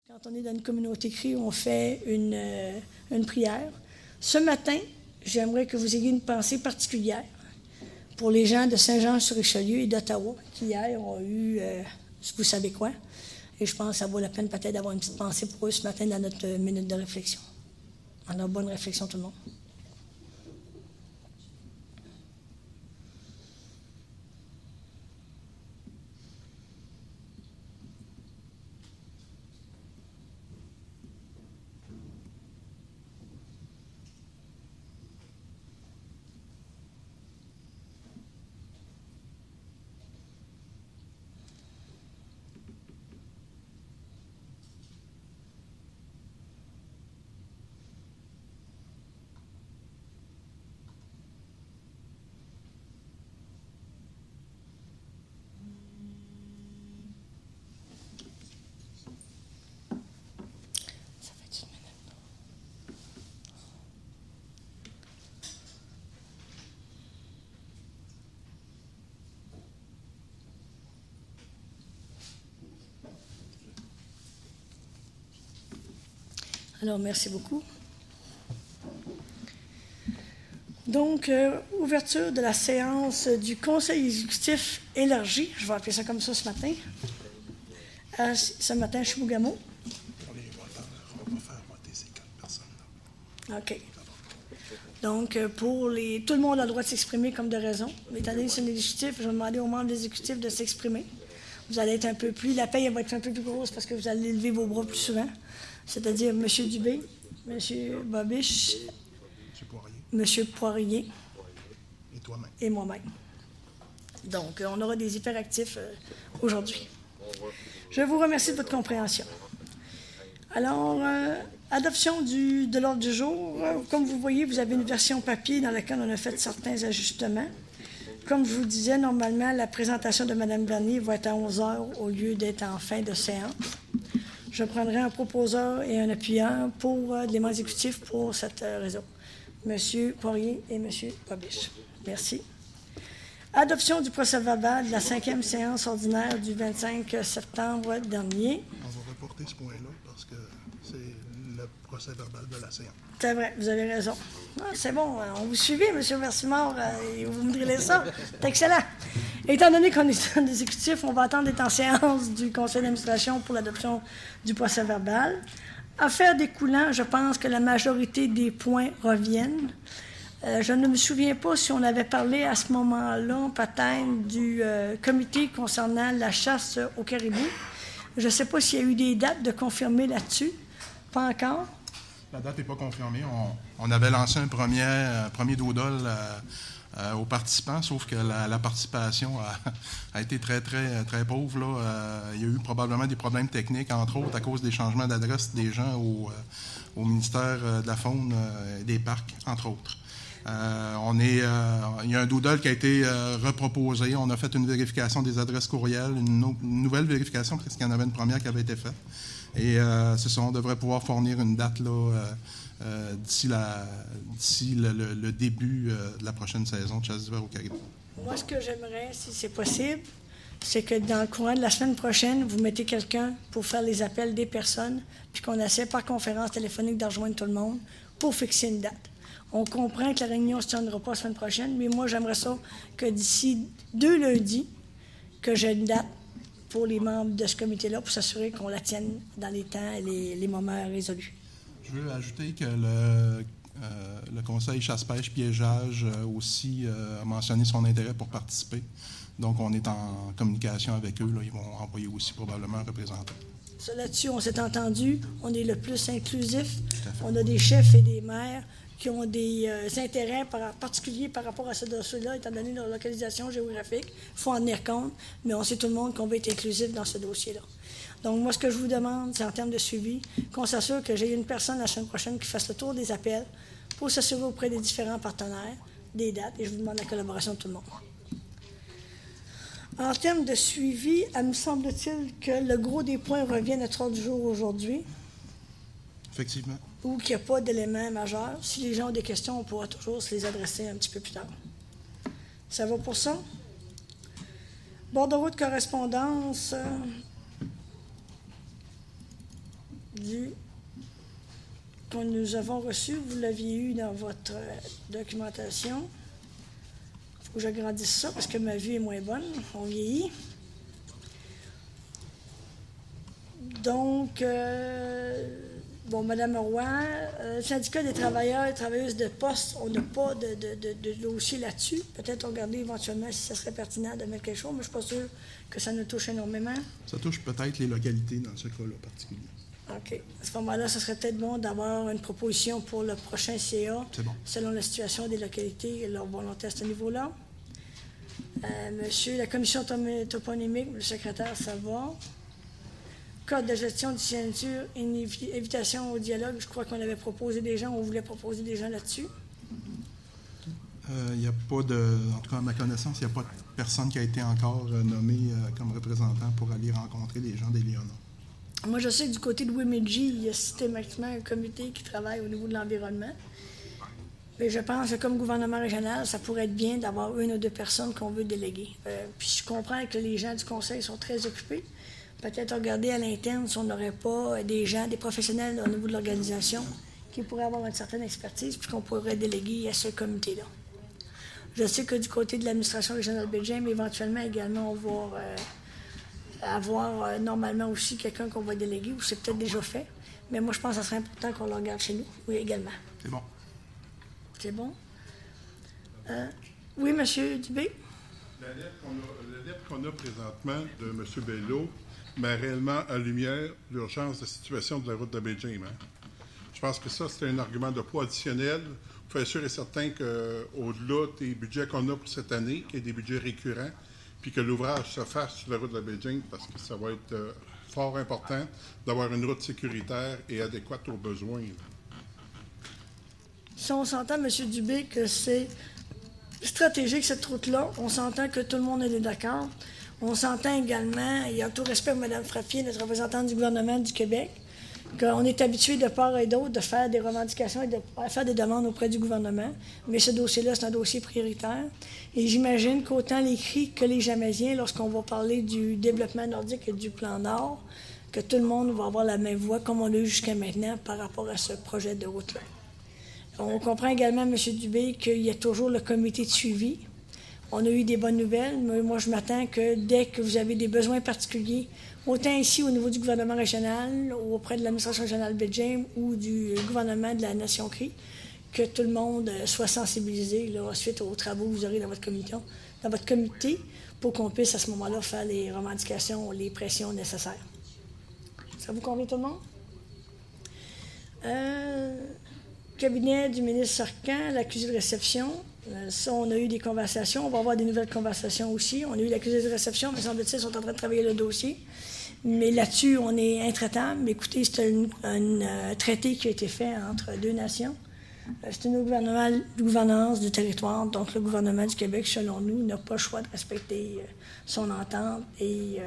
Quand on est dans une communauté CRI, on fait une prière. Ce matin, j'aimerais que vous ayez une pensée particulière pour les gens de Saint-Jean-sur-Richelieu et d'Ottawa qui, hier, ont eu, vous savez quoi. Et je pense que ça vaut la peine peut-être d'avoir une petite pensée pour eux ce matin dans notre minute de réflexion. Alors, bonne réflexion tout le monde. Alors, merci beaucoup. Donc, ouverture de la séance du Conseil exécutif élargi, je vais appeler ça comme ça ce matin, ce matin à Chibougamau. Pour les voteurs, on va faire voter ces 4 personnes-là. OK. Donc, tout le monde a le droit de s'exprimer comme de raison. Mais étant donné que c'est un exécutif, je vais demander aux membres de l'exécutif de s'exprimer. Vous allez être un peu plus, la paye elle va être un peu plus grosse parce que vous allez lever vos bras plus souvent. C'est-à-dire M. Dubé, M. Bobiche, M. Poirier et toi-même. Et moi-même. Donc, on aura des hyperactifs aujourd'hui. Je vous remercie de votre compréhension. Alors, adoption de l'ordre du jour. Comme vous voyez, vous avez une version papier dans laquelle on a fait certains ajustements. Comme je vous disais, normalement, la présentation de Mme Bernier va être à 11 heures au lieu d'être en fin de séance. Je prendrai un proposeur et un appuyant pour l'élément exécutif pour cette raison. M. Poirier et M. Bobiche. Merci. Adoption du procès-verbal de la 5e séance ordinaire du 25 septembre dernier. On va reporter ce point-là parce que c'est le procès-verbal de la séance. C'est vrai, vous avez raison. Ah, c'est bon, on vous suivit, M. Versimard, et vous me drillez ça. C'est excellent. Étant donné qu'on est en exécutif, on va attendre d'être en séance du conseil d'administration pour l'adoption du procès-verbal. Affaire découlant, je pense que la majorité des points reviennent. Je ne me souviens pas si on avait parlé à ce moment-là, peut-être, du comité concernant la chasse au caribou. Je ne sais pas s'il y a eu des dates de confirmer là-dessus. Pas encore. La date n'est pas confirmée. On avait lancé un premier doodle aux participants, sauf que la participation a été très, très, très pauvre. Là. Il y a eu probablement des problèmes techniques, entre autres à cause des changements d'adresse des gens au ministère de la Faune et des Parcs, entre autres. Il y a un doodle qui a été reproposé. On a fait une vérification des adresses courriels, une nouvelle vérification, parce qu'il y en avait une première qui avait été faite. Et c'est ça, on devrait pouvoir fournir une date là, d'ici le début de la prochaine saison de chasse d'hiver au Caribou. Moi, ce que j'aimerais, si c'est possible, c'est que dans le courant de la semaine prochaine, vous mettez quelqu'un pour faire les appels des personnes, puis qu'on essaie par conférence téléphonique de rejoindre tout le monde pour fixer une date. On comprend que la réunion ne se tiendra pas la semaine prochaine, mais moi, j'aimerais ça que d'ici 2 lundis, que j'ai une date pour les membres de ce comité-là pour s'assurer qu'on la tienne dans les temps et les moments résolus. Je veux ajouter que le Conseil chasse-pêche-piégeage aussi a mentionné son intérêt pour participer. Donc, on est en communication avec eux. Là. Ils vont envoyer aussi probablement un représentant. Ça, là-dessus, on s'est entendu. On est le plus inclusif. On a des chefs et des maires qui ont des intérêts particuliers par rapport à ce dossier-là, étant donné leur localisation géographique. Il faut en tenir compte, mais on sait tout le monde qu'on va être inclusif dans ce dossier-là. Donc, moi, ce que je vous demande, c'est en termes de suivi, qu'on s'assure que j'ai une personne la semaine prochaine qui fasse le tour des appels pour s'assurer auprès des différents partenaires des dates, et je vous demande la collaboration de tout le monde. En termes de suivi, il me semble-t-il que le gros des points revient à notre ordre du jour aujourd'hui. Effectivement. Ou qu'il n'y a pas d'éléments majeurs. Si les gens ont des questions, on pourra toujours se les adresser un petit peu plus tard. Ça va pour ça? Bordereau de correspondance. que nous avons reçu. Vous l'aviez eu dans votre documentation. Il faut que j'agrandisse ça parce que ma vue est moins bonne. On vieillit. Donc, Mme Roy, syndicat des travailleurs et travailleuses de poste, on n'a pas de dossier là-dessus. Peut-être regarder éventuellement si ça serait pertinent de mettre quelque chose, mais je ne suis pas sûre que ça nous touche énormément. Ça touche peut-être les localités dans ce cas-là particulier. OK. À ce moment-là, ce serait peut-être bon d'avoir une proposition pour le prochain CA, selon la situation des localités et leur volonté à ce niveau-là. Monsieur, la commission toponymique, le secrétaire, ça va. Code de gestion du signature, une invitation au dialogue. Je crois qu'on avait proposé des gens, on voulait proposer des gens là-dessus. Il n'y a pas en tout cas à ma connaissance, il n'y a pas de personne qui a été encore nommée comme représentant pour aller rencontrer les gens d'Éléonore. Moi, je sais que du côté de Wimidji, il y a systématiquement un comité qui travaille au niveau de l'environnement. Mais je pense que comme gouvernement régional, ça pourrait être bien d'avoir une ou deux personnes qu'on veut déléguer. Puis je comprends que les gens du conseil sont très occupés. Peut-être regarder à l'interne si on n'aurait pas des gens, des professionnels au niveau de l'organisation qui pourraient avoir une certaine expertise puis qu'on pourrait déléguer à ce comité-là. Je sais que du côté de l'administration régionale Belgium, éventuellement également, on va avoir normalement aussi quelqu'un qu'on va déléguer, ou c'est peut-être déjà fait. Mais moi, je pense que ça serait important qu'on le regarde chez nous, oui, également. C'est bon. C'est bon? Oui, M. Dubé? La lettre qu'on a présentement de M. Bello met réellement en lumière l'urgence de la situation de la route de Belgium. Je pense que ça, c'est un argument de poids additionnel. Il faut être sûr et certain qu'au-delà des budgets qu'on a pour cette année, qu'il y ait des budgets récurrents, puis que l'ouvrage se fasse sur la route de Belgium, parce que ça va être fort important d'avoir une route sécuritaire et adéquate aux besoins. Si on s'entend, M. Dubé, que c'est stratégique, cette route-là, on s'entend que tout le monde est d'accord. On s'entend également, il y a tout respect pour Mme Frappier, notre représentante du gouvernement du Québec, qu'on est habitué de part et d'autre de faire des revendications et de faire des demandes auprès du gouvernement. Mais ce dossier-là, c'est un dossier prioritaire. Et j'imagine qu'autant les CRI que les Jamaisiens, lorsqu'on va parler du développement nordique et du plan Nord, que tout le monde va avoir la même voix, comme on l'a eu jusqu'à maintenant, par rapport à ce projet de route-là. On comprend également, M. Dubé, qu'il y a toujours le comité de suivi. On a eu des bonnes nouvelles, mais moi, je m'attends que dès que vous avez des besoins particuliers, autant ici au niveau du gouvernement régional, ou auprès de l'administration régionale Belgium ou du gouvernement de la Nation CRI, que tout le monde soit sensibilisé là, suite aux travaux que vous aurez dans votre comité, pour qu'on puisse à ce moment-là faire les revendications, les pressions nécessaires. Ça vous convient tout le monde? Cabinet du ministre Sarkhan, l'accusé de réception. Ça, on a eu des conversations. On va avoir des nouvelles conversations aussi. On a eu l'accusé de réception, mais semble-t-il, ils sont en train de travailler le dossier. Mais là-dessus, on est intraitable. Écoutez, c'est un traité qui a été fait entre deux nations. C'est une gouvernance du territoire. Donc, le gouvernement du Québec, selon nous, n'a pas le choix de respecter son entente. Et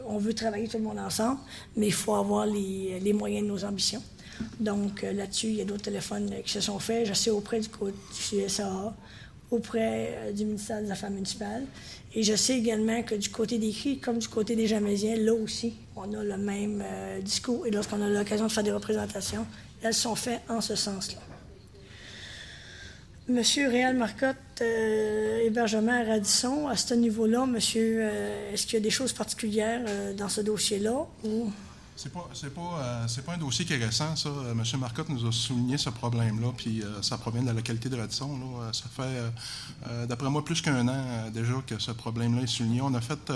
on veut travailler tout le monde ensemble, mais il faut avoir les moyens de nos ambitions. Donc, là-dessus, il y a d'autres téléphones qui se sont faits. Je sais auprès du CSA, auprès du ministère des Affaires municipales. Et je sais également que du côté des CRI, comme du côté des Jamaisiens, là aussi, on a le même discours. Et lorsqu'on a l'occasion de faire des représentations, elles sont faites en ce sens-là. Monsieur Réal Marcotte, hébergement à Radisson, à ce niveau-là, monsieur, est-ce qu'il y a des choses particulières dans ce dossier-là ou... C'est pas un dossier qui est récent, ça. M. Marcotte nous a souligné ce problème-là, puis ça provient de la localité de Radisson. Là. Ça fait, d'après moi, plus qu'un an déjà que ce problème-là est souligné. On a fait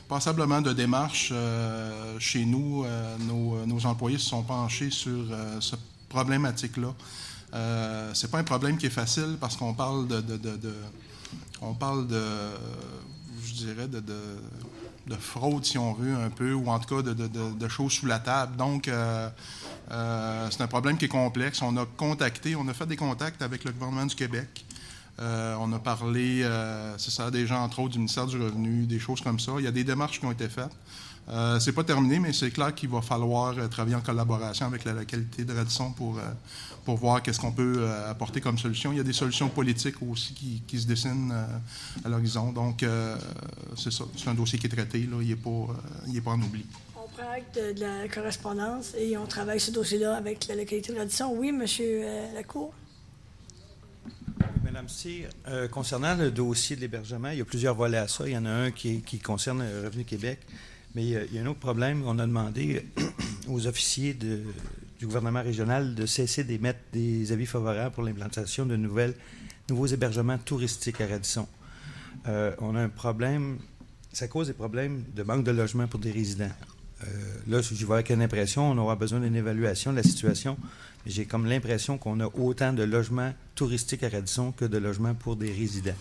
passablement de démarches chez nous. Nos employés se sont penchés sur cette problématique-là. C'est pas un problème qui est facile parce qu'on parle je dirais, de fraude, si on veut, un peu, ou en tout cas de choses sous la table. Donc, c'est un problème qui est complexe. On a fait des contacts avec le gouvernement du Québec. On a parlé, c'est ça, des gens, entre autres, du ministère du Revenu, des choses comme ça. Il y a des démarches qui ont été faites. C'est pas terminé, mais c'est clair qu'il va falloir travailler en collaboration avec la localité de Radisson pour voir qu'est-ce qu'on peut apporter comme solution. Il y a des solutions politiques aussi qui se dessinent à l'horizon. Donc, c'est ça. C'est un dossier qui est traité. Là. Il n'est pas en oubli. On prend acte de la correspondance et on travaille ce dossier-là avec la localité de Radisson. Oui, M. Lacour? Madame C, concernant le dossier de l'hébergement, il y a plusieurs volets à ça. Il y en a un qui concerne Revenu Québec, mais il y a un autre problème. On a demandé aux officiers du gouvernement régional de cesser d'émettre des avis favorables pour l'implantation de nouveaux hébergements touristiques à Radisson. On a un problème, ça cause des problèmes de manque de logement pour des résidents. Là, je vais avec une impression, on aura besoin d'une évaluation de la situation. J'ai comme l'impression qu'on a autant de logements touristiques à Radisson que de logements pour des résidents.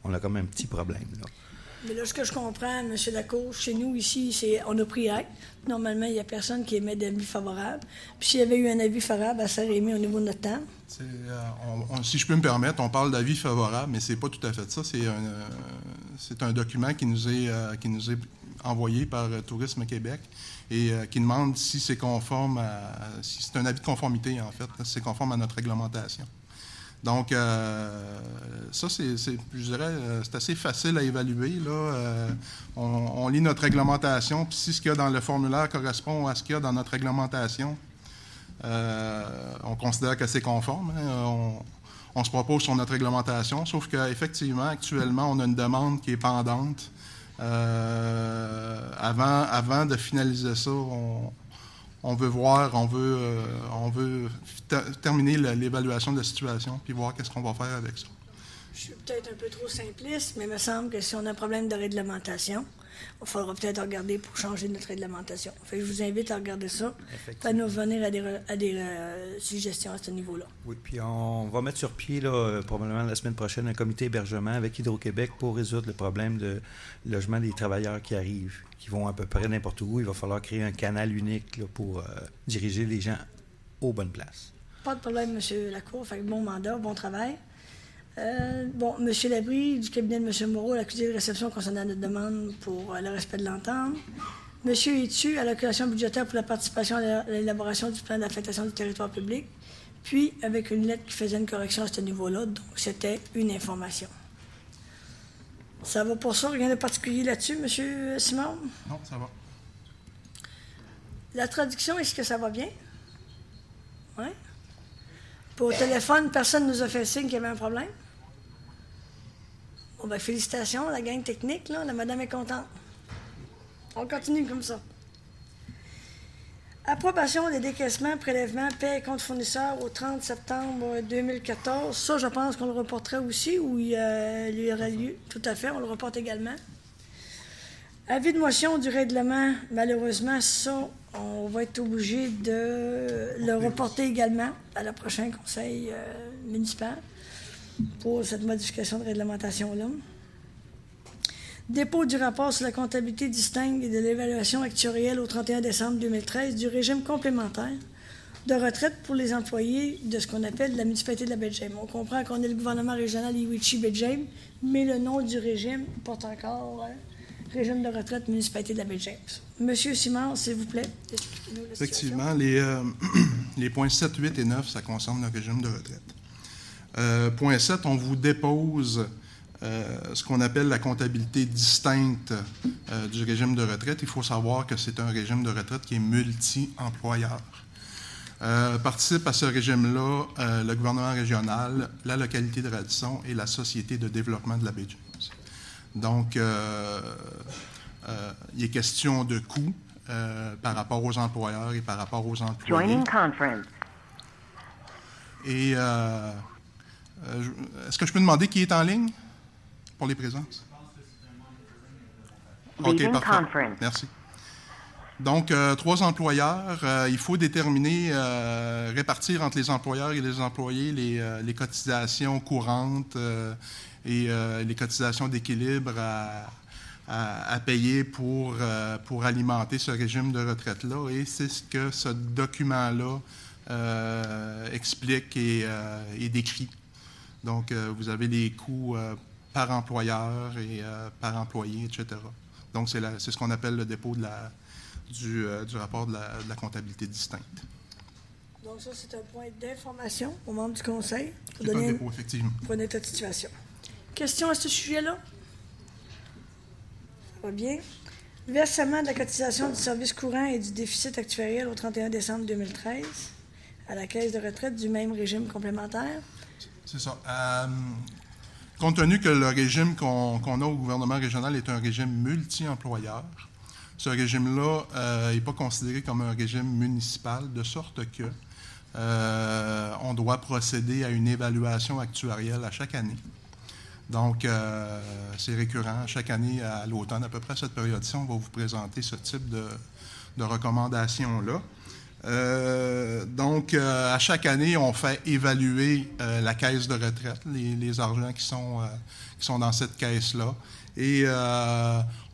On a comme un petit problème, là. Mais là, ce que je comprends, M. Lacour, chez nous, ici, on a pris acte. Normalement, il n'y a personne qui émet d'avis favorable. Puis s'il y avait eu un avis favorable, ça serait émis au niveau de notre temps. Si je peux me permettre, on parle d'avis favorable, mais c'est pas tout à fait ça. C'est un document qui nous est envoyé par Tourisme Québec et qui demande si c'est conforme si c'est un avis de conformité, en fait, si c'est conforme à notre réglementation. Donc, ça, je dirais, c'est assez facile à évaluer, là. On lit notre réglementation, puis si ce qu'il y a dans le formulaire correspond à ce qu'il y a dans notre réglementation, on considère que c'est conforme. Hein. On se propose sur notre réglementation, sauf qu'effectivement, actuellement, on a une demande qui est pendante. Avant de finaliser ça, on veut terminer l'évaluation de la situation puis voir qu'est-ce qu'on va faire avec ça. Je suis peut-être un peu trop simpliste, mais il me semble que si on a un problème de réglementation, il faudra peut-être regarder pour changer notre réglementation. Fait que je vous invite à regarder ça, à nous venir à des suggestions à ce niveau-là. Oui, puis on va mettre sur pied, là, probablement la semaine prochaine, un comité hébergement avec Hydro-Québec pour résoudre le problème de logement des travailleurs qui arrivent, qui vont à peu près n'importe où. Il va falloir créer un canal unique là, pour diriger les gens aux bonnes places. Pas de problème, M. Lacour. Fait que bon mandat, bon travail. M. Labrie, du cabinet de M. Moreau, l'accusé de réception concernant notre demande pour le respect de l'entente. M. Etu, allocation budgétaire pour la participation à l'élaboration du plan d'affectation du territoire public, puis avec une lettre qui faisait une correction à ce niveau-là, donc c'était une information. Ça va pour ça? Rien de particulier là-dessus, M. Simon? Non, ça va. La traduction, est-ce que ça va bien? Oui? Puis au téléphone, personne ne nous a fait signe qu'il y avait un problème? Bon, ben, félicitations, la gang technique, là, la madame est contente. On continue comme ça. Approbation des décaissements, prélèvements, paie et compte fournisseurs au 30 septembre 2014. Ça, je pense qu'on le reporterait aussi, ou il y aura lieu. Tout à fait, on le reporte également. Avis de motion du règlement, malheureusement, ça, on va être obligé de le reporter également à la prochaine conseil municipal pour cette modification de réglementation-là. Dépôt du rapport sur la comptabilité distincte et de l'évaluation actuarielle au 31 décembre 2013 du régime complémentaire de retraite pour les employés de ce qu'on appelle la municipalité de la Baie-de-James. On comprend qu'on est le gouvernement régional Iwichi-Baie-de-James, mais le nom du régime porte encore régime de retraite municipalité de la Baie-de-James. Monsieur Simard, s'il vous plaît, expliquez-nous la Effectivement, les points 7, 8 et 9, ça concerne le régime de retraite. Point 7, on vous dépose ce qu'on appelle la comptabilité distincte du régime de retraite. Il faut savoir que c'est un régime de retraite qui est multi-employeur. Participe à ce régime-là le gouvernement régional, la localité de Radisson et la Société de développement de la Baie-de-James. Donc, il est question de coûts par rapport aux employeurs et par rapport aux employés. Joining conference. Et est-ce que je peux demander qui est en ligne pour les présences? OK, parfait. Merci. Donc, 3 employeurs. Il faut déterminer, répartir entre les employeurs et les employés les cotisations courantes et les cotisations d'équilibre à payer pour alimenter ce régime de retraite-là. Et c'est ce que ce document-là explique et décrit. Donc, vous avez les coûts par employeur et par employé, etc. Donc, c'est ce qu'on appelle le dépôt du rapport de la comptabilité distincte. Donc, ça, c'est un point d'information aux membres du Conseil pour C'est donner un dépôt, effectivement. pour un état de situation. Question à ce sujet-là? Ça va bien. Versement de la cotisation du service courant et du déficit actuariel au 31 décembre 2013 à la Caisse de retraite du même régime complémentaire. C'est ça. Compte tenu que le régime qu'on a au gouvernement régional est un régime multi-employeur, ce régime-là n'est pas considéré comme un régime municipal, de sorte que on doit procéder à une évaluation actuarielle à chaque année. Donc, c'est récurrent. Chaque année, à l'automne, à peu près à cette période-ci, on va vous présenter ce type de recommandations-là. Donc, à chaque année, on fait évaluer la caisse de retraite, les argents qui sont dans cette caisse-là. Et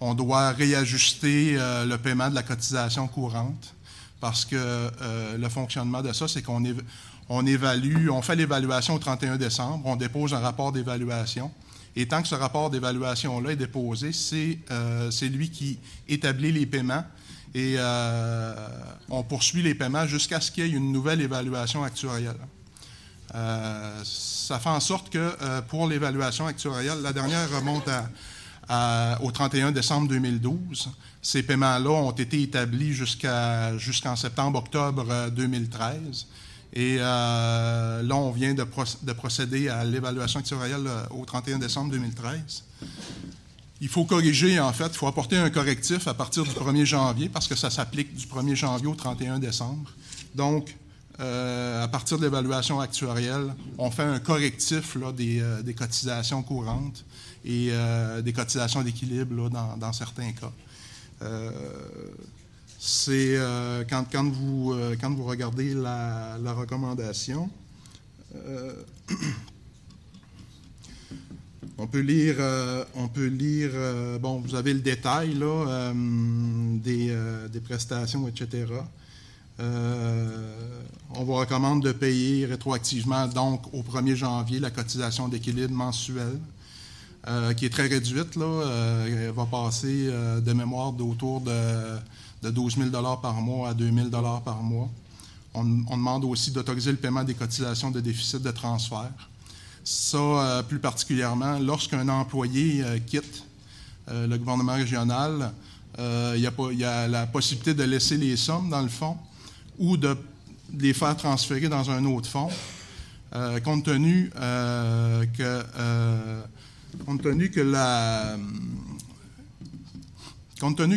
on doit réajuster le paiement de la cotisation courante parce que le fonctionnement de ça, c'est qu'on évalue, on fait l'évaluation au 31 décembre, on dépose un rapport d'évaluation. Et tant que ce rapport d'évaluation-là est déposé, c'est lui qui établit les paiements et on poursuit les paiements jusqu'à ce qu'il y ait une nouvelle évaluation actuarielle. Ça fait en sorte que pour l'évaluation actuarielle, la dernière remonte au 31 décembre 2012. Ces paiements-là ont été établis jusqu'en septembre-octobre 2013. Et là, on vient de procéder à l'évaluation actuarielle au 31 décembre 2013. Il faut corriger, en fait, il faut apporter un correctif à partir du 1er janvier parce que ça s'applique du 1er janvier au 31 décembre. Donc, à partir de l'évaluation actuarielle, on fait un correctif là, des cotisations courantes et des cotisations d'équilibre là, dans certains cas. C'est quand vous regardez la recommandation, on peut lire, bon, vous avez le détail là, des prestations, etc. On vous recommande de payer rétroactivement, donc au 1er janvier, la cotisation d'équilibre mensuelle, qui est très réduite. Là, elle va passer de mémoire d'autour de 12 000 $ par mois à 2 000 $ par mois. On demande aussi d'autoriser le paiement des cotisations de déficit de transfert. Ça, plus particulièrement, lorsqu'un employé quitte le gouvernement régional, il y a la possibilité de laisser les sommes dans le fonds ou de les faire transférer dans un autre fonds, compte tenu que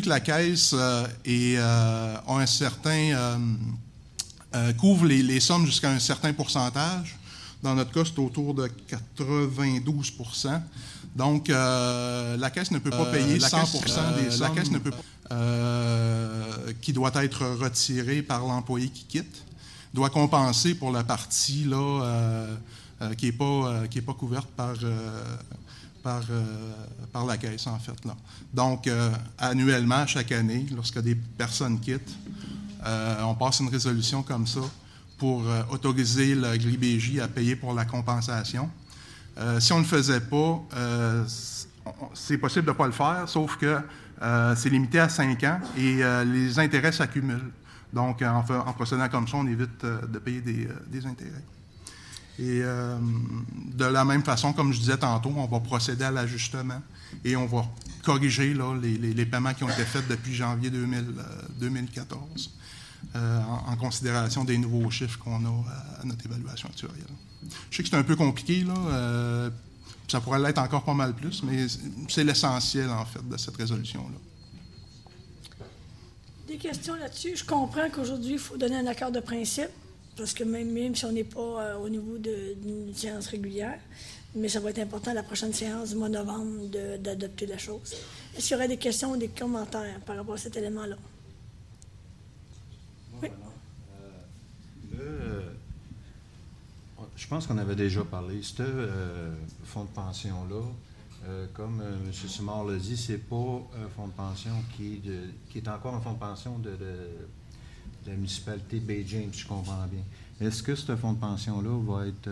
la Caisse a un certain couvre les sommes jusqu'à un certain pourcentage. Dans notre cas, c'est autour de 92 %. Donc, la Caisse ne peut pas payer 100 % des sommes. La Caisse ne peut pas, qui doit être retirée par l'employé qui quitte, doit compenser pour la partie là, qui n'est pas couverte par la Caisse, en fait. Là. Donc, annuellement, chaque année, lorsque des personnes quittent, on passe une résolution comme ça pour autoriser le GRI-BJ à payer pour la compensation. Si on ne le faisait pas, c'est possible de ne pas le faire, sauf que c'est limité à 5 ans et les intérêts s'accumulent. Donc, en procédant comme ça, on évite de payer des intérêts. Et de la même façon, comme je disais tantôt, on va procéder à l'ajustement et on va corriger là, les paiements qui ont été faits depuis janvier 2014 en considération des nouveaux chiffres qu'on a à notre évaluation actuarielle. Je sais que c'est un peu compliqué, là, ça pourrait l'être encore pas mal plus, mais c'est l'essentiel, en fait, de cette résolution-là. Des questions là-dessus? Je comprends qu'aujourd'hui, il faut donner un accord de principe, parce que même si on n'est pas au niveau d'une séance régulière, mais ça va être important à la prochaine séance du mois de novembre d'adopter la chose. Est-ce qu'il y aurait des questions ou des commentaires par rapport à cet élément-là? Oui. Je pense qu'on avait déjà parlé. Ce fonds de pension-là, comme M. Simard l'a dit, c'est pas un fonds de pension qui est encore un fonds de pension de la municipalité Baie-James, si je comprends bien. Est-ce que ce fonds de pension-là va être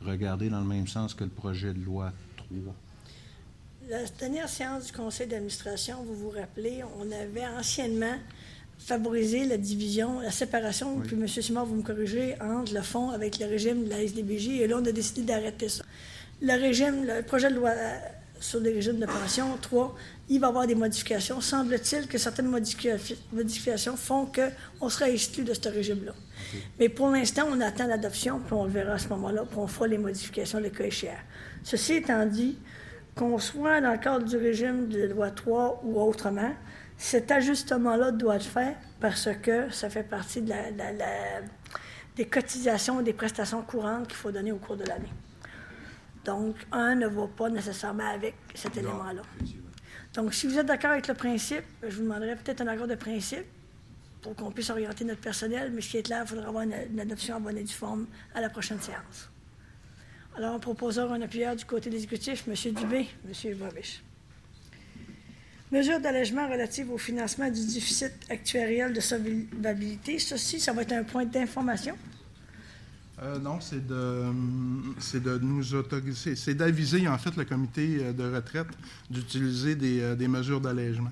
regardé dans le même sens que le projet de loi 3? La dernière séance du conseil d'administration, vous vous rappelez, on avait anciennement favorisé la division, la séparation, oui. Puis M. Simard, vous me corrigez, entre le fonds avec le régime de la SDBJ, et là, on a décidé d'arrêter ça. Le projet de loi sur les régimes de pension. 3, il va y avoir des modifications. Semble-t-il que certaines modifications font qu'on sera exclu de ce régime-là. Okay. Mais pour l'instant, on attend l'adoption, puis on le verra à ce moment-là, puis on fera les modifications le cas échéant. Ceci étant dit, qu'on soit dans le cadre du régime de loi 3 ou autrement, cet ajustement-là doit être fait parce que ça fait partie de des cotisations et des prestations courantes qu'il faut donner au cours de l'année. Donc, un ne va pas nécessairement avec cet élément-là. Donc, si vous êtes d'accord avec le principe, je vous demanderai peut-être un accord de principe pour qu'on puisse orienter notre personnel, mais ce qui est clair, il faudra avoir une adoption en bonne et due forme à la prochaine séance. Alors, un proposeur, un appuyeur du côté de l'exécutif, M. Dubé, M. Bobiche. Mesures d'allègement relatives au financement du déficit actuariel de solvabilité. Ceci, ça va être un point d'information? Non, c'est de nous autoriser, c'est d'aviser en fait le comité de retraite d'utiliser des mesures d'allègement.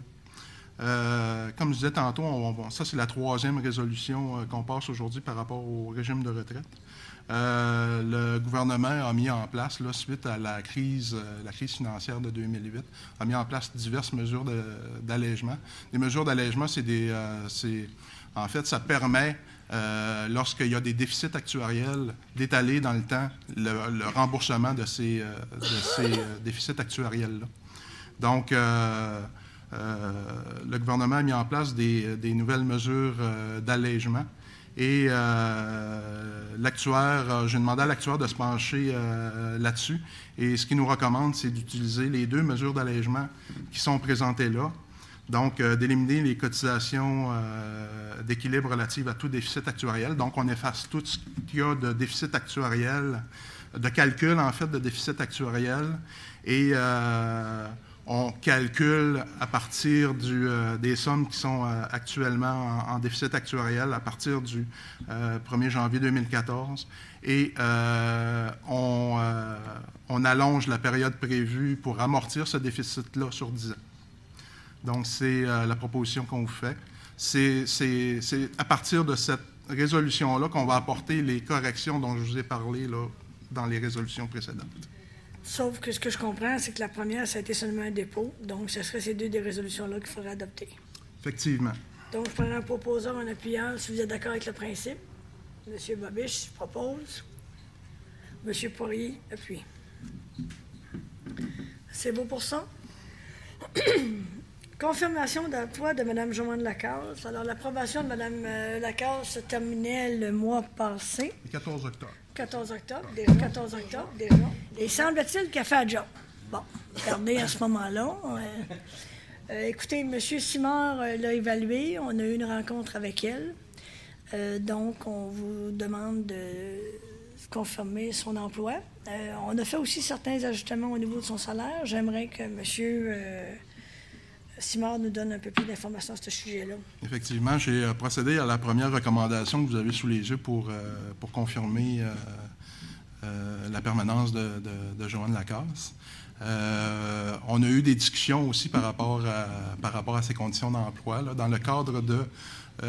Comme je disais tantôt, ça c'est la 3e résolution qu'on passe aujourd'hui par rapport au régime de retraite. Le gouvernement a mis en place, là, suite à la crise financière de 2008, a mis en place diverses mesures d'allègement. Les mesures d'allègement, en fait, ça permet, lorsqu'il y a des déficits actuariels, d'étaler dans le temps le remboursement de ces déficits actuariels-là. Donc, le gouvernement a mis en place des nouvelles mesures d'allègement. Et j'ai demandé à l'actuaire de se pencher là-dessus. Et ce qu'il nous recommande, c'est d'utiliser les 2 mesures d'allègement qui sont présentées là. Donc, d'éliminer les cotisations d'équilibre relatives à tout déficit actuariel. Donc, on efface tout ce qu'il y a de déficit actuariel, de calcul, en fait, de déficit actuariel. Et on calcule à partir des sommes qui sont actuellement en déficit actuariel à partir du 1er janvier 2014 et on allonge la période prévue pour amortir ce déficit-là sur 10 ans. Donc, c'est la proposition qu'on vous fait. C'est à partir de cette résolution-là qu'on va apporter les corrections dont je vous ai parlé là, dans les résolutions précédentes. Sauf que ce que je comprends, c'est que la première, ça a été seulement un dépôt. Donc, ce serait ces 2 résolutions-là qu'il faudrait adopter. Effectivement. Donc, je prendrai un proposeur, un appuyeur, si vous êtes d'accord avec le principe. M. Bobiche propose. M. Poirier appuie. C'est beau pour ça? Confirmation d'emploi de Mme Joanne Lacasse. Alors, l'approbation de Mme Lacasse se terminait le mois passé. Le 14 octobre. 14 octobre, déjà. Et semble-t-il qu'elle fait un job. Bon, regardez à ce moment-là. Écoutez, M. Simard l'a évalué. On a eu une rencontre avec elle. Donc, on vous demande de confirmer son emploi. On a fait aussi certains ajustements au niveau de son salaire. J'aimerais que M. Simard nous donne un peu plus d'informations à ce sujet-là. Effectivement, j'ai procédé à la première recommandation que vous avez sous les yeux pour confirmer la permanence de Joanne Lacasse. On a eu des discussions aussi par rapport à ses conditions d'emploi. Dans le cadre de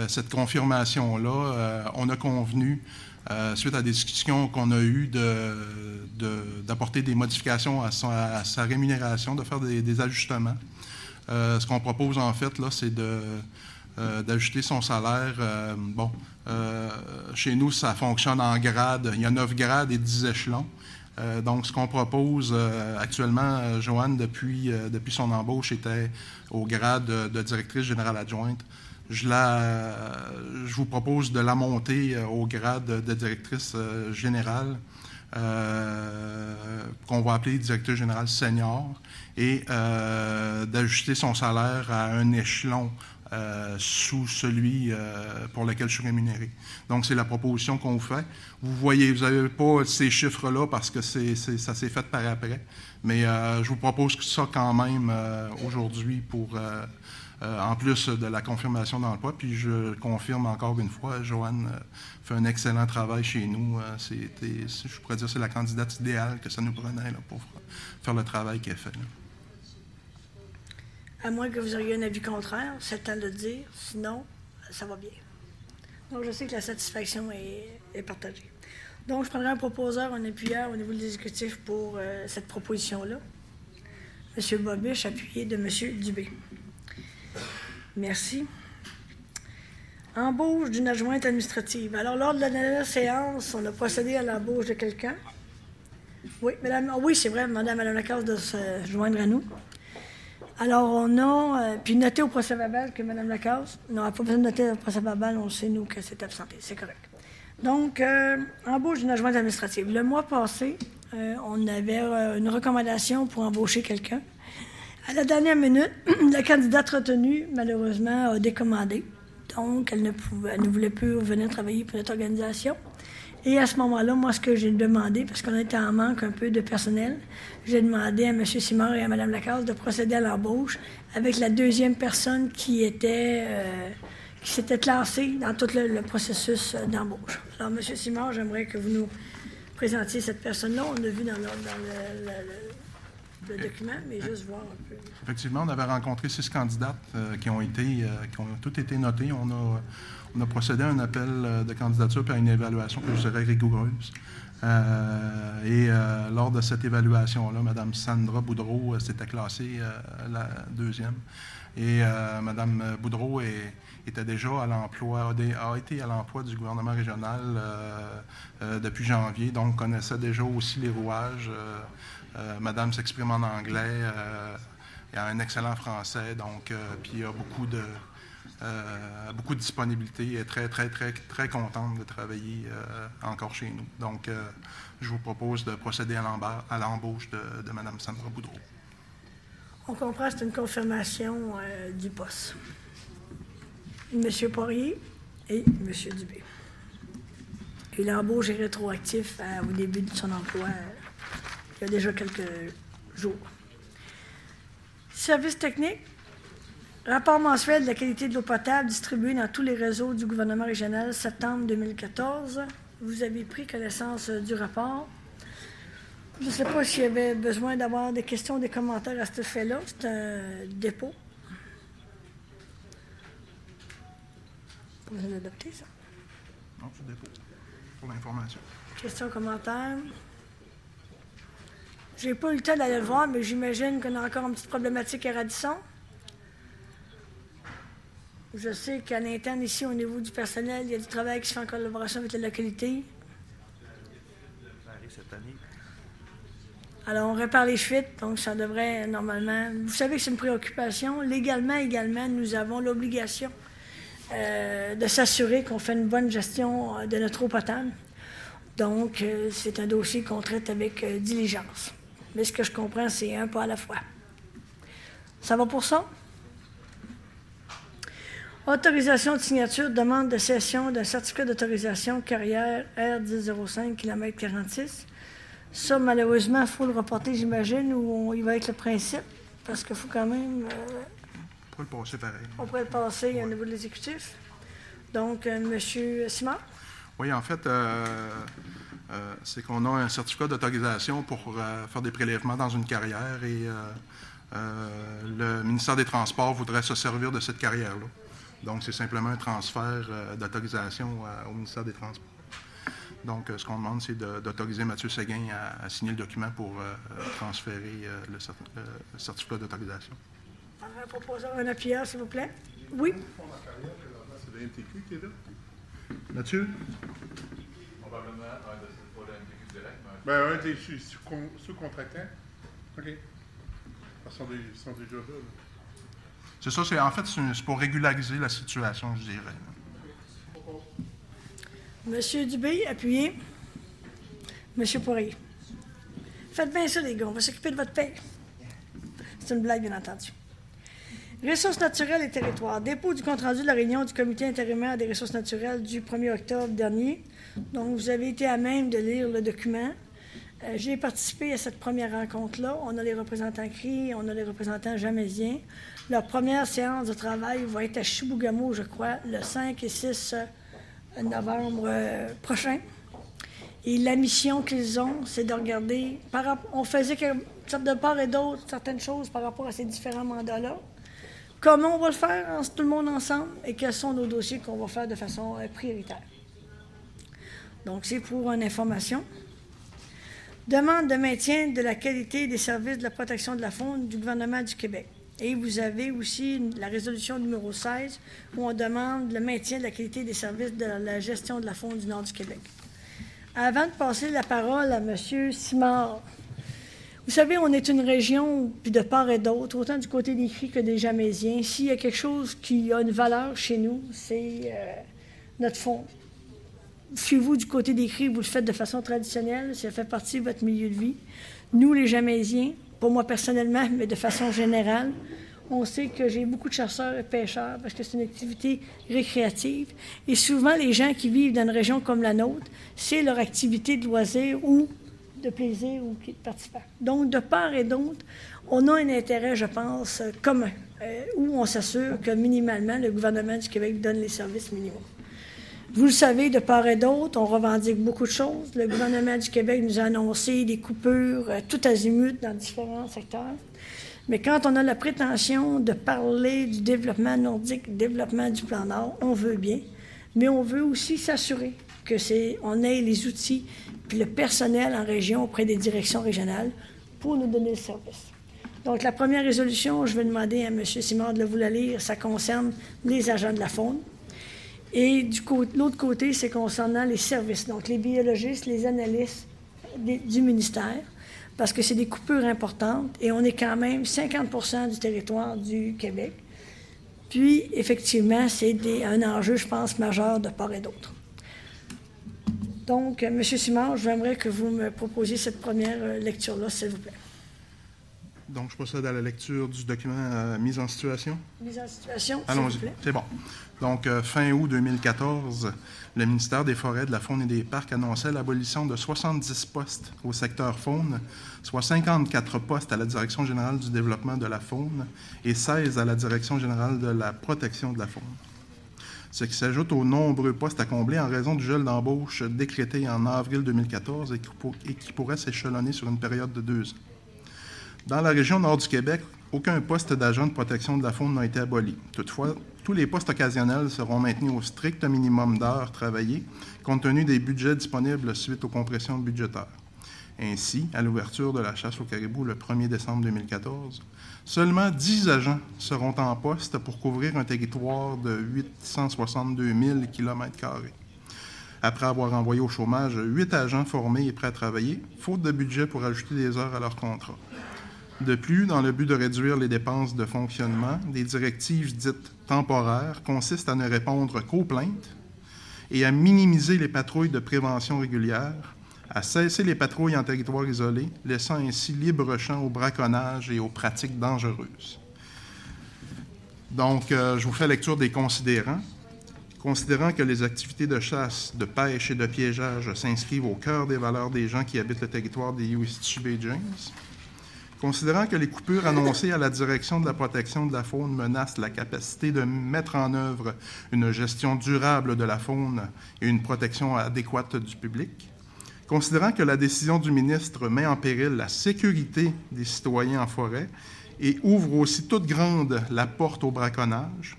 cette confirmation-là, on a convenu, suite à des discussions qu'on a eues, d'apporter des modifications à sa rémunération, de faire des ajustements. Ce qu'on propose, en fait, là, c'est d'ajuster son salaire. Chez nous, ça fonctionne en grades. Il y a 9 grades et 10 échelons. Donc, ce qu'on propose actuellement, Joanne, depuis son embauche, était au grade de directrice générale adjointe. Je vous propose de la monter au grade de directrice générale, qu'on va appeler directrice générale senior, et d'ajuster son salaire à un échelon sous celui pour lequel je suis rémunéré. Donc, c'est la proposition qu'on vous fait. Vous voyez, vous n'avez pas ces chiffres-là parce que ça s'est fait par après, mais je vous propose ça quand même aujourd'hui pour, en plus de la confirmation d'emploi. Puis je confirme encore une fois, Joanne fait un excellent travail chez nous. Je pourrais dire que c'est la candidate idéale que ça nous prenait là, pour faire le travail qu'elle fait. Là. À moins que vous ayez un avis contraire, c'est le temps de le dire. Sinon, ça va bien. Donc, je sais que la satisfaction est partagée. Donc, je prendrai un proposeur, un appuyeur au niveau de l'exécutif pour cette proposition-là. M. Bobiche, appuyé de M. Dubé. Merci. Embauche d'une adjointe administrative. Alors, lors de la dernière séance, on a procédé à l'embauche de quelqu'un. Oui, oui, c'est vrai, demander à Mme Lacasse de se joindre à nous. Alors, on a, puis noté au procès-verbal que Mme Lacasse, non, elle n'a pas besoin de noter au procès-verbal, on sait, nous, qu'elle s'est absentée, c'est correct. Donc, embauche d'une adjointe administrative. Le mois passé, on avait une recommandation pour embaucher quelqu'un. À la dernière minute, la candidate retenue, malheureusement, a décommandé. Donc, elle ne voulait plus venir travailler pour notre organisation. Et à ce moment-là, moi, ce que j'ai demandé, parce qu'on était en manque un peu de personnel, j'ai demandé à M. Simard et à Mme Lacasse de procéder à l'embauche avec la deuxième personne qui s'était classée dans tout le processus d'embauche. Alors, M. Simard, j'aimerais que vous nous présentiez cette personne-là. On l'a vu dans le document, mais juste voir un peu. Effectivement, on avait rencontré 6 candidates qui ont toutes été notées. On a procédé à un appel de candidature et à une évaluation que je dirais rigoureuse. Lors de cette évaluation-là, Mme Sandra Boudreau s'était classée la deuxième. Et Mme Boudreau était déjà à l'emploi, a été à l'emploi du gouvernement régional depuis janvier, donc connaissait déjà aussi les rouages. Madame s'exprime en anglais, il a un excellent français, donc puis il a beaucoup de disponibilité et est très, très, très, très contente de travailler encore chez nous. Donc, je vous propose de procéder à l'embauche de Mme Sandra Boudreau. On comprend que c'est une confirmation du poste. M. Poirier et M. Dubé. Et l'embauche est rétroactif au début de son emploi, il y a déjà quelques jours. Service technique. Rapport mensuel de la qualité de l'eau potable distribué dans tous les réseaux du gouvernement régional, septembre 2014. Vous avez pris connaissance du rapport. Je ne sais pas s'il y avait besoin d'avoir des questions, des commentaires à ce fait-là. C'est un dépôt. Pas besoin d'adopter ça. Non, c'est un dépôt. Pour l'information. Questions, commentaires. J'ai pas eu le temps d'aller le voir, mais j'imagine qu'on a encore une petite problématique à Radisson. Je sais qu'à l'interne, ici, au niveau du personnel, il y a du travail qui se fait en collaboration avec la localité. Ça arrive cette année. Alors, on répare les fuites, donc ça devrait normalement... Vous savez que c'est une préoccupation. Légalement, également, nous avons l'obligation de s'assurer qu'on fait une bonne gestion de notre eau potable. Donc, c'est un dossier qu'on traite avec diligence. Mais ce que je comprends, c'est un pas à la fois. Ça va pour ça? Autorisation de signature, demande de cession d'un certificat d'autorisation carrière R1005 km 46. Ça, malheureusement, il faut le reporter, j'imagine, ou il va avec le principe, parce qu'il faut quand même... On pourrait le passer pareil. On pourrait le passer au niveau de l'exécutif. Donc, M. Simard? Oui, en fait, c'est qu'on a un certificat d'autorisation pour faire des prélèvements dans une carrière et le ministère des Transports voudrait se servir de cette carrière-là. Donc, c'est simplement un transfert d'autorisation au ministère des Transports. Donc, ce qu'on demande, c'est d'autoriser Mathieu Séguin à signer le document pour transférer le certificat d'autorisation. Un proposeur, un appuyeur, s'il vous plaît. Oui. C'est le MTQ qui est là? Mathieu? Probablement, c'est pas le MTQ direct, mais... Ben, un des sous-contractants. OK. Ils sont déjà là. C'est ça, en fait, c'est pour régulariser la situation, je dirais. Monsieur Dubé, appuyez. Monsieur Poirier. Faites bien ça, les gars. On va s'occuper de votre paie. C'est une blague, bien entendu. Ressources naturelles et territoires. Dépôt du compte-rendu de la réunion du comité intérimaire des ressources naturelles du 1er octobre dernier. Donc, vous avez été à même de lire le document. J'ai participé à cette première rencontre-là. On a les représentants CRI, on a les représentants jamaisiens. Leur première séance de travail va être à Chibougamau, je crois, le 5 et 6 novembre prochain. Et la mission qu'ils ont, c'est de regarder... on faisait de part et d'autre certaines choses par rapport à ces différents mandats-là. Comment on va le faire, tout le monde ensemble, et quels sont nos dossiers qu'on va faire de façon prioritaire. Donc, c'est pour une information. Demande de maintien de la qualité des services de la protection de la faune du gouvernement du Québec. Et vous avez aussi la résolution numéro 16 où on demande le maintien de la qualité des services de la gestion de la faune du nord du Québec. Avant de passer la parole à M. Simard, vous savez, on est une région, puis de part et d'autre, autant du côté des Cris que des Jamésiens. S'il y a quelque chose qui a une valeur chez nous, c'est notre faune. Chez vous, du côté des Cris, vous le faites de façon traditionnelle, ça fait partie de votre milieu de vie. Nous, les Jamésiens, pas moi personnellement, mais de façon générale, on sait que j'ai beaucoup de chasseurs et pêcheurs parce que c'est une activité récréative. Et souvent, les gens qui vivent dans une région comme la nôtre, c'est leur activité de loisir ou de plaisir ou de participants. Donc, de part et d'autre, on a un intérêt, je pense, commun, où on s'assure que minimalement, le gouvernement du Québec donne les services minimaux. Vous le savez, de part et d'autre, on revendique beaucoup de choses. Le gouvernement du Québec nous a annoncé des coupures tout azimut dans différents secteurs. Mais quand on a la prétention de parler du développement nordique, du développement du plan Nord, on veut bien, mais on veut aussi s'assurer qu'on ait les outils puis le personnel en région auprès des directions régionales pour nous donner le service. Donc, la première résolution, je vais demander à M. Simard de vous la lire, ça concerne les agents de la faune. Et de l'autre côté, c'est concernant les services, donc les biologistes, les analystes du ministère, parce que c'est des coupures importantes et on est quand même 50% du territoire du Québec. Puis, effectivement, c'est un enjeu, je pense, majeur de part et d'autre. Donc, M. Simard, j'aimerais que vous me proposiez cette première lecture-là, s'il vous plaît. Donc, je procède à la lecture du document mise en situation. Mise en situation, s'il Allons-y, vous plaît. c'est bon. Donc, fin août 2014, le ministère des Forêts, de la Faune et des Parcs annonçait l'abolition de 70 postes au secteur faune, soit 54 postes à la Direction générale du développement de la faune et 16 à la Direction générale de la protection de la faune. Ce qui s'ajoute aux nombreux postes à combler en raison du gel d'embauche décrété en avril 2014 et qui pourrait s'échelonner sur une période de 2 ans. Dans la région nord du Québec, aucun poste d'agent de protection de la faune n'a été aboli. Toutefois, tous les postes occasionnels seront maintenus au strict minimum d'heures travaillées, compte tenu des budgets disponibles suite aux compressions budgétaires. Ainsi, à l'ouverture de la chasse au caribou le 1er décembre 2014, seulement 10 agents seront en poste pour couvrir un territoire de 862 000 km². Après avoir envoyé au chômage 8 agents formés et prêts à travailler, faute de budget pour ajouter des heures à leur contrat. De plus, dans le but de réduire les dépenses de fonctionnement, des directives dites temporaires consistent à ne répondre qu'aux plaintes et à minimiser les patrouilles de prévention régulières, à cesser les patrouilles en territoire isolé, laissant ainsi libre champ au braconnage et aux pratiques dangereuses. Donc, je vous fais lecture des considérants. Considérant que les activités de chasse, de pêche et de piégeage s'inscrivent au cœur des valeurs des gens qui habitent le territoire des USTJ Bay James, considérant que les coupures annoncées à la Direction de la protection de la faune menacent la capacité de mettre en œuvre une gestion durable de la faune et une protection adéquate du public, considérant que la décision du ministre met en péril la sécurité des citoyens en forêt et ouvre aussi toute grande la porte au braconnage,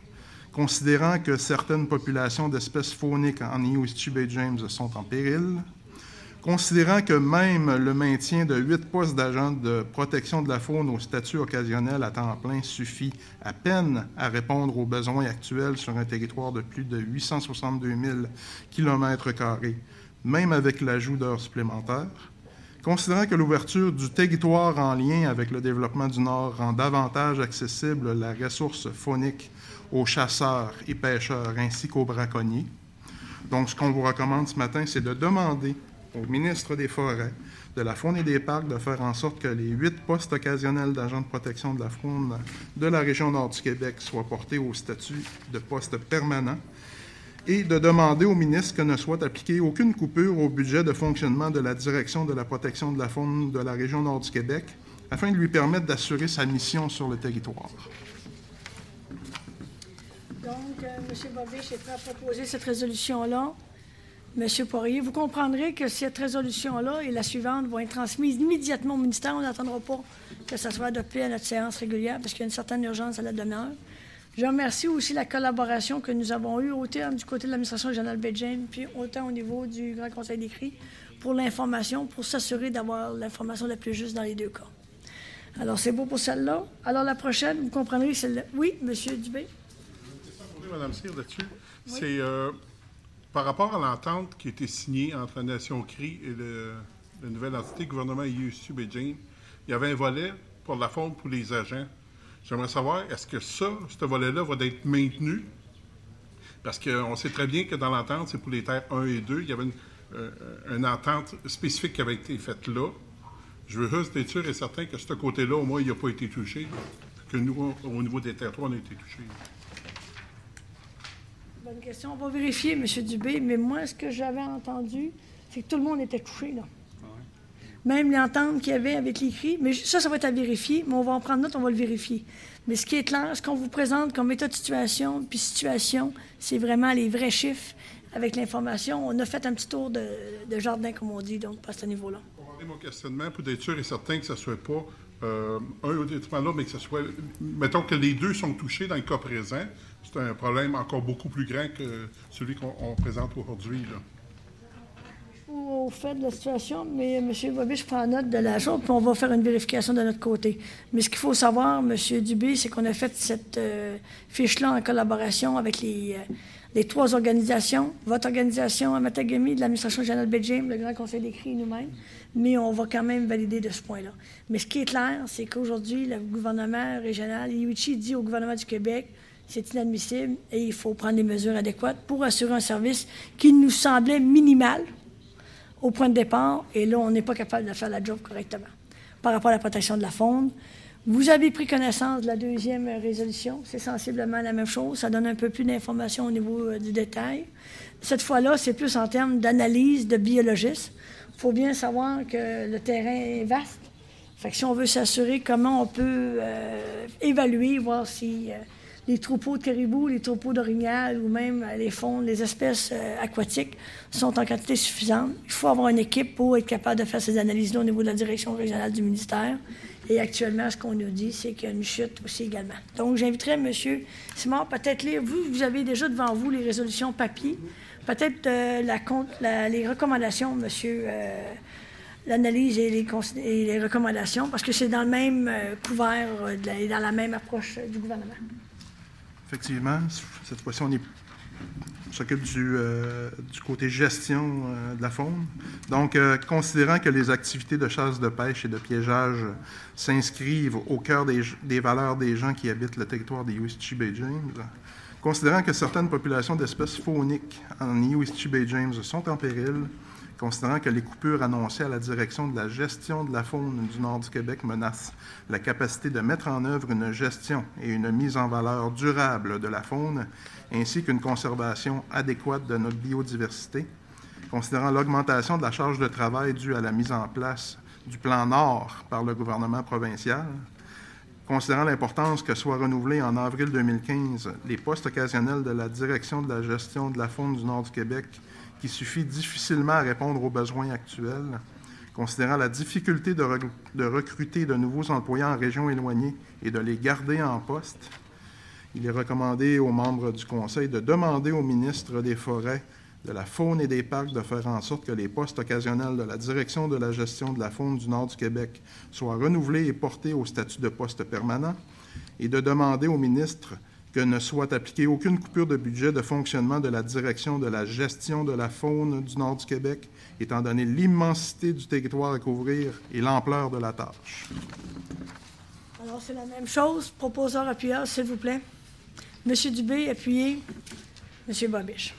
considérant que certaines populations d'espèces fauniques en USTJ Bay James sont en péril, considérant que même le maintien de 8 postes d'agents de protection de la faune au statut occasionnel à temps plein suffit à peine à répondre aux besoins actuels sur un territoire de plus de 862 000 km², même avec l'ajout d'heures supplémentaires, considérant que l'ouverture du territoire en lien avec le développement du Nord rend davantage accessible la ressource faunique aux chasseurs et pêcheurs ainsi qu'aux braconniers. Donc, ce qu'on vous recommande ce matin, c'est de demander au ministre des Forêts, de la Faune et des Parcs de faire en sorte que les 8 postes occasionnels d'agents de protection de la faune de la région nord du Québec soient portés au statut de poste permanent et de demander au ministre que ne soit appliquée aucune coupure au budget de fonctionnement de la Direction de la protection de la faune de la région nord du Québec afin de lui permettre d'assurer sa mission sur le territoire. Donc, M. Bobich est prêt à proposer cette résolution-là. M. Poirier, vous comprendrez que cette résolution-là et la suivante vont être transmises immédiatement au ministère. On n'attendra pas que ça soit adopté à notre séance régulière parce qu'il y a une certaine urgence à la demeure. Je remercie aussi la collaboration que nous avons eue autant du côté de l'administration régionale Bay James puis autant au niveau du Grand Conseil des Cris pour l'information, pour s'assurer d'avoir l'information la plus juste dans les deux cas. Alors, c'est beau pour celle-là. Alors, la prochaine, vous comprendrez, celle-là. Oui, M. Dubé? Mme Cyr, là-dessus. Oui. C'est par rapport à l'entente qui a été signée entre la Nation CRI et la nouvelle entité gouvernement IUSU Beijing, il y avait un volet pour la faune pour les agents. J'aimerais savoir, est-ce que ce volet-là va être maintenu? Parce qu'on sait très bien que dans l'entente, c'est pour les terres 1 et 2. Il y avait une entente spécifique qui avait été faite là. Je veux juste être sûr et certain que ce côté-là, au moins, il n'a pas été touché. Que nous, au niveau des territoires, on a été touchés. Bonne question. On va vérifier, M. Dubé, mais moi, ce que j'avais entendu, c'est que tout le monde était touché, là. Même l'entente qu'il y avait avec l'écrit, mais ça va être à vérifier, mais on va en prendre note, on va le vérifier. Mais ce qui est clair, ce qu'on vous présente comme état de situation, puis situation, c'est vraiment les vrais chiffres avec l'information. On a fait un petit tour de jardin, comme on dit, donc à ce niveau-là. Pour avoir mon questionnement, pour être sûr et certain que ce ne soit pas un au détriment de l'autre, mais que ce soit, mettons que les deux sont touchés dans le cas présent, c'est un problème encore beaucoup plus grand que celui qu'on présente aujourd'hui, là. Au fait de la situation, mais M. Bobiche prend note de la chose, puis on va faire une vérification de notre côté. Mais ce qu'il faut savoir, M. Dubé, c'est qu'on a fait cette fiche-là en collaboration avec les trois organisations, votre organisation, Amatagami, de l'administration générale Beijing, le Grand Conseil des CRI nous-mêmes, mais on va quand même valider de ce point-là. Mais ce qui est clair, c'est qu'aujourd'hui, le gouvernement régional, Iuichi dit au gouvernement du Québec, c'est inadmissible et il faut prendre des mesures adéquates pour assurer un service qui nous semblait minimal au point de départ, et là, on n'est pas capable de faire la job correctement. Par rapport à la protection de la faune, vous avez pris connaissance de la deuxième résolution, c'est sensiblement la même chose, ça donne un peu plus d'informations au niveau du détail. Cette fois-là, c'est plus en termes d'analyse de biologistes. Il faut bien savoir que le terrain est vaste. Fait que si on veut s'assurer comment on peut évaluer, voir si les troupeaux de caribous, les troupeaux d'orignal ou même les faunes, les espèces aquatiques sont en quantité suffisante. Il faut avoir une équipe pour être capable de faire ces analyses-là au niveau de la direction régionale du ministère. Et actuellement, ce qu'on nous dit, c'est qu'il y a une chute aussi également. Donc, j'inviterais M. Simard, peut-être lire, vous avez déjà devant vous les résolutions papier, peut-être les recommandations, monsieur, l'analyse et les recommandations, parce que c'est dans le même couvert et dans la même approche du gouvernement. Effectivement, cette fois-ci, on s'occupe du côté gestion de la faune. Donc, considérant que les activités de chasse, de pêche et de piégeage s'inscrivent au cœur des valeurs des gens qui habitent le territoire des USG Bay James, considérant que certaines populations d'espèces fauniques en USG Bay James sont en péril, considérant que les coupures annoncées à la direction de la gestion de la faune du nord du Québec menacent la capacité de mettre en œuvre une gestion et une mise en valeur durable de la faune, ainsi qu'une conservation adéquate de notre biodiversité, considérant l'augmentation de la charge de travail due à la mise en place du plan Nord par le gouvernement provincial, considérant l'importance que soient renouvelés en avril 2015 les postes occasionnels de la direction de la gestion de la faune du nord du Québec, qui suffit difficilement à répondre aux besoins actuels, considérant la difficulté de recruter de nouveaux employés en régions éloignées et de les garder en poste, il est recommandé aux membres du Conseil de demander au ministre des Forêts, de la Faune et des Parcs de faire en sorte que les postes occasionnels de la direction de la gestion de la faune du nord du Québec soient renouvelés et portés au statut de poste permanent, et de demander au ministre que ne soit appliquée aucune coupure de budget de fonctionnement de la direction de la gestion de la faune du nord du Québec, étant donné l'immensité du territoire à couvrir et l'ampleur de la tâche. Alors, c'est la même chose. Proposeur, appuyeur, s'il vous plaît. M. Dubé, appuyez. M. Bobiche.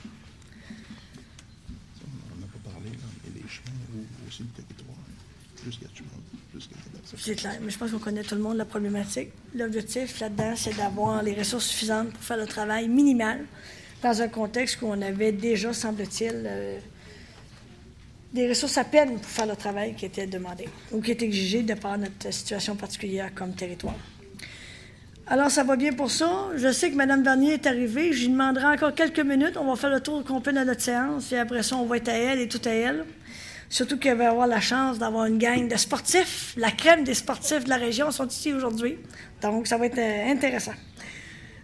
On n'a pas parlé, mais les chemins ou aussi le territoire. Plus qu'il y a de chemins, plus qu'il y a de... C'est clair, mais je pense qu'on connaît tout le monde la problématique. L'objectif là-dedans, c'est d'avoir les ressources suffisantes pour faire le travail minimal dans un contexte où on avait déjà, semble-t-il, des ressources à peine pour faire le travail qui était demandé ou qui était exigé de par notre situation particulière comme territoire. Alors, ça va bien pour ça. Je sais que Mme Bernier est arrivée. Je lui demanderai encore quelques minutes. On va faire le tour complet de notre séance et après ça, on va être à elle et tout à elle. Surtout qu'elle va avoir la chance d'avoir une gang de sportifs. La crème des sportifs de la région sont ici aujourd'hui. Donc, ça va être intéressant.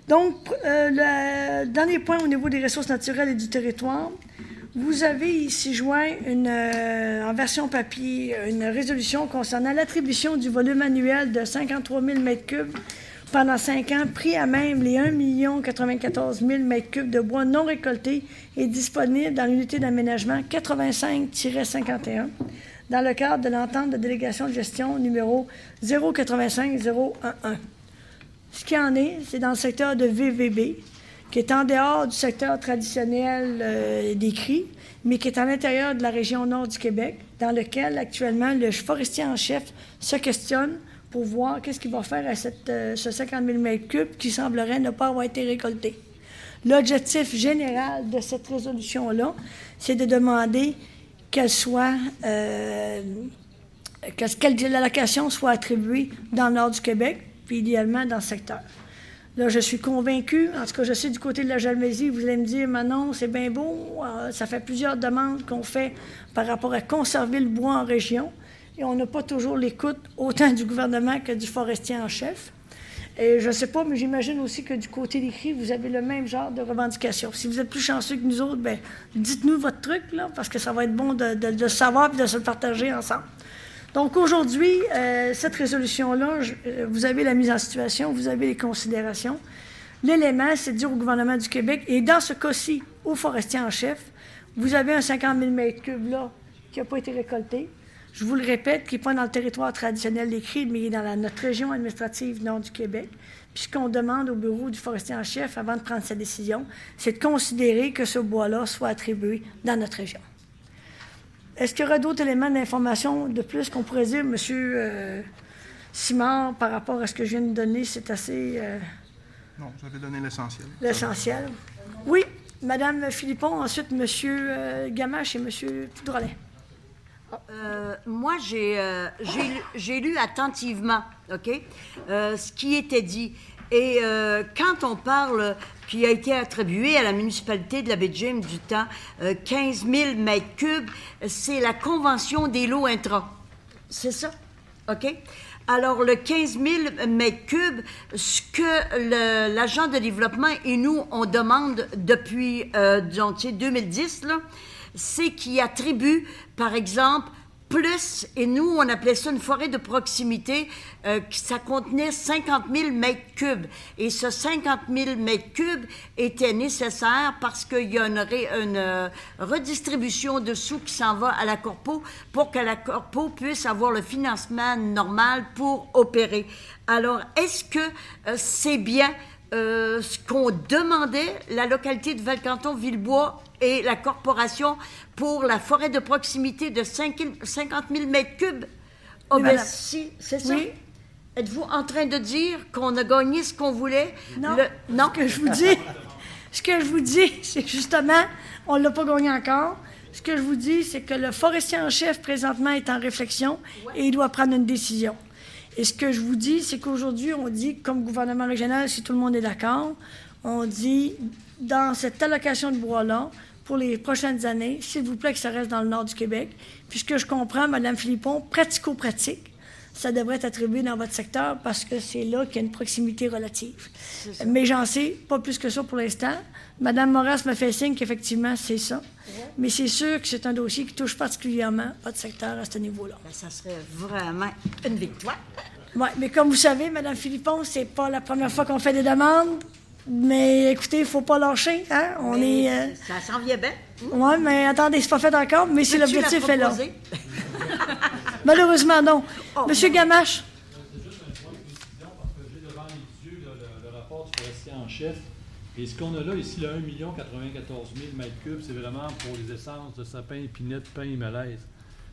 Donc, le dernier point au niveau des ressources naturelles et du territoire, Vous avez ici joint en version papier une résolution concernant l'attribution du volume annuel de 53 000 m3 pendant 5 ans, pris à même les 1 094 000 m3 de bois non récoltés et disponibles dans l'unité d'aménagement 85-51 dans le cadre de l'entente de délégation de gestion numéro 085011. Ce qui en est, c'est dans le secteur de VVB, qui est en dehors du secteur traditionnel des cris, mais qui est à l'intérieur de la région nord du Québec, dans lequel actuellement le forestier en chef se questionne pour voir qu'est-ce qu'il va faire à ce 50 000 m3 qui semblerait ne pas avoir été récolté. L'objectif général de cette résolution-là, c'est de demander que l'allocation soit attribuée dans le nord du Québec, puis idéalement dans le secteur. Là, je suis convaincue, en tout cas, je sais du côté de la Jalmésie, vous allez me dire, Manon, c'est bien beau, ça fait plusieurs demandes qu'on fait par rapport à conserver le bois en région, et on n'a pas toujours l'écoute autant du gouvernement que du forestier en chef. Et je ne sais pas, mais j'imagine aussi que du côté des cris, vous avez le même genre de revendication. Si vous êtes plus chanceux que nous autres, bien, dites-nous votre truc, là, parce que ça va être bon de le savoir et de se le partager ensemble. Donc aujourd'hui, cette résolution-là, vous avez la mise en situation, vous avez les considérations. L'élément, c'est de dire au gouvernement du Québec, et dans ce cas-ci, au forestier en chef, vous avez un 50 000 m3 là qui n'a pas été récolté. Je vous le répète, qui n'est pas dans le territoire traditionnel des cris, mais il est dans notre région administrative nord du Québec. Puis ce qu'on demande au bureau du forestier en chef avant de prendre sa décision, c'est de considérer que ce bois-là soit attribué dans notre région. Est-ce qu'il y aura d'autres éléments d'information de plus qu'on pourrait dire, M. Simard, par rapport à ce que je viens de donner? C'est assez... Non, vous avez donné l'essentiel. L'essentiel. Oui, Mme Philippon, ensuite M. Gamache et M. Drolet. Moi, j'ai lu attentivement, OK, ce qui était dit. Et quand on parle qui a été attribué à la municipalité de la baie de Jim du temps, 15 000 m3, c'est la convention des lots intra. C'est ça? OK? Alors, le 15 000 m3, ce que l'agent de développement et nous, on demande depuis 2010, là, c'est qu'il attribue, par exemple, plus, et nous, on appelait ça une forêt de proximité, ça contenait 50 000 m3. Et ce 50 000 m3 était nécessaire parce qu'il y a une redistribution de sous qui s'en va à la Corpo pour que la Corpo puisse avoir le financement normal pour opérer. Alors, est-ce que c'est bien ce qu'on demandait, la localité de Valcanton-Villebois et la corporation pour la forêt de proximité de 50 000 m3? Oh, bien, si, c'est ça. Oui. Êtes-vous en train de dire qu'on a gagné ce qu'on voulait? Non. Non? Ce que je vous dis, c'est justement, on ne l'a pas gagné encore. Ce que je vous dis, c'est que le forestier en chef, présentement, est en réflexion et il doit prendre une décision. Et ce que je vous dis, c'est qu'aujourd'hui, on dit, comme gouvernement régional, si tout le monde est d'accord, on dit, dans cette allocation de bois-là, pour les prochaines années, s'il vous plaît que ça reste dans le nord du Québec. Puisque je comprends, Mme Philippon, pratico-pratique, ça devrait être attribué dans votre secteur parce que c'est là qu'il y a une proximité relative. Mais j'en sais pas plus que ça pour l'instant. Mme Moras me fait signe qu'effectivement, c'est ça. Mais c'est sûr que c'est un dossier qui touche particulièrement votre secteur à ce niveau-là. Ben, ça serait vraiment une victoire. Oui, mais comme vous savez, Mme Philippon, c'est pas la première fois qu'on fait des demandes. Mais écoutez, il ne faut pas lâcher, hein? Ça s'en vient bien. Oui, mais attendez, c'est pas fait encore, mais si l'objectif est là. Malheureusement, non. Monsieur Gamache. C'est juste un point de précision parce que j'ai devant les yeux le rapport du forestier en chef. Et ce qu'on a là, ici, le 1 094 000 m3, c'est vraiment pour les essences de sapin, épinette, pin et malaise.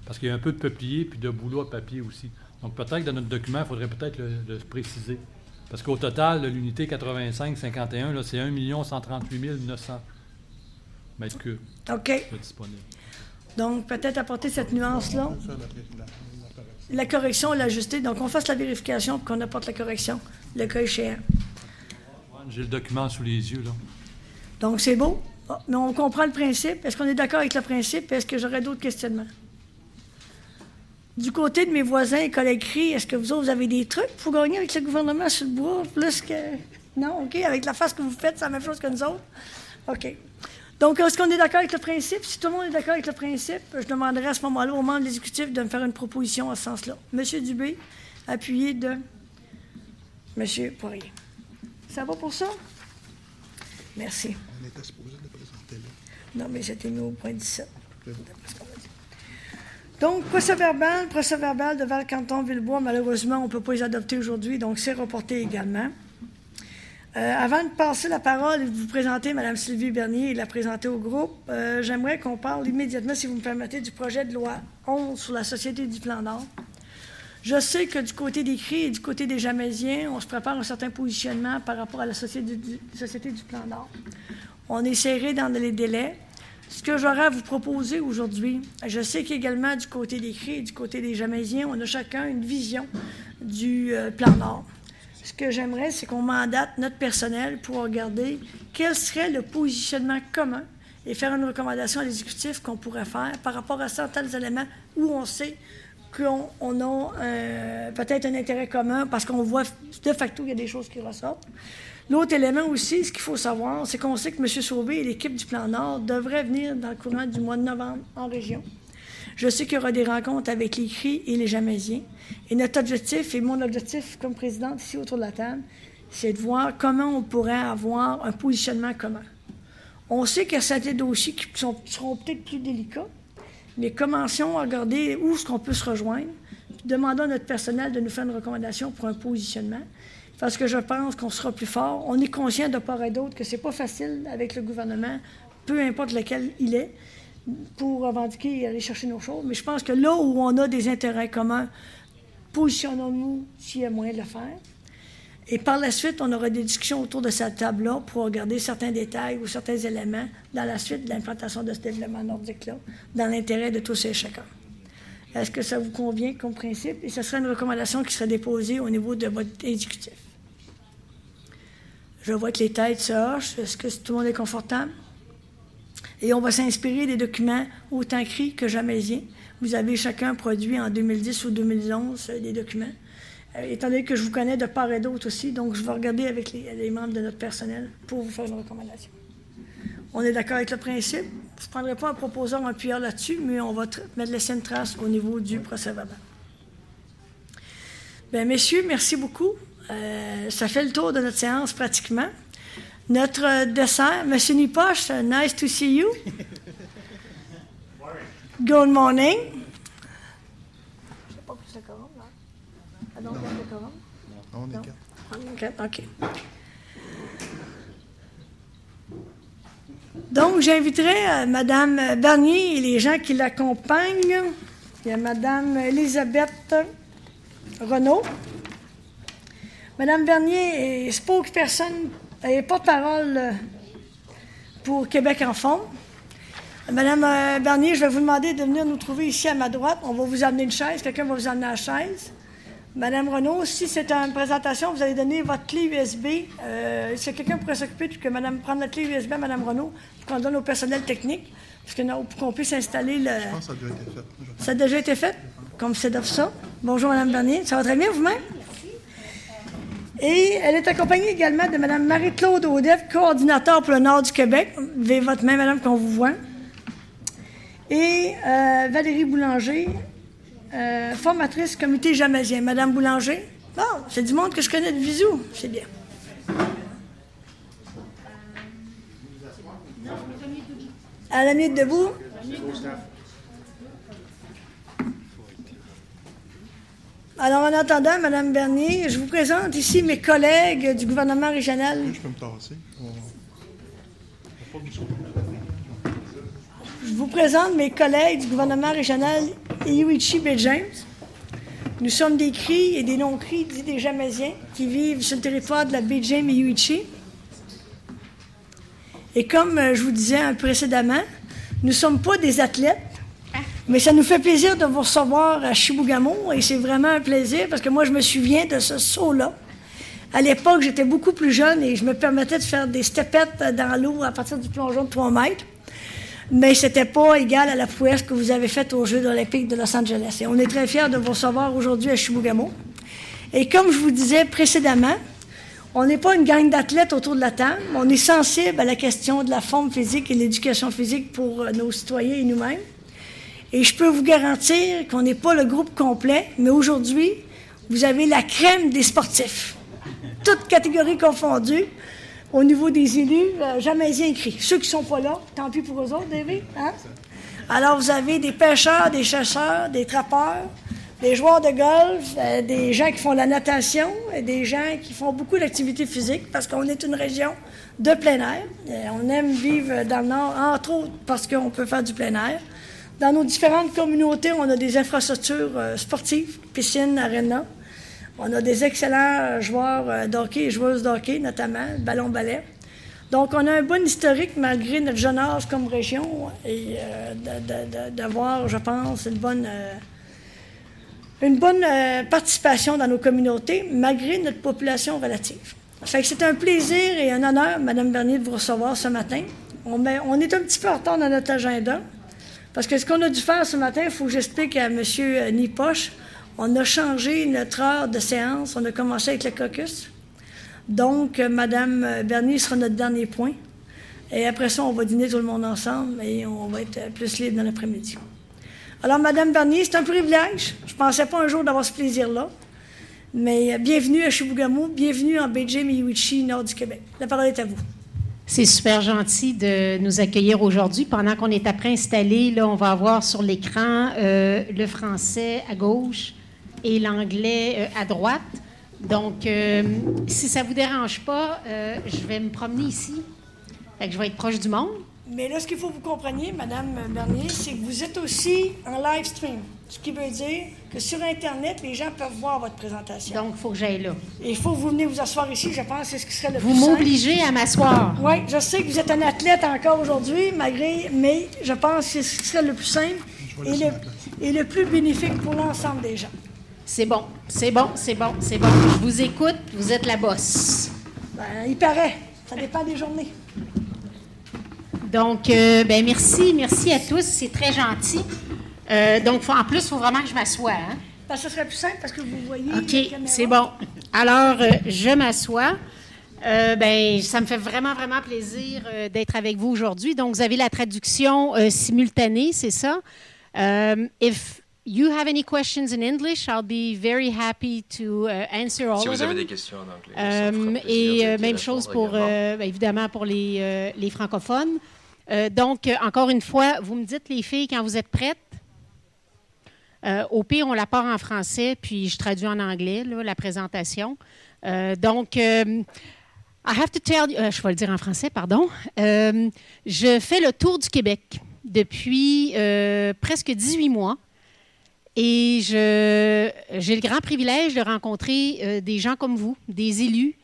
Parce qu'il y a un peu de peuplier puis de bouleau à papier aussi. Donc peut-être que dans notre document, il faudrait peut-être le préciser. Parce qu'au total, l'unité 85-51, là, c'est 1 138 900 m3 OK. disponible. Donc, peut-être apporter cette nuance-là. La correction, l'ajuster. Donc, on fasse la vérification pour qu'on apporte la correction, le cas échéant. J'ai le document sous les yeux, là. Donc, c'est beau. Mais on comprend le principe. Est-ce qu'on est d'accord avec le principe? Est-ce que j'aurais d'autres questionnements? Du côté de mes voisins et collègues CRI, est-ce que vous autres, vous avez des trucs pour gagner avec le gouvernement sur le bois? Plus que... Non? OK. Avec la face que vous faites, c'est la même chose que nous autres? OK. Donc, est-ce qu'on est d'accord avec le principe? Si tout le monde est d'accord avec le principe, je demanderai à ce moment-là aux membres de l'exécutif de me faire une proposition à ce sens-là. M. Dubé, appuyé de M. Poirier. Ça va pour ça? Merci. On était supposé le présenter là. Non, mais c'était mis au point 17. Donc, procès-verbal de Val-Canton-Villebois, malheureusement, on ne peut pas les adopter aujourd'hui, donc c'est reporté également. Avant de passer la parole et de vous présenter Mme Sylvie Bernier et de la présenter au groupe, j'aimerais qu'on parle immédiatement, si vous me permettez, du projet de loi 11 sur la Société du Plan Nord. Je sais que du côté des CRI et du côté des Jamaisiens, on se prépare un certain positionnement par rapport à la Société du Plan Nord. On est serré dans les délais. Ce que j'aurais à vous proposer aujourd'hui, je sais qu'également du côté des CRI et du côté des Jamaisiens, on a chacun une vision du Plan Nord. Ce que j'aimerais, c'est qu'on mandate notre personnel pour regarder quel serait le positionnement commun et faire une recommandation à l'exécutif qu'on pourrait faire par rapport à certains éléments où on sait qu'on a peut-être un intérêt commun parce qu'on voit de facto qu'il y a des choses qui ressortent. L'autre élément aussi, ce qu'il faut savoir, c'est qu'on sait que M. Sauvé et l'équipe du Plan Nord devraient venir dans le courant du mois de novembre en région. Je sais qu'il y aura des rencontres avec les CRI et les Jamaisiens. Et notre objectif, et mon objectif comme présidente ici autour de la table, c'est de voir comment on pourrait avoir un positionnement commun. On sait qu'il y a certains dossiers qui seront peut-être plus délicats, mais commençons à regarder où est-ce qu'on peut se rejoindre. Demandons à notre personnel de nous faire une recommandation pour un positionnement, parce que je pense qu'on sera plus fort. On est conscient de part et d'autre que ce n'est pas facile avec le gouvernement, peu importe lequel il est, pour revendiquer et aller chercher nos choses. Mais je pense que là où on a des intérêts communs, positionnons-nous s'il y a moyen de le faire. Et par la suite, on aura des discussions autour de cette table-là pour regarder certains détails ou certains éléments dans la suite de l'implantation de ce développement nordique-là, dans l'intérêt de tous et chacun. Est-ce que ça vous convient comme principe? Et ce serait une recommandation qui serait déposée au niveau de votre exécutif. Je vois que les têtes se hochent. Est-ce que tout le monde est confortable? Et on va s'inspirer des documents autant CRI que Jamaisiens. Vous avez chacun produit en 2010 ou 2011 des documents. Étant donné que je vous connais de part et d'autre aussi, donc je vais regarder avec les membres de notre personnel pour vous faire une recommandation. On est d'accord avec le principe. Je ne prendrai pas un proposeur un appuyeur là-dessus, mais on va laisser une trace au niveau du procès-verbal. Bien, messieurs, merci beaucoup. Ça fait le tour de notre séance pratiquement. Notre dessert, M. Nipoche, nice to see you. Good morning. Je ne sais pas plus de quorum, là. Ah non, il y a de quorum? On est quatre. OK. Donc, j'inviterai Mme Bernier et les gens qui l'accompagnent. Il y a Mme Elisabeth Renaud. Mme Bernier est spokesperson et porte-parole pour Québec en fond. Mme Bernier, je vais vous demander de venir nous trouver ici à ma droite. On va vous amener une chaise. Quelqu'un va vous amener la chaise. Mme Renaud, si c'est une présentation, vous allez donner votre clé USB. Si quelqu'un pourrait s'occuper de prendre la clé USB à Mme Renaud, pour qu'on donne au personnel technique, pour qu'on puisse installer le... Je pense que ça a déjà été fait. Ça a déjà été fait? Comme c'est d'offre ça. Bonjour, Mme Bernier. Ça va très bien, vous-même? Et elle est accompagnée également de Mme Marie-Claude Audet, coordinateur pour le Nord du Québec. Levez votre main, Madame, qu'on vous voit. Et Valérie Boulanger, formatrice comité jamaisien. Madame Boulanger, bon, c'est du monde que je connais de visou. C'est bien. À la minute debout. Alors, en attendant, Mme Bernier, je vous présente ici mes collègues du gouvernement régional. Je peux me tasser. Je vous présente mes collègues du gouvernement régional Iuichi Bay James. Nous sommes des CRI et des non-CRI dits des Jamaisiens qui vivent sur le territoire de la Bay James et Iuichi. Et comme je vous disais précédemment, nous ne sommes pas des athlètes, mais ça nous fait plaisir de vous recevoir à Chibougamau et c'est vraiment un plaisir parce que moi, je me souviens de ce saut-là. À l'époque, j'étais beaucoup plus jeune et je me permettais de faire des stepettes dans l'eau à partir du plongeon de 3 mètres. Mais ce n'était pas égal à la prouesse que vous avez faite aux Jeux olympiques de Los Angeles. Et on est très fiers de vous recevoir aujourd'hui à Chibougamau. Et comme je vous disais précédemment, On n'est pas une gang d'athlètes autour de la table. On est sensible à la question de la forme physique et de l'éducation physique pour nos citoyens et nous-mêmes. Et je peux vous garantir qu'on n'est pas le groupe complet, mais aujourd'hui, vous avez la crème des sportifs. Toutes catégories confondues. Au niveau des élus, jamais écrit. Ceux qui ne sont pas là, tant pis pour eux autres, David. Hein? Alors, vous avez des pêcheurs, des chasseurs, des trappeurs, des joueurs de golf, des gens qui font la natation, et des gens qui font beaucoup d'activités physiques parce qu'on est une région de plein air. On aime vivre dans le Nord, entre autres parce qu'on peut faire du plein air. Dans nos différentes communautés, on a des infrastructures sportives, piscines, arénas. On a des excellents joueurs d'hockey et joueuses d'hockey, notamment, ballon-ballet. Donc, on a un bon historique, malgré notre jeune âge comme région, et d'avoir, je pense, une bonne participation dans nos communautés, malgré notre population relative. Fait que c'est un plaisir et un honneur, Mme Bernier, de vous recevoir ce matin. On est un petit peu en retard dans notre agenda, parce que ce qu'on a dû faire ce matin, il faut que j'explique à M. Nipoche. On a changé notre heure de séance. On a commencé avec le caucus. Donc, Mme Bernier sera notre dernier point. Et après ça, on va dîner tout le monde ensemble et on va être plus libre dans l'après-midi. Alors, Mme Bernier, c'est un privilège. Je ne pensais pas un jour d'avoir ce plaisir-là. Mais bienvenue à Chibougamau, bienvenue en Beijing-Miwitchi, nord du Québec. La parole est à vous. C'est super gentil de nous accueillir aujourd'hui. Pendant qu'on est après installé, là, on va avoir sur l'écran le français à gauche et l'anglais à droite. Donc, si ça ne vous dérange pas, je vais me promener ici. Fait que je vais être proche du monde. Mais là, ce qu'il faut que vous compreniez, Mme Bernier, c'est que vous êtes aussi en live stream. Ce qui veut dire que sur Internet, les gens peuvent voir votre présentation. Donc, il faut que j'aille là. Et il faut que vous venez vous asseoir ici, je pense que c'est ce qui serait le plus simple. Vous m'obligez à m'asseoir. Oui, je sais que vous êtes un athlète encore aujourd'hui, mais je pense que c'est ce qui serait le plus simple et le plus bénéfique pour l'ensemble des gens. C'est bon, c'est bon, c'est bon, c'est bon. Je vous écoute, vous êtes la bosse. Ben, il paraît. Ça dépend des journées. Donc, merci à tous, c'est très gentil. Donc, en plus, il faut vraiment que je m'assoie. Hein? Ben, ça serait plus simple parce que vous voyez. OK, c'est bon. Alors, je m'assois. Ça me fait vraiment, vraiment plaisir d'être avec vous aujourd'hui. Donc, vous avez la traduction simultanée, c'est ça. If you have any questions in English, I'll be very happy to answer all of them. Si vous avez des questions en anglais, et même chose pour, évidemment, pour les francophones. Donc, encore une fois, vous me dites, les filles, quand vous êtes prêtes. Au pire, on la part en français, puis je traduis en anglais, là, la présentation. I have to tell you, je vais le dire en français, pardon. Je fais le tour du Québec depuis presque 18 mois. Et j'ai le grand privilège de rencontrer des gens comme vous, des élus,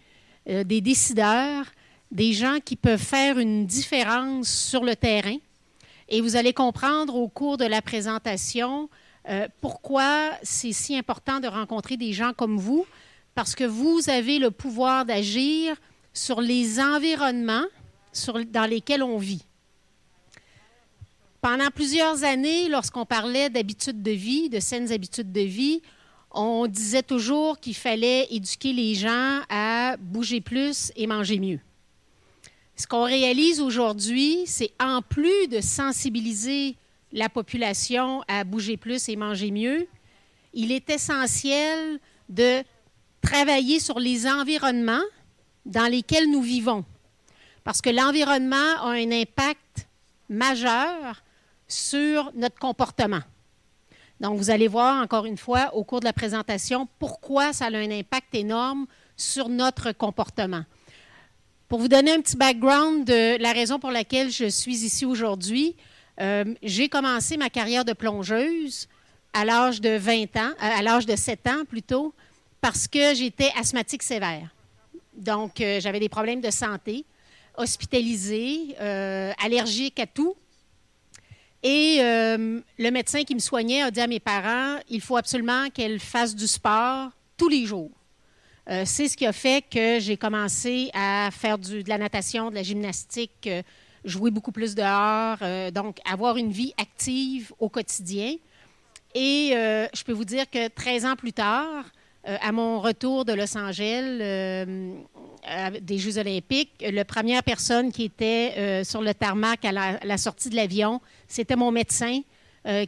des décideurs, des gens qui peuvent faire une différence sur le terrain. Et vous allez comprendre au cours de la présentation pourquoi c'est si important de rencontrer des gens comme vous, parce que vous avez le pouvoir d'agir sur les environnements dans lesquels on vit. Pendant plusieurs années, lorsqu'on parlait d'habitudes de vie, de saines habitudes de vie, on disait toujours qu'il fallait éduquer les gens à bouger plus et manger mieux. Ce qu'on réalise aujourd'hui, c'est en plus de sensibiliser la population à bouger plus et manger mieux, il est essentiel de travailler sur les environnements dans lesquels nous vivons. Parce que l'environnement a un impact majeur sur notre comportement. Donc, vous allez voir, encore une fois, au cours de la présentation, pourquoi ça a un impact énorme sur notre comportement. Pour vous donner un petit background de la raison pour laquelle je suis ici aujourd'hui, j'ai commencé ma carrière de plongeuse à l'âge de 7 ans plutôt, parce que j'étais asthmatique sévère. Donc, j'avais des problèmes de santé, hospitalisée, allergique à tout. Et le médecin qui me soignait a dit à mes parents, il faut absolument qu'elle fasse du sport tous les jours. C'est ce qui a fait que j'ai commencé à faire de la natation, de la gymnastique, jouer beaucoup plus dehors, donc avoir une vie active au quotidien. Et je peux vous dire que 13 ans plus tard, à mon retour de Los Angeles des Jeux olympiques, la première personne qui était sur le tarmac à la sortie de l'avion, c'était mon médecin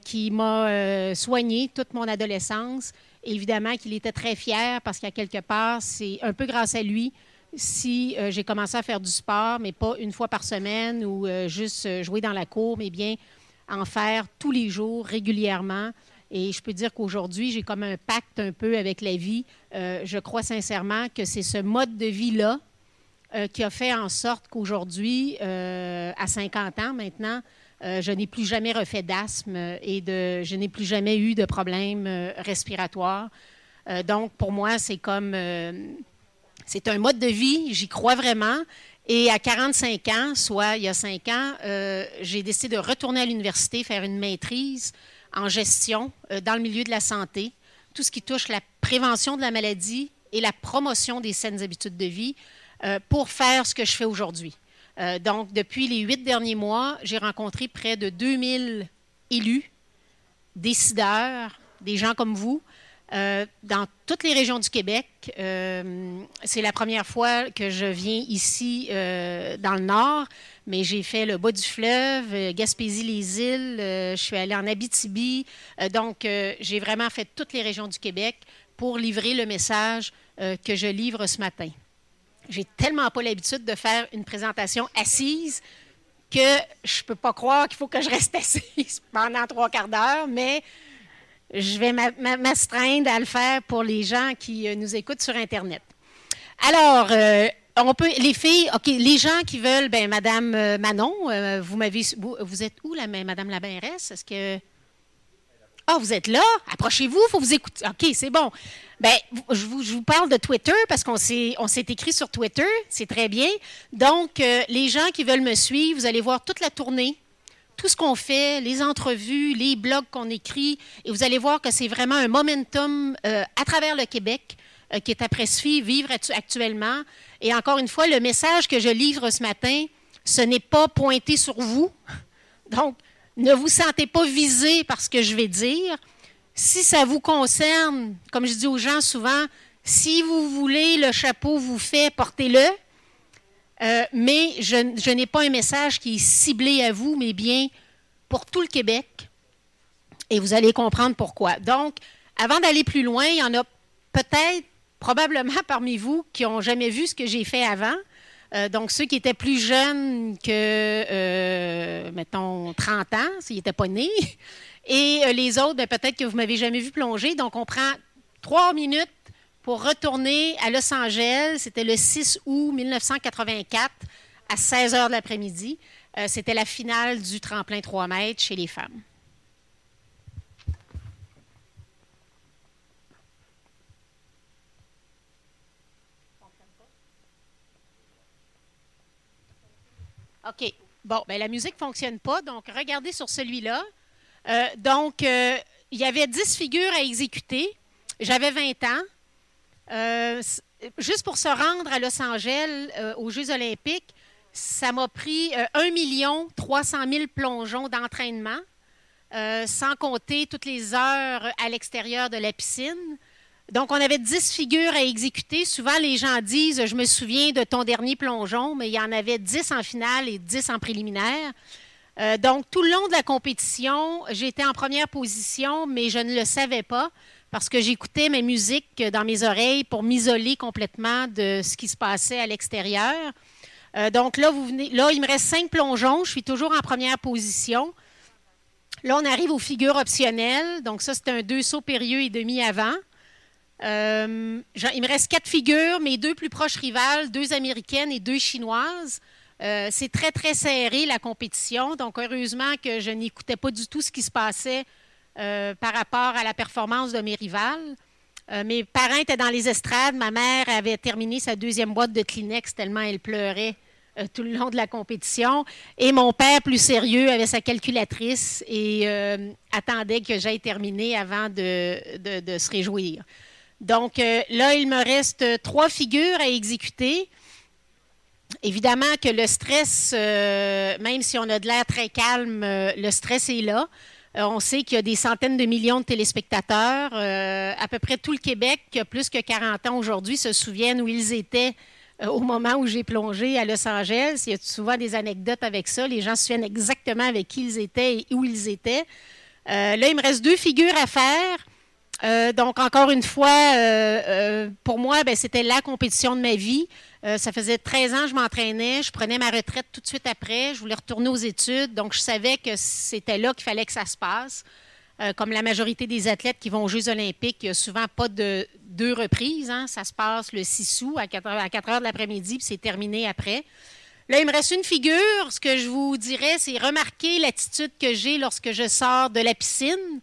qui m'a soigné toute mon adolescence. Évidemment qu'il était très fier parce qu'à quelque part, c'est un peu grâce à lui si j'ai commencé à faire du sport, mais pas une fois par semaine ou juste jouer dans la cour, mais bien en faire tous les jours, régulièrement. Et je peux dire qu'aujourd'hui, j'ai comme un pacte un peu avec la vie. Je crois sincèrement que c'est ce mode de vie-là qui a fait en sorte qu'aujourd'hui, à 50 ans maintenant, je n'ai plus jamais refait d'asthme et je n'ai plus jamais eu de problèmes respiratoires. Donc, pour moi, c'est comme... c'est un mode de vie, j'y crois vraiment. Et à 45 ans, soit il y a 5 ans, j'ai décidé de retourner à l'université, faire une maîtrise en gestion dans le milieu de la santé, tout ce qui touche la prévention de la maladie et la promotion des saines habitudes de vie pour faire ce que je fais aujourd'hui. Donc, depuis les 8 derniers mois, j'ai rencontré près de 2000 élus, décideurs, des gens comme vous, dans toutes les régions du Québec. C'est la première fois que je viens ici dans le Nord, mais j'ai fait le bas du fleuve, Gaspésie-les-Îles, je suis allée en Abitibi. Donc, j'ai vraiment fait toutes les régions du Québec pour livrer le message que je livre ce matin. J'ai tellement pas l'habitude de faire une présentation assise que je ne peux pas croire qu'il faut que je reste assise pendant 3/4 d'heure, mais je vais m'astreindre à le faire pour les gens qui nous écoutent sur Internet. Alors, les filles, OK, les gens qui veulent, bien, Madame Manon, vous êtes où, Madame la mairesse? Est-ce que... Ah, vous êtes là? Approchez-vous, il faut vous écouter. OK, c'est bon. Bien, je vous parle de Twitter parce qu'on s'est écrit sur Twitter, c'est très bien. Donc, les gens qui veulent me suivre, vous allez voir toute la tournée, tout ce qu'on fait, les entrevues, les blogs qu'on écrit, et vous allez voir que c'est vraiment un momentum à travers le Québec qui est à Pressuit, vivre actuellement. Et encore une fois, le message que je livre ce matin, ce n'est pas pointé sur vous. Donc, ne vous sentez pas visé par ce que je vais dire. Si ça vous concerne, comme je dis aux gens souvent, si vous voulez le chapeau vous fait, portez-le. Mais je n'ai pas un message qui est ciblé à vous, mais bien pour tout le Québec. Et vous allez comprendre pourquoi. Donc, avant d'aller plus loin, il y en a peut-être, probablement parmi vous, qui n'ont jamais vu ce que j'ai fait avant. Donc, ceux qui étaient plus jeunes que, mettons, 30 ans, s'ils n'étaient pas nés. Et les autres, bien, peut-être que vous ne m'avez jamais vu plonger. Donc, on prend 3 minutes pour retourner à Los Angeles. C'était le 6 août 1984 à 16 h de l'après-midi. C'était la finale du tremplin 3 mètres chez les femmes. OK. Bon, bien, la musique ne fonctionne pas, donc regardez sur celui-là. Il y avait 10 figures à exécuter. J'avais 20 ans. Juste pour se rendre à Los Angeles aux Jeux olympiques, ça m'a pris 1 300 000 plongeons d'entraînement, sans compter toutes les heures à l'extérieur de la piscine. Donc, on avait 10 figures à exécuter. Souvent, les gens disent « Je me souviens de ton dernier plongeon », mais il y en avait 10 en finale et 10 en préliminaire. Donc, tout le long de la compétition, j'étais en première position, mais je ne le savais pas parce que j'écoutais ma musique dans mes oreilles pour m'isoler complètement de ce qui se passait à l'extérieur. Donc, là, il me reste 5 plongeons. Je suis toujours en première position. Là, on arrive aux figures optionnelles. Donc, ça, c'est un 2 sauts périlleux et demi avant. Il me reste 4 figures, mes 2 plus proches rivales, 2 américaines et 2 chinoises. C'est très, très serré, la compétition. Donc, heureusement que je n'écoutais pas du tout ce qui se passait par rapport à la performance de mes rivales. Mes parents étaient dans les estrades. Ma mère avait terminé sa 2e boîte de Kleenex tellement elle pleurait tout le long de la compétition. Et mon père, plus sérieux, avait sa calculatrice et attendait que j'aille terminer avant de se réjouir. Donc, là, il me reste 3 figures à exécuter. Évidemment que le stress, même si on a de l'air très calme, le stress est là. On sait qu'il y a des centaines de millions de téléspectateurs. À peu près tout le Québec, qui a plus que 40 ans aujourd'hui, se souviennent où ils étaient au moment où j'ai plongé à Los Angeles. Il y a souvent des anecdotes avec ça. Les gens se souviennent exactement avec qui ils étaient et où ils étaient. Là, il me reste 2 figures à faire. Donc, encore une fois, pour moi, c'était la compétition de ma vie. Ça faisait 13 ans que je m'entraînais. Je prenais ma retraite tout de suite après. Je voulais retourner aux études. Donc, je savais que c'était là qu'il fallait que ça se passe. Comme la majorité des athlètes qui vont aux Jeux olympiques, il n'y a souvent pas de 2 reprises. Hein. Ça se passe le 6 août à 4 heures de l'après-midi, puis c'est terminé après. Là, il me reste une figure. Ce que je vous dirais, c'est remarquer l'attitude que j'ai lorsque je sors de la piscine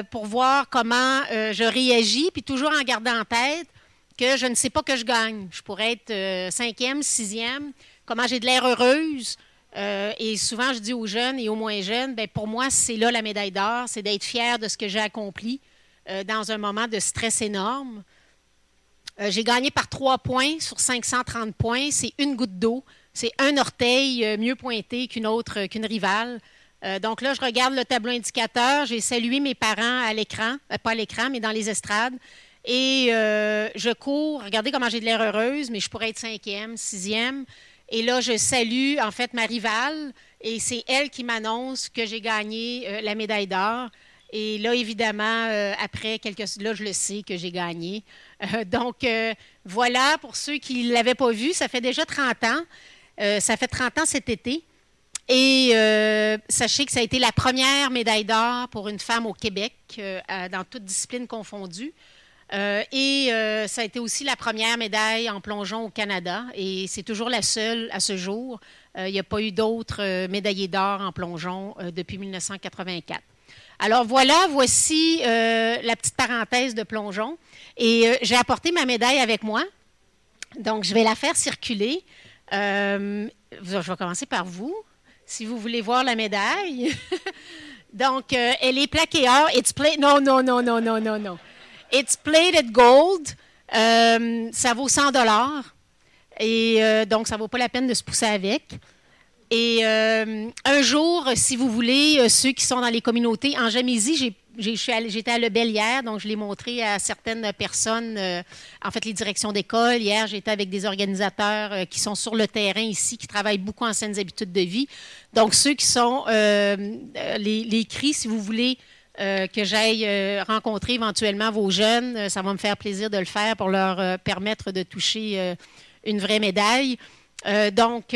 pour voir comment je réagis, puis toujours en gardant en tête que je ne sais pas que je gagne. Je pourrais être 5e, 6e, comment j'ai de l'air heureuse. Et souvent, je dis aux jeunes et aux moins jeunes, pour moi, c'est là la médaille d'or, c'est d'être fier de ce que j'ai accompli dans un moment de stress énorme. J'ai gagné par 3 points sur 530 points. C'est une goutte d'eau. C'est un orteil mieux pointé qu'une rivale. Donc là, je regarde le tableau indicateur. J'ai salué mes parents à l'écran, pas à l'écran, mais dans les estrades. Et je cours. Regardez comment j'ai de l'air heureuse, mais je pourrais être 5e, 6e. Et là, je salue, en fait, ma rivale. Et c'est elle qui m'annonce que j'ai gagné la médaille d'or. Et là, évidemment, après là, je le sais que j'ai gagné. Donc, voilà, pour ceux qui ne l'avaient pas vu, ça fait déjà 30 ans. Ça fait 30 ans cet été. Et sachez que ça a été la première médaille d'or pour une femme au Québec, dans toutes disciplines confondues. Et ça a été aussi la première médaille en plongeon au Canada. Et c'est toujours la seule à ce jour. Il n'y a pas eu d'autres médaillés d'or en plongeon depuis 1984. Alors voilà, voici la petite parenthèse de plongeon. Et j'ai apporté ma médaille avec moi. Donc, je vais la faire circuler. Je vais commencer par vous, si vous voulez voir la médaille. Donc, elle est plaquée or. Non. It's plated gold. Ça vaut 100 $. Et donc, ça ne vaut pas la peine de se pousser avec. Et un jour, si vous voulez, ceux qui sont dans les communautés, en Jamaisie, j'étais à Lebel hier, donc je l'ai montré à certaines personnes, en fait, les directions d'école. Hier, j'étais avec des organisateurs qui sont sur le terrain ici, qui travaillent beaucoup en saines habitudes de vie. Donc, ceux qui sont les CRI, si vous voulez, que j'aille rencontrer éventuellement vos jeunes, ça va me faire plaisir de le faire pour leur permettre de toucher une vraie médaille. Donc,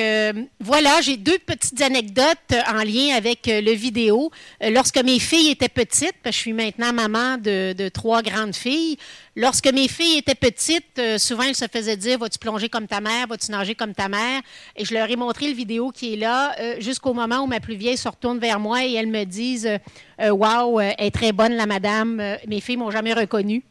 voilà, j'ai 2 petites anecdotes en lien avec le vidéo. Lorsque mes filles étaient petites, parce que je suis maintenant maman de 3 grandes filles, lorsque mes filles étaient petites, souvent elles se faisaient dire « Vas-tu plonger comme ta mère? Vas-tu nager comme ta mère? » Et je leur ai montré le vidéo qui est là, jusqu'au moment où ma plus vieille se retourne vers moi et elles me disent « Wow, elle est très bonne la madame. » Mes filles ne m'ont jamais reconnue.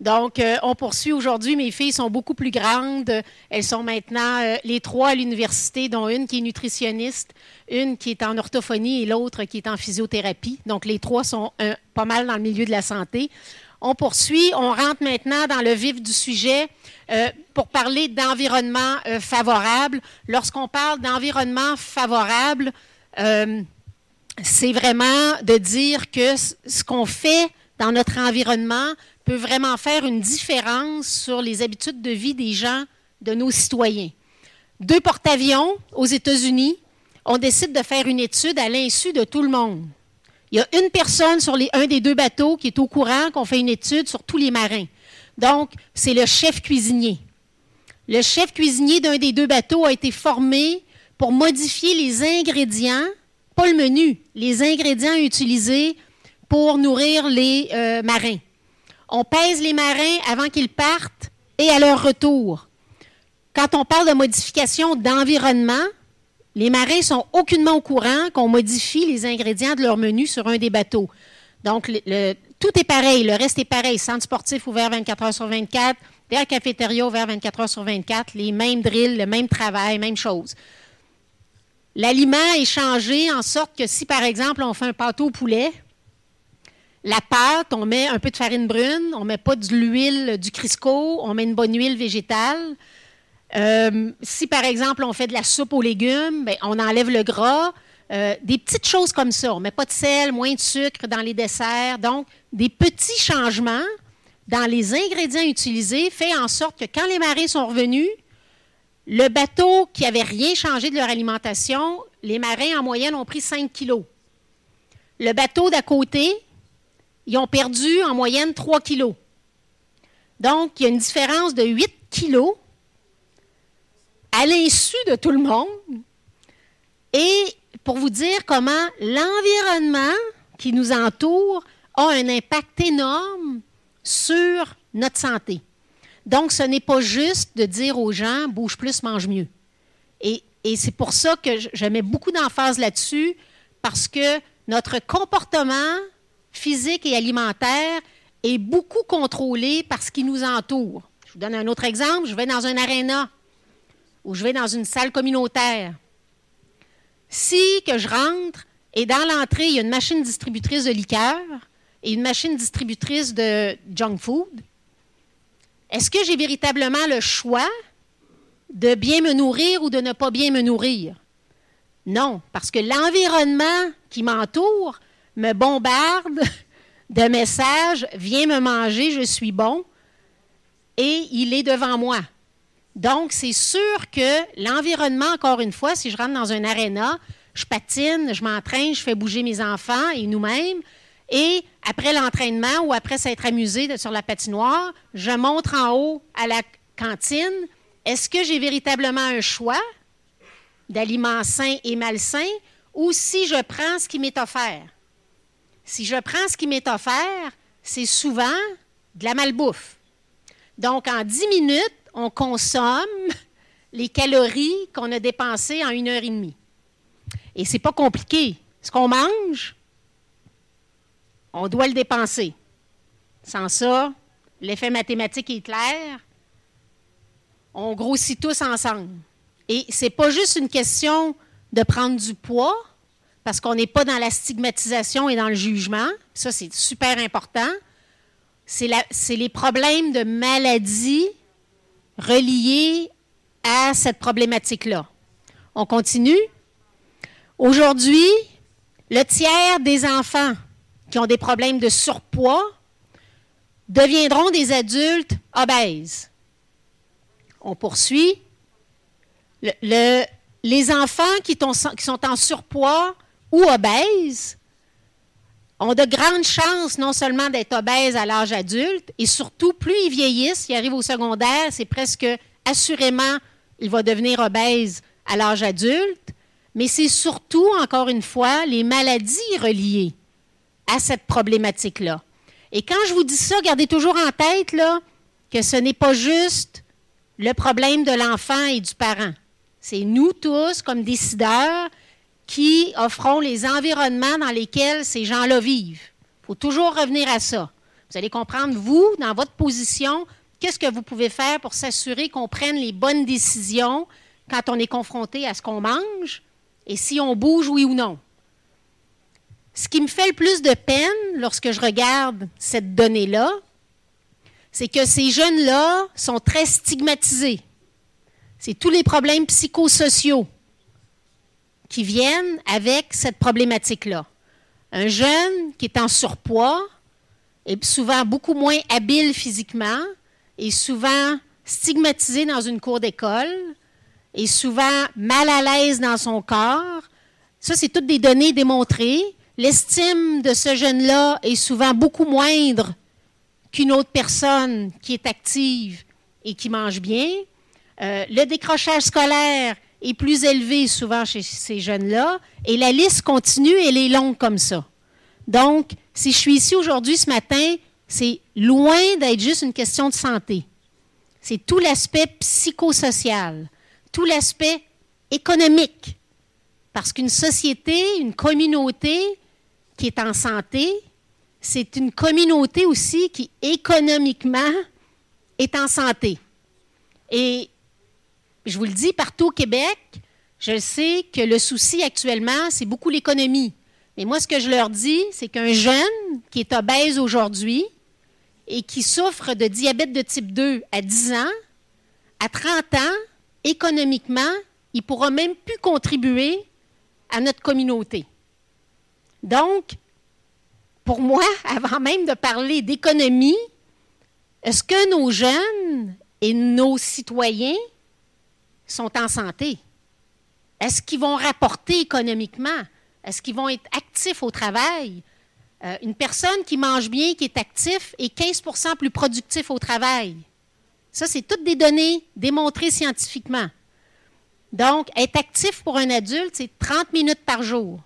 Donc, on poursuit aujourd'hui. Mes filles sont beaucoup plus grandes. Elles sont maintenant les 3 à l'université, dont une qui est nutritionniste, une qui est en orthophonie et l'autre qui est en physiothérapie. Donc, les 3 sont pas mal dans le milieu de la santé. On poursuit. On rentre maintenant dans le vif du sujet pour parler d'environnement favorable. Lorsqu'on parle d'environnement favorable, c'est vraiment de dire que ce qu'on fait dans notre environnement peut vraiment faire une différence sur les habitudes de vie des gens, de nos citoyens. 2 porte-avions aux États-Unis, on décide de faire une étude à l'insu de tout le monde. Il y a une personne sur un des 2 bateaux qui est au courant qu'on fait une étude sur tous les marins. Donc, c'est le chef cuisinier. Le chef cuisinier d'un des 2 bateaux a été formé pour modifier les ingrédients, pas le menu, les ingrédients utilisés pour nourrir les marins. On pèse les marins avant qu'ils partent et à leur retour. Quand on parle de modification d'environnement, les marins sont aucunement au courant qu'on modifie les ingrédients de leur menu sur un des bateaux. Donc, tout est pareil, le reste est pareil. Centre sportif ouvert 24 heures sur 24, der cafétéria ouvert 24 heures sur 24, les mêmes drills, le même travail, même chose. L'aliment est changé en sorte que si, par exemple, on fait un pâteau au poulet, la pâte, on met un peu de farine brune, on ne met pas de l'huile du Crisco, on met une bonne huile végétale. Si, par exemple, on fait de la soupe aux légumes, bien, on enlève le gras, Des petites choses comme ça. On ne met pas de sel, moins de sucre dans les desserts. Donc, des petits changements dans les ingrédients utilisés fait en sorte que quand les marins sont revenus, le bateau qui n'avait rien changé de leur alimentation, les marins en moyenne ont pris 5 kilos. Le bateau d'à côté, ils ont perdu en moyenne 3 kilos. Donc, il y a une différence de 8 kilos à l'insu de tout le monde. Et pour vous dire comment l'environnement qui nous entoure a un impact énorme sur notre santé. Donc, ce n'est pas juste de dire aux gens « bouge plus, mange mieux ». Et c'est pour ça que je mets beaucoup d'emphase là-dessus, parce que notre comportement physique et alimentaire est beaucoup contrôlé par ce qui nous entoure. Je vous donne un autre exemple. Je vais dans un aréna ou je vais dans une salle communautaire. Si que je rentre et dans l'entrée, il y a une machine distributrice de liqueurs et une machine distributrice de junk food, est-ce que j'ai véritablement le choix de bien me nourrir ou de ne pas bien me nourrir? Non, parce que l'environnement qui m'entoure me bombarde de messages « viens me manger, je suis bon » et il est devant moi. Donc, c'est sûr que l'environnement, encore une fois, si je rentre dans un aréna, je patine, je m'entraîne, je fais bouger mes enfants et nous-mêmes, et après l'entraînement ou après s'être amusé sur la patinoire, je monte en haut à la cantine. Est-ce que j'ai véritablement un choix d'aliments sains et malsains ou si je prends ce qui m'est offert? Si je prends ce qui m'est offert, c'est souvent de la malbouffe. Donc, en 10 minutes, on consomme les calories qu'on a dépensées en 1h30. Et ce n'est pas compliqué. Ce qu'on mange, on doit le dépenser. Sans ça, l'effet mathématique est clair. On grossit tous ensemble. Et ce n'est pas juste une question de prendre du poids, parce qu'on n'est pas dans la stigmatisation et dans le jugement. Ça, c'est super important. C'est les problèmes de maladie reliés à cette problématique-là. On continue. Aujourd'hui, le tiers des enfants qui ont des problèmes de surpoids deviendront des adultes obèses. On poursuit. Les enfants qui sont en surpoids ou obèses ont de grandes chances non seulement d'être obèses à l'âge adulte, et surtout, plus ils vieillissent, ils arrivent au secondaire, c'est presque assurément, il va devenir obèse à l'âge adulte, mais c'est surtout, encore une fois, les maladies reliées à cette problématique-là. Et quand je vous dis ça, gardez toujours en tête là, que ce n'est pas juste le problème de l'enfant et du parent. C'est nous tous, comme décideurs, qui offrons les environnements dans lesquels ces gens-là vivent. Il faut toujours revenir à ça. Vous allez comprendre, vous, dans votre position, qu'est-ce que vous pouvez faire pour s'assurer qu'on prenne les bonnes décisions quand on est confronté à ce qu'on mange et si on bouge, oui ou non. Ce qui me fait le plus de peine lorsque je regarde cette donnée-là, c'est que ces jeunes-là sont très stigmatisés. C'est tous les problèmes psychosociaux qui viennent avec cette problématique-là. Un jeune qui est en surpoids est souvent beaucoup moins habile physiquement, est souvent stigmatisé dans une cour d'école, est souvent mal à l'aise dans son corps. Ça, c'est toutes des données démontrées. L'estime de ce jeune-là est souvent beaucoup moindre qu'une autre personne qui est active et qui mange bien. Le décrochage scolaire est plus élevé souvent chez ces jeunes-là. Et la liste continue, elle est longue comme ça. Donc, si je suis ici aujourd'hui, ce matin, c'est loin d'être juste une question de santé. C'est tout l'aspect psychosocial, tout l'aspect économique. Parce qu'une société, une communauté qui est en santé, c'est une communauté aussi qui, économiquement, est en santé. Et je vous le dis, partout au Québec, je sais que le souci actuellement, c'est beaucoup l'économie. Mais moi, ce que je leur dis, c'est qu'un jeune qui est obèse aujourd'hui et qui souffre de diabète de type 2 à 10 ans, à 30 ans, économiquement, il ne pourra même plus contribuer à notre communauté. Donc, pour moi, avant même de parler d'économie, est-ce que nos jeunes et nos citoyens sont en santé? Est-ce qu'ils vont rapporter économiquement? Est-ce qu'ils vont être actifs au travail? Une personne qui mange bien, qui est actif, est 15 % plus productif au travail. Ça, c'est toutes des données démontrées scientifiquement. Donc, être actif pour un adulte, c'est 30 minutes par jour.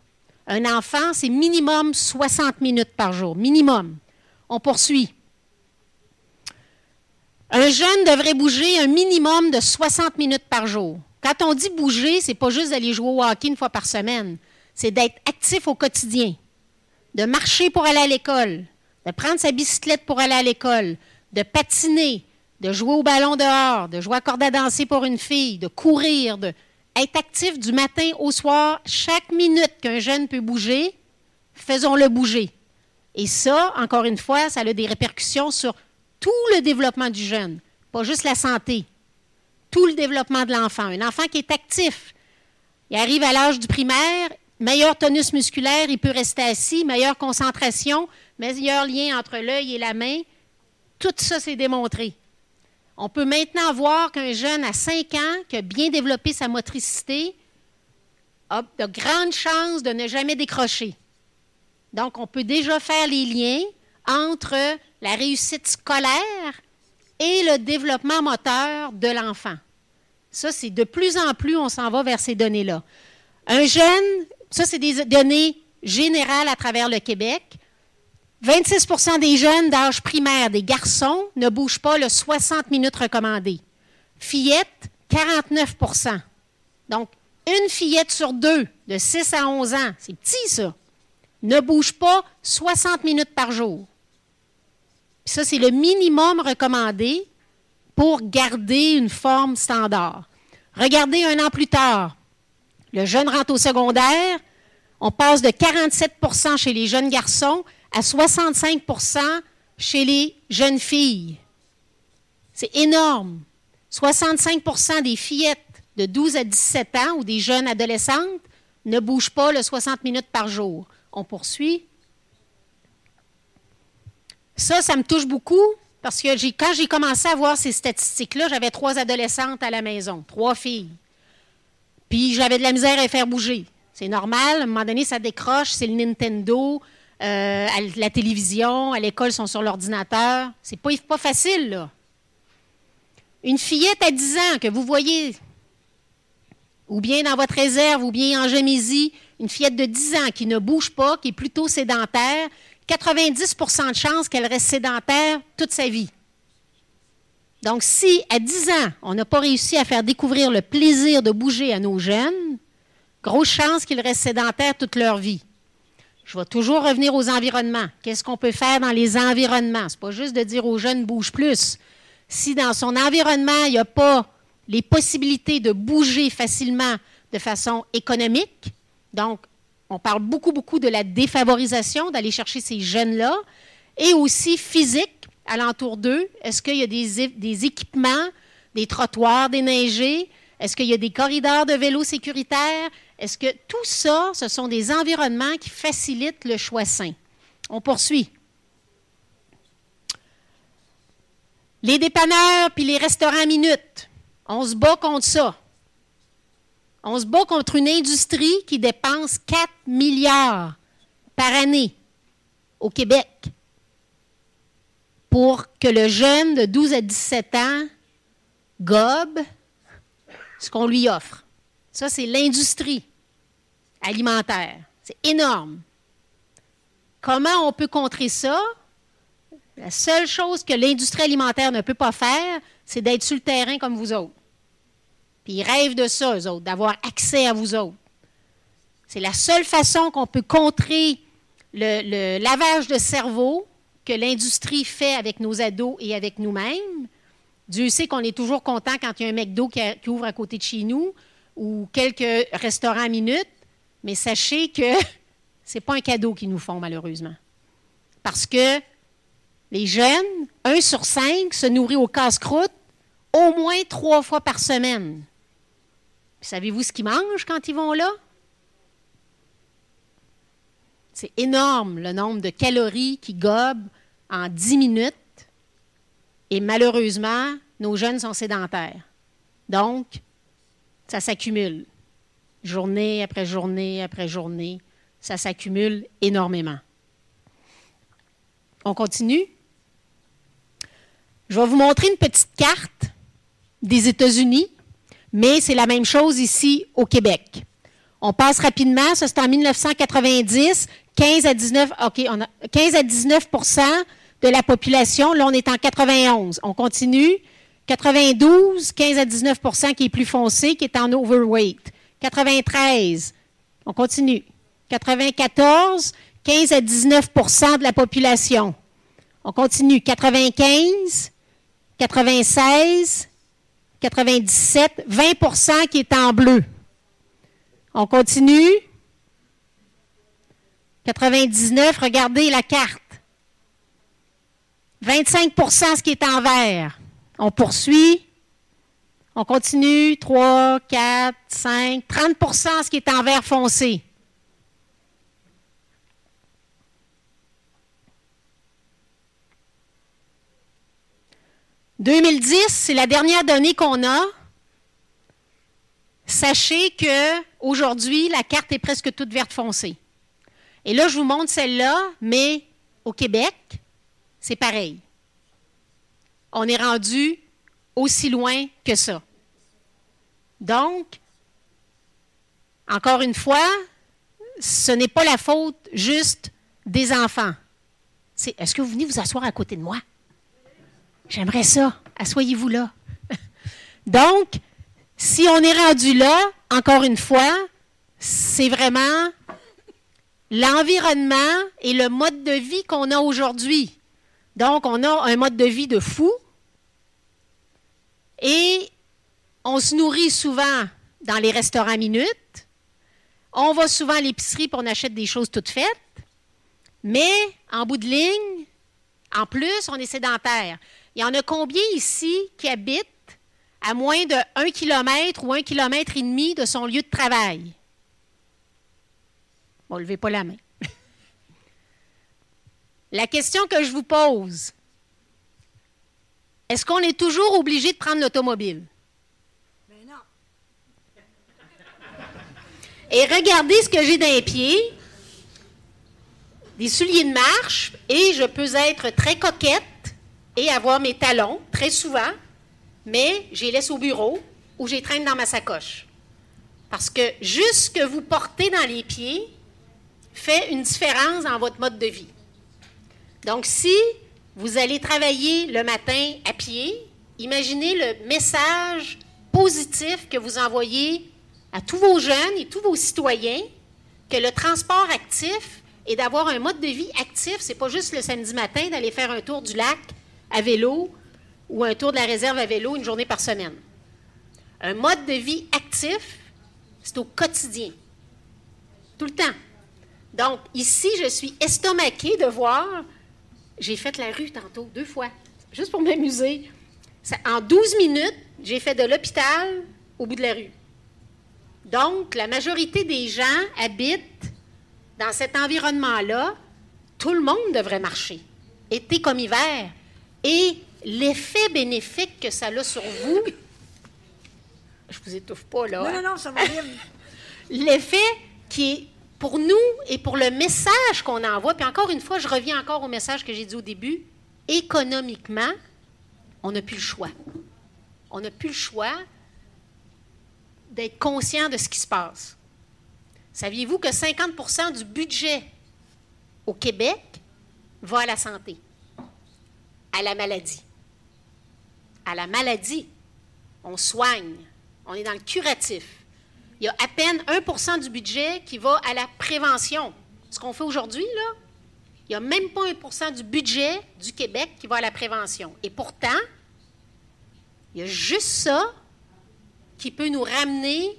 Un enfant, c'est minimum 60 minutes par jour. Minimum. On poursuit. Un jeune devrait bouger un minimum de 60 minutes par jour. Quand on dit bouger, ce n'est pas juste d'aller jouer au hockey une fois par semaine. C'est d'être actif au quotidien. De marcher pour aller à l'école, de prendre sa bicyclette pour aller à l'école, de patiner, de jouer au ballon dehors, de jouer à corde à danser pour une fille, de courir, être actif du matin au soir. Chaque minute qu'un jeune peut bouger, faisons-le bouger. Et ça, encore une fois, ça a des répercussions sur tout le développement du jeune, pas juste la santé, tout le développement de l'enfant. Un enfant qui est actif, il arrive à l'âge du primaire, meilleur tonus musculaire, il peut rester assis, meilleure concentration, meilleur lien entre l'œil et la main. Tout ça, c'est démontré. On peut maintenant voir qu'un jeune à 5 ans qui a bien développé sa motricité a de grandes chances de ne jamais décrocher. Donc, on peut déjà faire les liens entre la réussite scolaire et le développement moteur de l'enfant. Ça, c'est de plus en plus, on s'en va vers ces données-là. Un jeune, ça, c'est des données générales à travers le Québec. 26 % des jeunes d'âge primaire, des garçons, ne bougent pas le 60 minutes recommandées. Fillettes, 49 %. Donc, une fillette sur 2 de 6 à 11 ans, c'est petit ça, ne bouge pas 60 minutes par jour. Puis ça, c'est le minimum recommandé pour garder une forme standard. Regardez un an plus tard, le jeune rentre au secondaire, on passe de 47 % chez les jeunes garçons à 65 % chez les jeunes filles. C'est énorme. 65 % des fillettes de 12 à 17 ans ou des jeunes adolescentes ne bougent pas le 60 minutes par jour. On poursuit. Ça me touche beaucoup parce que quand j'ai commencé à voir ces statistiques-là, j'avais 3 adolescentes à la maison, 3 filles. Puis j'avais de la misère à les faire bouger. C'est normal, à un moment donné, ça décroche, c'est le Nintendo, la télévision, à l'école, ils sont sur l'ordinateur. C'est pas facile, là. Une fillette à 10 ans que vous voyez, ou bien dans votre réserve, ou bien en Gémésie, une fillette de 10 ans qui ne bouge pas, qui est plutôt sédentaire, 90 % de chances qu'elle reste sédentaire toute sa vie. Donc, si à 10 ans, on n'a pas réussi à faire découvrir le plaisir de bouger à nos jeunes, grosse chance qu'ils restent sédentaires toute leur vie. Je vais toujours revenir aux environnements. Qu'est-ce qu'on peut faire dans les environnements? Ce n'est pas juste de dire aux jeunes « bouge plus ». Si dans son environnement, il n'y a pas les possibilités de bouger facilement de façon économique, donc on parle beaucoup de la défavorisation, d'aller chercher ces jeunes-là, et aussi physique, alentour d'eux. Est-ce qu'il y a des équipements, des trottoirs déneigés? Est-ce qu'il y a des corridors de vélo sécuritaires? Est-ce que tout ça, ce sont des environnements qui facilitent le choix sain? On poursuit. Les dépanneurs puis les restaurants à minute, on se bat contre ça. On se bat contre une industrie qui dépense 4 milliards par année au Québec pour que le jeune de 12 à 17 ans gobe ce qu'on lui offre. Ça, c'est l'industrie alimentaire. C'est énorme. Comment on peut contrer ça? La seule chose que l'industrie alimentaire ne peut pas faire, c'est d'être sur le terrain comme vous autres. Puis ils rêvent de ça, eux autres, d'avoir accès à vous autres. C'est la seule façon qu'on peut contrer le lavage de cerveau que l'industrie fait avec nos ados et avec nous-mêmes. Dieu sait qu'on est toujours content quand il y a un McDo qui ouvre à côté de chez nous ou quelques restaurants à minute, mais sachez que ce n'est pas un cadeau qu'ils nous font, malheureusement. Parce que les jeunes, 1 sur 5, se nourrit au casse-croûte au moins 3 fois par semaine. Puis savez-vous ce qu'ils mangent quand ils vont là? C'est énorme le nombre de calories qu'ils gobent en 10 minutes. Et malheureusement, nos jeunes sont sédentaires. Donc, ça s'accumule. Journée après journée après journée, ça s'accumule énormément. On continue. Je vais vous montrer une petite carte des États-Unis, mais c'est la même chose ici au Québec. On passe rapidement, ça c'est en 1990, 15 à 19 de la population, là on est en 91. On continue. 92, 15 à 19 qui est plus foncé, qui est en overweight. 93, on continue. 94, 15 à 19 de la population. On continue. 95, 96, 97, 20 qui est en bleu. On continue. 99, regardez la carte. 25 ce qui est en vert. On poursuit. On continue. 3, 4, 5, 30 ce qui est en vert foncé. « 2010, c'est la dernière donnée qu'on a. Sachez qu'aujourd'hui, la carte est presque toute verte foncée. Et là, je vous montre celle-là, mais au Québec, c'est pareil. On est rendu aussi loin que ça. Donc, encore une fois, ce n'est pas la faute juste des enfants. Est-ce que vous venez vous asseoir à côté de moi? J'aimerais ça. Asseyez-vous là. Donc, si on est rendu là, encore une fois, c'est vraiment l'environnement et le mode de vie qu'on a aujourd'hui. Donc, on a un mode de vie de fou et on se nourrit souvent dans les restaurants minutes. On va souvent à l'épicerie pour on achète des choses toutes faites. Mais, en bout de ligne, en plus, on est sédentaire. Il y en a combien ici qui habitent à moins de 1 km ou 1,5 km de son lieu de travail? Bon, levez pas la main. La question que je vous pose, est-ce qu'on est toujours obligé de prendre l'automobile? Ben non. Et regardez ce que j'ai dans les pieds. Des souliers de marche, et je peux être très coquette et avoir mes talons, très souvent, mais je les laisse au bureau ou je les traîne dans ma sacoche. Parce que juste ce que vous portez dans les pieds fait une différence dans votre mode de vie. Donc, si vous allez travailler le matin à pied, imaginez le message positif que vous envoyez à tous vos jeunes et tous vos citoyens que le transport actif et d'avoir un mode de vie actif, c'est pas juste le samedi matin d'aller faire un tour du lac à vélo ou un tour de la réserve à vélo une journée par semaine. Un mode de vie actif, c'est au quotidien. Tout le temps. Donc, ici, je suis estomaquée de voir, j'ai fait la rue tantôt, 2 fois, juste pour m'amuser. En 12 minutes, j'ai fait de l'hôpital au bout de la rue. Donc, la majorité des gens habitent dans cet environnement-là. Tout le monde devrait marcher, été comme hiver. Et l'effet bénéfique que ça a sur vous, je vous étouffe pas, là. Non, ça va bien. L'effet qui est pour nous et pour le message qu'on envoie, puis encore une fois, je reviens encore au message que j'ai dit au début, économiquement, on n'a plus le choix. On n'a plus le choix d'être conscient de ce qui se passe. Saviez-vous que 50% du budget au Québec va à la santé, à la maladie? À la maladie, on soigne, on est dans le curatif. Il y a à peine 1% du budget qui va à la prévention. Ce qu'on fait aujourd'hui, là, il n'y a même pas 1% du budget du Québec qui va à la prévention. Et pourtant, il y a juste ça qui peut nous ramener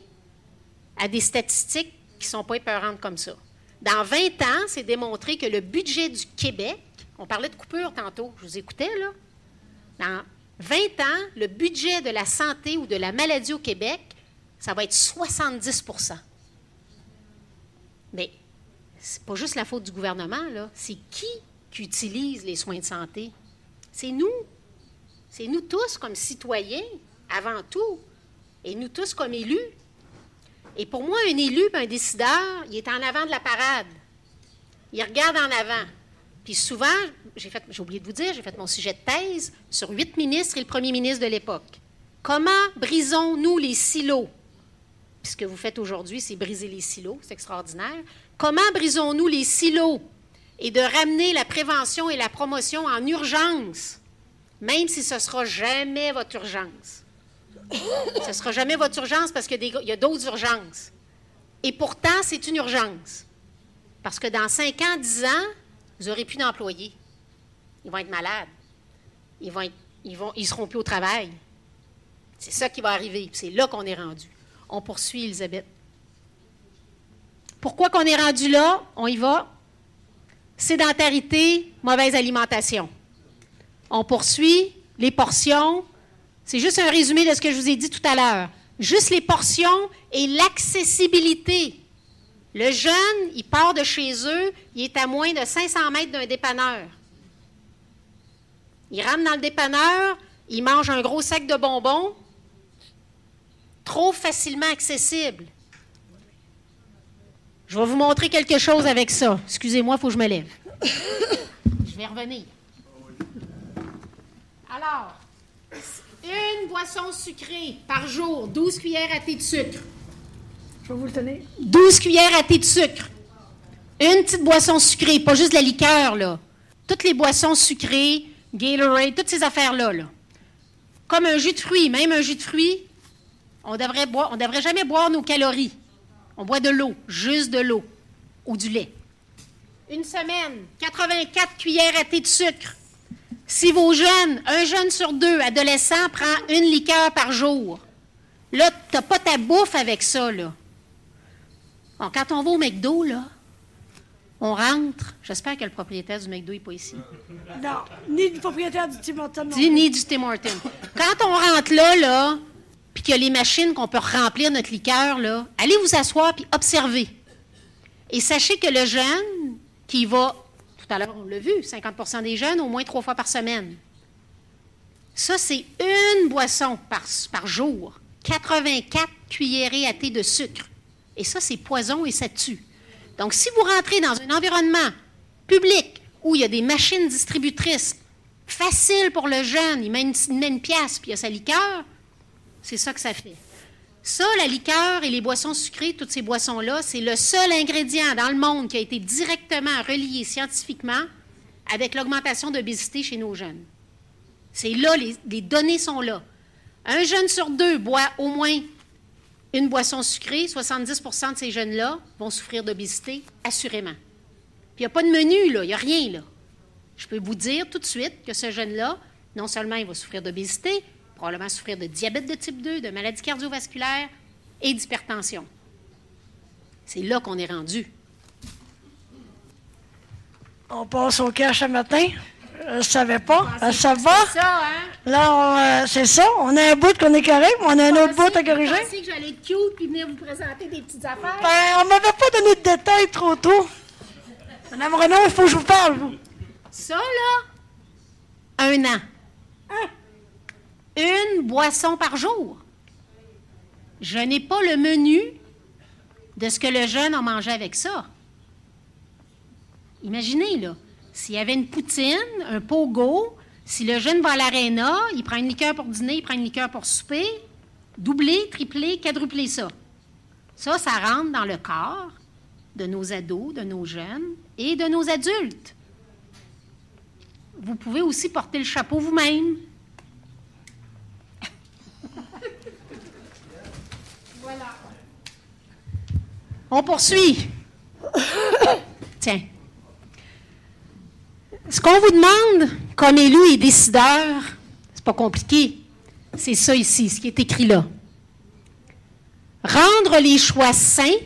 à des statistiques qui ne sont pas épeurantes comme ça. Dans 20 ans, c'est démontré que le budget du Québec, on parlait de coupure tantôt, je vous écoutais, là. Dans 20 ans, le budget de la santé ou de la maladie au Québec, ça va être 70 %. Mais c'est pas juste la faute du gouvernement, là. C'est qui utilise les soins de santé? C'est nous. C'est nous tous comme citoyens, avant tout, et nous tous comme élus. Et pour moi, un élu, un décideur, il est en avant de la parade. Il regarde en avant. Puis souvent, j'ai oublié de vous dire, j'ai fait mon sujet de thèse sur 8 ministres et le premier ministre de l'époque. Comment brisons-nous les silos? Puis ce que vous faites aujourd'hui, c'est briser les silos, c'est extraordinaire. Comment brisons-nous les silos et de ramener la prévention et la promotion en urgence, même si ce ne sera jamais votre urgence? Ce ne sera jamais votre urgence parce qu'il y a d'autres urgences. Et pourtant, c'est une urgence. Parce que dans 5 ans, 10 ans, vous n'aurez plus d'employés. Ils vont être malades. Ils ne seront plus au travail. C'est ça qui va arriver. C'est là qu'on est rendu. On poursuit, Elisabeth. Pourquoi qu'on est rendu là? On y va. Sédentarité, mauvaise alimentation. On poursuit les portions. C'est juste un résumé de ce que je vous ai dit tout à l'heure. Juste les portions et l'accessibilité. Le jeune, il part de chez eux, il est à moins de 500 mètres d'un dépanneur. Il rentre dans le dépanneur, il mange un gros sac de bonbons, trop facilement accessible. Je vais vous montrer quelque chose avec ça. Excusez-moi, il faut que je me lève. Je vais revenir. Alors, une boisson sucrée par jour, 12 cuillères à thé de sucre. Je vais vous le tenir. 12 cuillères à thé de sucre. Une petite boisson sucrée, pas juste la liqueur, là. Toutes les boissons sucrées, Gatorade, toutes ces affaires-là, là. Comme un jus de fruits, même un jus de fruits, on devrait jamais boire nos calories. On boit de l'eau, juste de l'eau, ou du lait. Une semaine, 84 cuillères à thé de sucre. Si vos jeunes, un jeune sur 2, adolescents, prend une liqueur par jour, là, tu n'as pas ta bouffe avec ça, là. Bon, quand on va au McDo, là, on rentre. J'espère que le propriétaire du McDo n'est pas ici. Non, ni le propriétaire du Tim Hortons. Ni du Tim Hortons. Quand on rentre là, puis qu'il y a les machines qu'on peut remplir notre liqueur, là, allez vous asseoir puis observez. Et sachez que le jeune qui va, tout à l'heure on l'a vu, 50% des jeunes, au moins 3 fois par semaine. Ça, c'est une boisson par jour. 84 cuillerées à thé de sucre. Et ça, c'est poison et ça tue. Donc, si vous rentrez dans un environnement public où il y a des machines distributrices, facile pour le jeune, il met une pièce puis il a sa liqueur, c'est ça que ça fait. Ça, la liqueur et les boissons sucrées, toutes ces boissons-là, c'est le seul ingrédient dans le monde qui a été directement relié scientifiquement avec l'augmentation d'obésité chez nos jeunes. C'est là, les données sont là. Un jeune sur 2 boit au moins une boisson sucrée, 70% de ces jeunes-là vont souffrir d'obésité, assurément. Puis il n'y a pas de menu, là, il n'y a rien, là. Je peux vous dire tout de suite que ce jeune-là, non seulement il va souffrir d'obésité, probablement souffrir de diabète de type 2, de maladies cardiovasculaires et d'hypertension. C'est là qu'on est rendu. On passe au cash ce matin. Je ne savais pas. Ça va? C'est ça, hein? Là, c'est ça. On a un bout qu'on est correct, mais on a un autre bout à corriger. Vous pensez que j'allais être cute puis venir vous présenter des petites affaires? Ben, on m'avait pas donné de détails trop tôt. Madame Renaud, il faut que je vous parle, vous. Ça, là, 1 an. Une boisson par jour. Je n'ai pas le menu de ce que le jeune a mangé avec ça. Imaginez, là, s'il y avait une poutine, un pogo, si le jeune va à l'aréna, il prend une liqueur pour dîner, il prend une liqueur pour souper, doubler, tripler, quadrupler ça. Ça rentre dans le corps de nos ados, de nos jeunes et de nos adultes. Vous pouvez aussi porter le chapeau vous-même. Voilà. On poursuit. Tiens. Ce qu'on vous demande, comme élu et décideur, c'est pas compliqué. C'est ça ici, ce qui est écrit là. Rendre les choix sains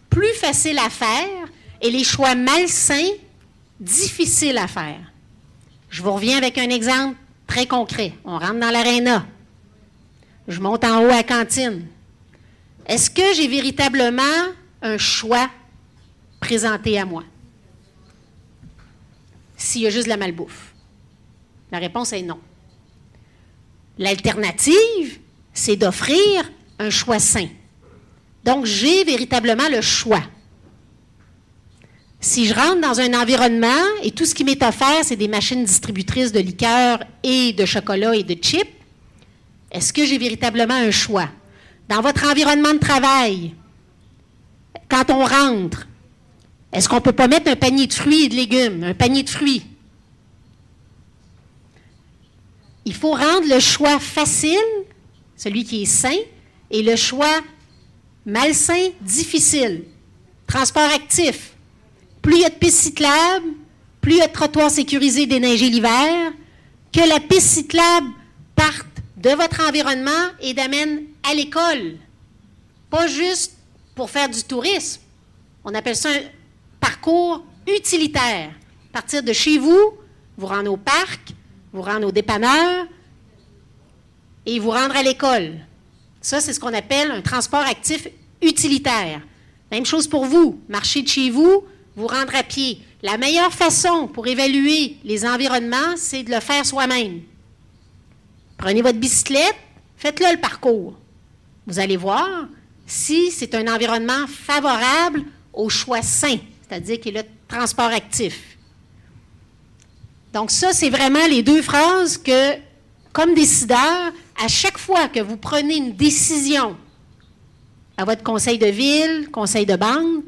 plus faciles à faire et les choix malsains difficiles à faire. Je vous reviens avec un exemple très concret. On rentre dans l'aréna. Je monte en haut à la cantine. Est-ce que j'ai véritablement un choix présentée à moi? S'il y a juste de la malbouffe. La réponse est non. L'alternative, c'est d'offrir un choix sain. Donc, j'ai véritablement le choix. Si je rentre dans un environnement et tout ce qui m'est offert, c'est des machines distributrices de liqueurs et de chocolat et de chips, est-ce que j'ai véritablement un choix? Dans votre environnement de travail, quand on rentre, est-ce qu'on ne peut pas mettre un panier de fruits et de légumes, un panier de fruits? Il faut rendre le choix facile, celui qui est sain, et le choix malsain, difficile. Transport actif. Plus il y a de pistes cyclables, plus il y a de trottoirs sécurisés déneigés l'hiver, que la piste cyclable parte de votre environnement et d'amène à l'école. Pas juste pour faire du tourisme. On appelle ça un parcours utilitaire. Partir de chez vous, vous rendre au parc, vous rendre au dépanneur et vous rendre à l'école. Ça, c'est ce qu'on appelle un transport actif utilitaire. Même chose pour vous. Marcher de chez vous, vous rendre à pied. La meilleure façon pour évaluer les environnements, c'est de le faire soi-même. Prenez votre bicyclette, faites-le le parcours. Vous allez voir si c'est un environnement favorable au choix sain, c'est-à-dire qu'il y a le transport actif. Donc ça, c'est vraiment les deux phrases que, comme décideur, à chaque fois que vous prenez une décision à votre conseil de ville, conseil de bande,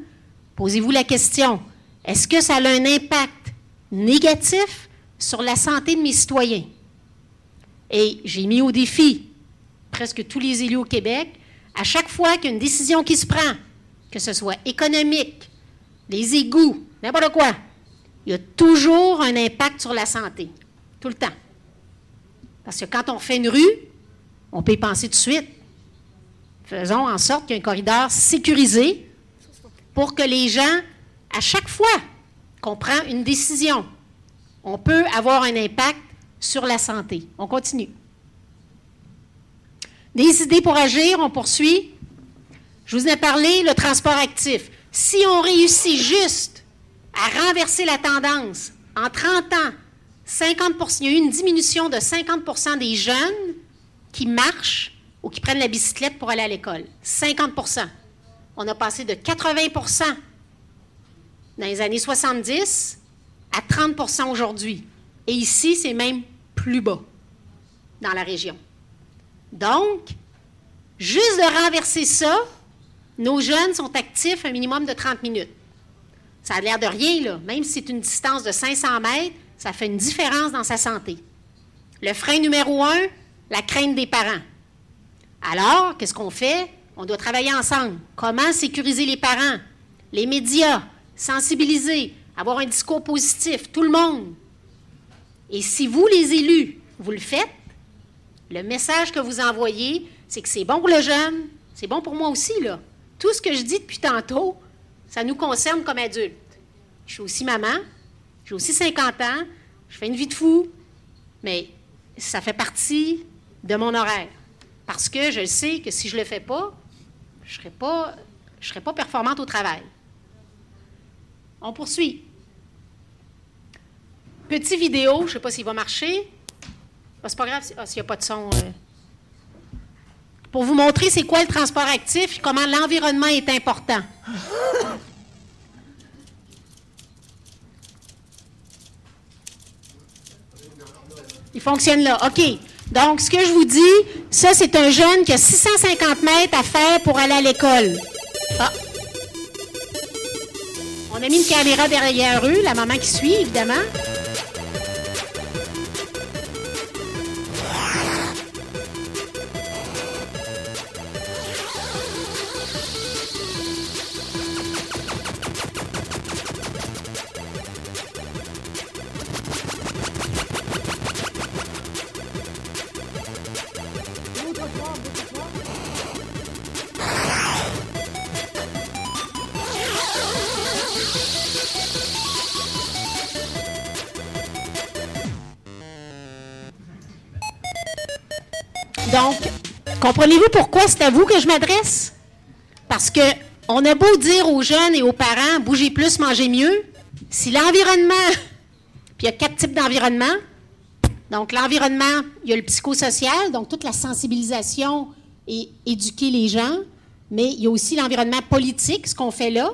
posez-vous la question, est-ce que ça a un impact négatif sur la santé de mes citoyens? Et j'ai mis au défi presque tous les élus au Québec, à chaque fois qu'il y a une décision qui se prend, que ce soit économique, les égouts, n'importe quoi, il y a toujours un impact sur la santé, tout le temps. Parce que quand on fait une rue, on peut y penser tout de suite. Faisons en sorte qu'il y ait un corridor sécurisé pour que les gens, à chaque fois qu'on prend une décision, on peut avoir un impact sur la santé. On continue. Des idées pour agir, on poursuit. Je vous ai parlé, le transport actif. Si on réussit juste à renverser la tendance, en 30 ans, 50%, il y a eu une diminution de 50% des jeunes qui marchent ou qui prennent la bicyclette pour aller à l'école. 50%. On a passé de 80% dans les années 70 à 30% aujourd'hui. Et ici, c'est même plus bas dans la région. Donc, juste de renverser ça, nos jeunes sont actifs un minimum de 30 minutes. Ça a l'air de rien, là. Même si c'est une distance de 500 mètres, ça fait une différence dans sa santé. Le frein numéro 1, la crainte des parents. Alors, qu'est-ce qu'on fait? On doit travailler ensemble. Comment sécuriser les parents, les médias, sensibiliser, avoir un discours positif, tout le monde. Et si vous, les élus, vous le faites, le message que vous envoyez, c'est que c'est bon pour le jeune, c'est bon pour moi aussi, là. Tout ce que je dis depuis tantôt, ça nous concerne comme adultes. Je suis aussi maman, j'ai aussi 50 ans, je fais une vie de fou, mais ça fait partie de mon horaire. Parce que je sais que si je ne le fais pas, je ne serai pas performante au travail. On poursuit. Petite vidéo, je ne sais pas s'il va marcher. Ah, c'est pas grave s'il n'y a pas de son. Pour vous montrer c'est quoi le transport actif et comment l'environnement est important. Il fonctionne là. OK. Donc, ce que je vous dis, ça, c'est un jeune qui a 650 mètres à faire pour aller à l'école. Ah. On a mis une caméra derrière eux, la maman qui suit, évidemment. Donc, comprenez-vous pourquoi c'est à vous que je m'adresse? Parce que on a beau dire aux jeunes et aux parents, bougez plus, mangez mieux, si l'environnement, puis il y a 4 types d'environnement, donc l'environnement, il y a le psychosocial, donc toute la sensibilisation et éduquer les gens, mais il y a aussi l'environnement politique, ce qu'on fait là.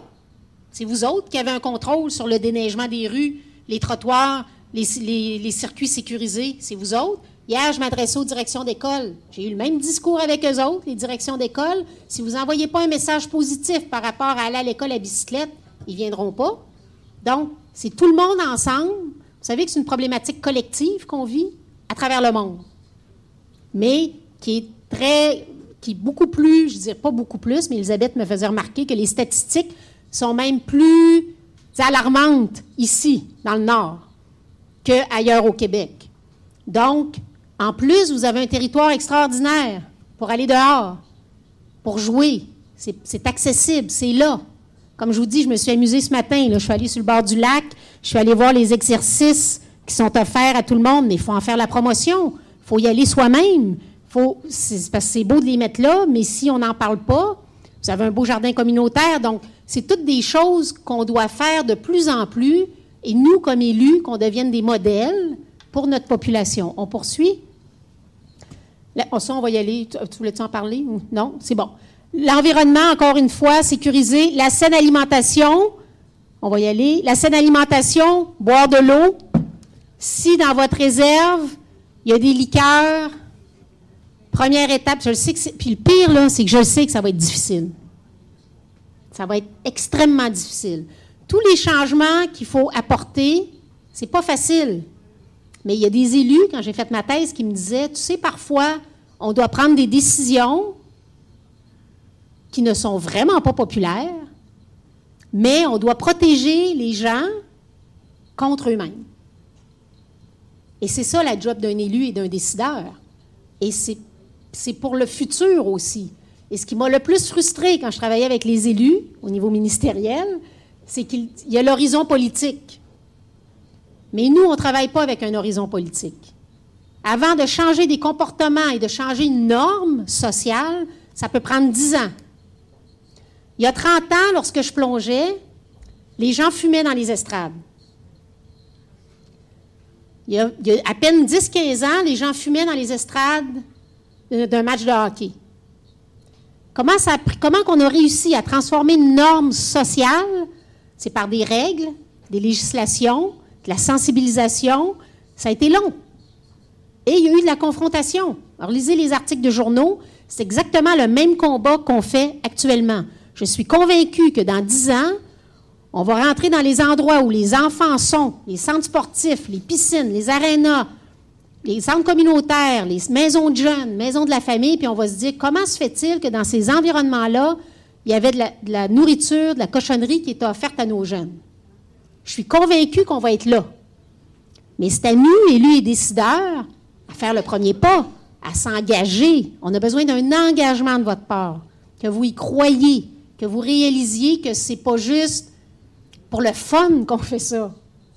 C'est vous autres qui avez un contrôle sur le déneigement des rues, les trottoirs, les circuits sécurisés, c'est vous autres. Hier, je m'adressais aux directions d'école. J'ai eu le même discours avec eux autres, les directions d'école. Si vous n'envoyez pas un message positif par rapport à aller à l'école à bicyclette, ils ne viendront pas. Donc, c'est tout le monde ensemble. Vous savez que c'est une problématique collective qu'on vit à travers le monde, mais qui est beaucoup plus, je ne dirais pas beaucoup plus, mais Elisabeth me faisait remarquer que les statistiques sont même plus alarmantes ici, dans le Nord, qu'ailleurs au Québec. Donc, en plus, vous avez un territoire extraordinaire pour aller dehors, pour jouer. C'est accessible, c'est là. Comme je vous dis, je me suis amusée ce matin. Là, je suis allée sur le bord du lac, je suis allée voir les exercices qui sont offerts à tout le monde, mais il faut en faire la promotion. Il faut y aller soi-même. C'est parce que c'est beau de les mettre là, mais si on n'en parle pas, vous avez un beau jardin communautaire. Donc, c'est toutes des choses qu'on doit faire de plus en plus, et nous, comme élus, qu'on devienne des modèles pour notre population. On poursuit? Là, ça, on va y aller. Tu voulais-tu en parler? Non? C'est bon. L'environnement, encore une fois, sécurisé. La saine alimentation, on va y aller. La saine alimentation, boire de l'eau. Si dans votre réserve, il y a des liqueurs, première étape, je le sais que c'est... Puis le pire, là, c'est que je le sais que ça va être difficile. Ça va être extrêmement difficile. Tous les changements qu'il faut apporter, c'est pas facile. Mais il y a des élus, quand j'ai fait ma thèse, qui me disaient, tu sais, parfois, on doit prendre des décisions qui ne sont vraiment pas populaires, mais on doit protéger les gens contre eux-mêmes. Et c'est ça la job d'un élu et d'un décideur. Et c'est pour le futur aussi. Et ce qui m'a le plus frustré quand je travaillais avec les élus au niveau ministériel, c'est qu'il y a l'horizon politique. Mais nous, on ne travaille pas avec un horizon politique. Avant de changer des comportements et de changer une norme sociale, ça peut prendre 10 ans. Il y a 30 ans, lorsque je plongeais, les gens fumaient dans les estrades. Il y a à peine 10-15 ans, les gens fumaient dans les estrades d'un match de hockey. Comment on a réussi à transformer une norme sociale? C'est par des règles, des législations, de la sensibilisation. Ça a été long. Et il y a eu de la confrontation. Alors, lisez les articles de journaux. C'est exactement le même combat qu'on fait actuellement. Je suis convaincue que dans 10 ans, on va rentrer dans les endroits où les enfants sont, les centres sportifs, les piscines, les arénas, les centres communautaires, les maisons de jeunes, maisons de la famille, puis on va se dire, comment se fait-il que dans ces environnements-là, il y avait de la nourriture, de la cochonnerie qui était offerte à nos jeunes? Je suis convaincue qu'on va être là. Mais c'est à nous, élus et décideurs, à faire le premier pas, à s'engager. On a besoin d'un engagement de votre part, que vous y croyez, que vous réalisiez que c'est pas juste pour le fun qu'on fait ça.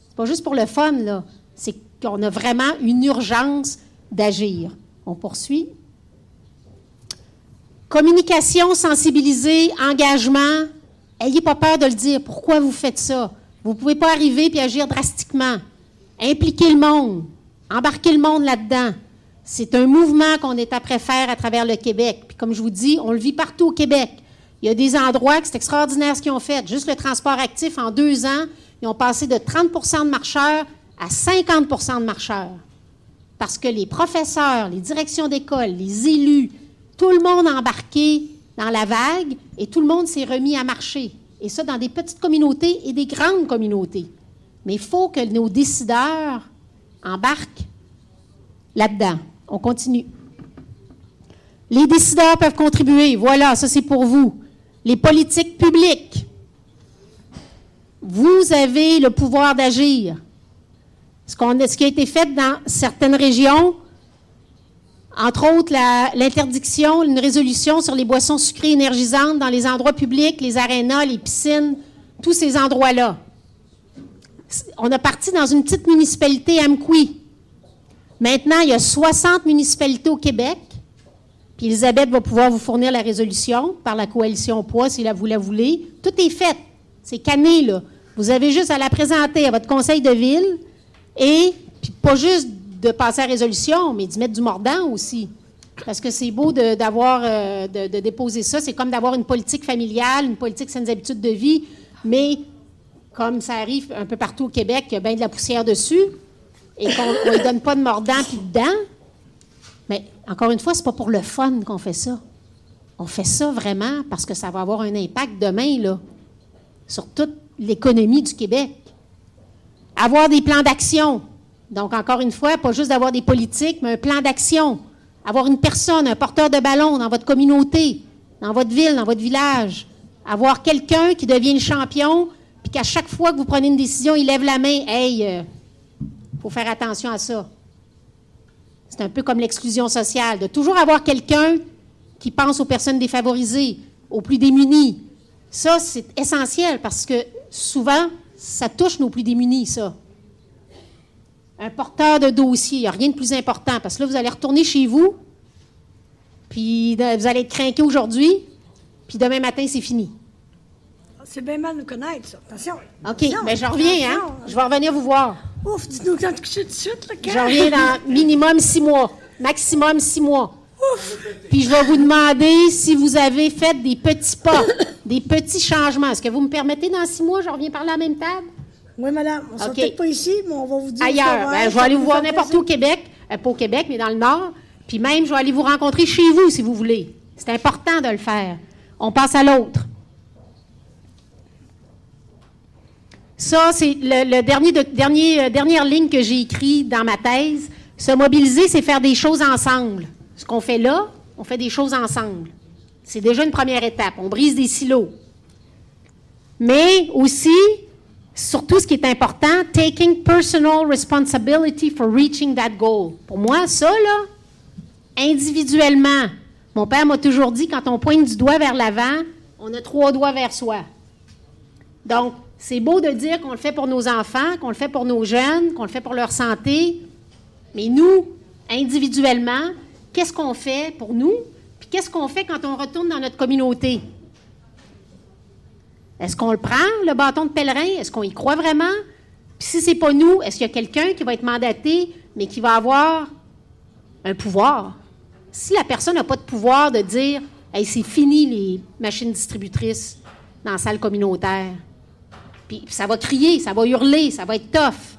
C'est pas juste pour le fun, là. C'est qu'on a vraiment une urgence d'agir. On poursuit. Communication, sensibiliser, engagement. Ayez pas peur de le dire. Pourquoi vous faites ça? Vous ne pouvez pas arriver et agir drastiquement. Impliquer le monde. Embarquer le monde là-dedans. C'est un mouvement qu'on est après faire à travers le Québec. Puis comme je vous dis, on le vit partout au Québec. Il y a des endroits que c'est extraordinaire ce qu'ils ont fait. Juste le transport actif, en 2 ans, ils ont passé de 30 de marcheurs à 50 de marcheurs. Parce que les professeurs, les directions d'école, les élus, tout le monde a embarqué dans la vague et tout le monde s'est remis à marcher. Et ça, dans des petites communautés et des grandes communautés. Mais il faut que nos décideurs embarquent là-dedans. On continue. Les décideurs peuvent contribuer. Voilà, ça c'est pour vous. Les politiques publiques. Vous avez le pouvoir d'agir. Ce qui a été fait dans certaines régions, entre autres l'interdiction, une résolution sur les boissons sucrées énergisantes dans les endroits publics, les arénas, les piscines, tous ces endroits-là. On a parti dans une petite municipalité, Amqui. Maintenant, il y a 60 municipalités au Québec. Puis Puis Elisabeth va pouvoir vous fournir la résolution par la coalition Poids, si vous la voulez. Tout est fait. C'est canné, là. Vous avez juste à la présenter à votre conseil de ville et puis pas juste de passer à la résolution, mais d'y mettre du mordant aussi. Parce que c'est beau de déposer ça. C'est comme d'avoir une politique familiale, une politique saines habitudes de vie, mais comme ça arrive un peu partout au Québec, il y a bien de la poussière dessus et qu'on ne lui donne pas de mordant puis dedans. Mais encore une fois, c'est pas pour le fun qu'on fait ça. On fait ça vraiment parce que ça va avoir un impact demain, là, sur toute l'économie du Québec. Avoir des plans d'action. Donc, encore une fois, pas juste d'avoir des politiques, mais un plan d'action. Avoir une personne, un porteur de ballon dans votre communauté, dans votre ville, dans votre village. Avoir quelqu'un qui devient le champion, puis qu'à chaque fois que vous prenez une décision, il lève la main. Hey, faut faire attention à ça. C'est un peu comme l'exclusion sociale, de toujours avoir quelqu'un qui pense aux personnes défavorisées, aux plus démunis. Ça, c'est essentiel parce que souvent, ça touche nos plus démunis, ça. Un porteur de dossier, il n'y a rien de plus important parce que là, vous allez retourner chez vous, puis vous allez être craqué aujourd'hui, puis demain matin, c'est fini. C'est bien mal nous connaître, ça. Attention. OK, bien, je reviens, hein? Je vais revenir vous voir. Ouf, dites-nous quand tout de suite, là, je reviens dans minimum 6 mois, maximum 6 mois. Ouf. Puis je vais vous demander si vous avez fait des petits pas, des petits changements. Est-ce que vous me permettez dans 6 mois, je reviens parler à la même table? Oui, madame. On ne sera peut-être pas ici, mais on va vous dire. Ailleurs. Ben, je vais aller vous voir n'importe où au Québec. Pas au Québec, mais dans le Nord. Puis même, je vais aller vous rencontrer chez vous, si vous voulez. C'est important de le faire. On passe à l'autre. Ça, c'est le dernière ligne que j'ai écrite dans ma thèse. Se mobiliser, c'est faire des choses ensemble. Ce qu'on fait là, on fait des choses ensemble. C'est déjà une première étape. On brise des silos. Mais aussi, surtout ce qui est important, taking personal responsibility for reaching that goal. Pour moi, ça, là, individuellement, mon père m'a toujours dit, quand on pointe du doigt vers l'avant, on a 3 doigts vers soi. Donc, c'est beau de dire qu'on le fait pour nos enfants, qu'on le fait pour nos jeunes, qu'on le fait pour leur santé, mais nous, individuellement, qu'est-ce qu'on fait pour nous, puis qu'est-ce qu'on fait quand on retourne dans notre communauté? Est-ce qu'on le prend, le bâton de pèlerin? Est-ce qu'on y croit vraiment? Puis si ce n'est pas nous, est-ce qu'il y a quelqu'un qui va être mandaté, mais qui va avoir un pouvoir? Si la personne n'a pas de pouvoir de dire « Hey, c'est fini les machines distributrices dans la salle communautaire », puis ça va crier, ça va hurler, ça va être tough.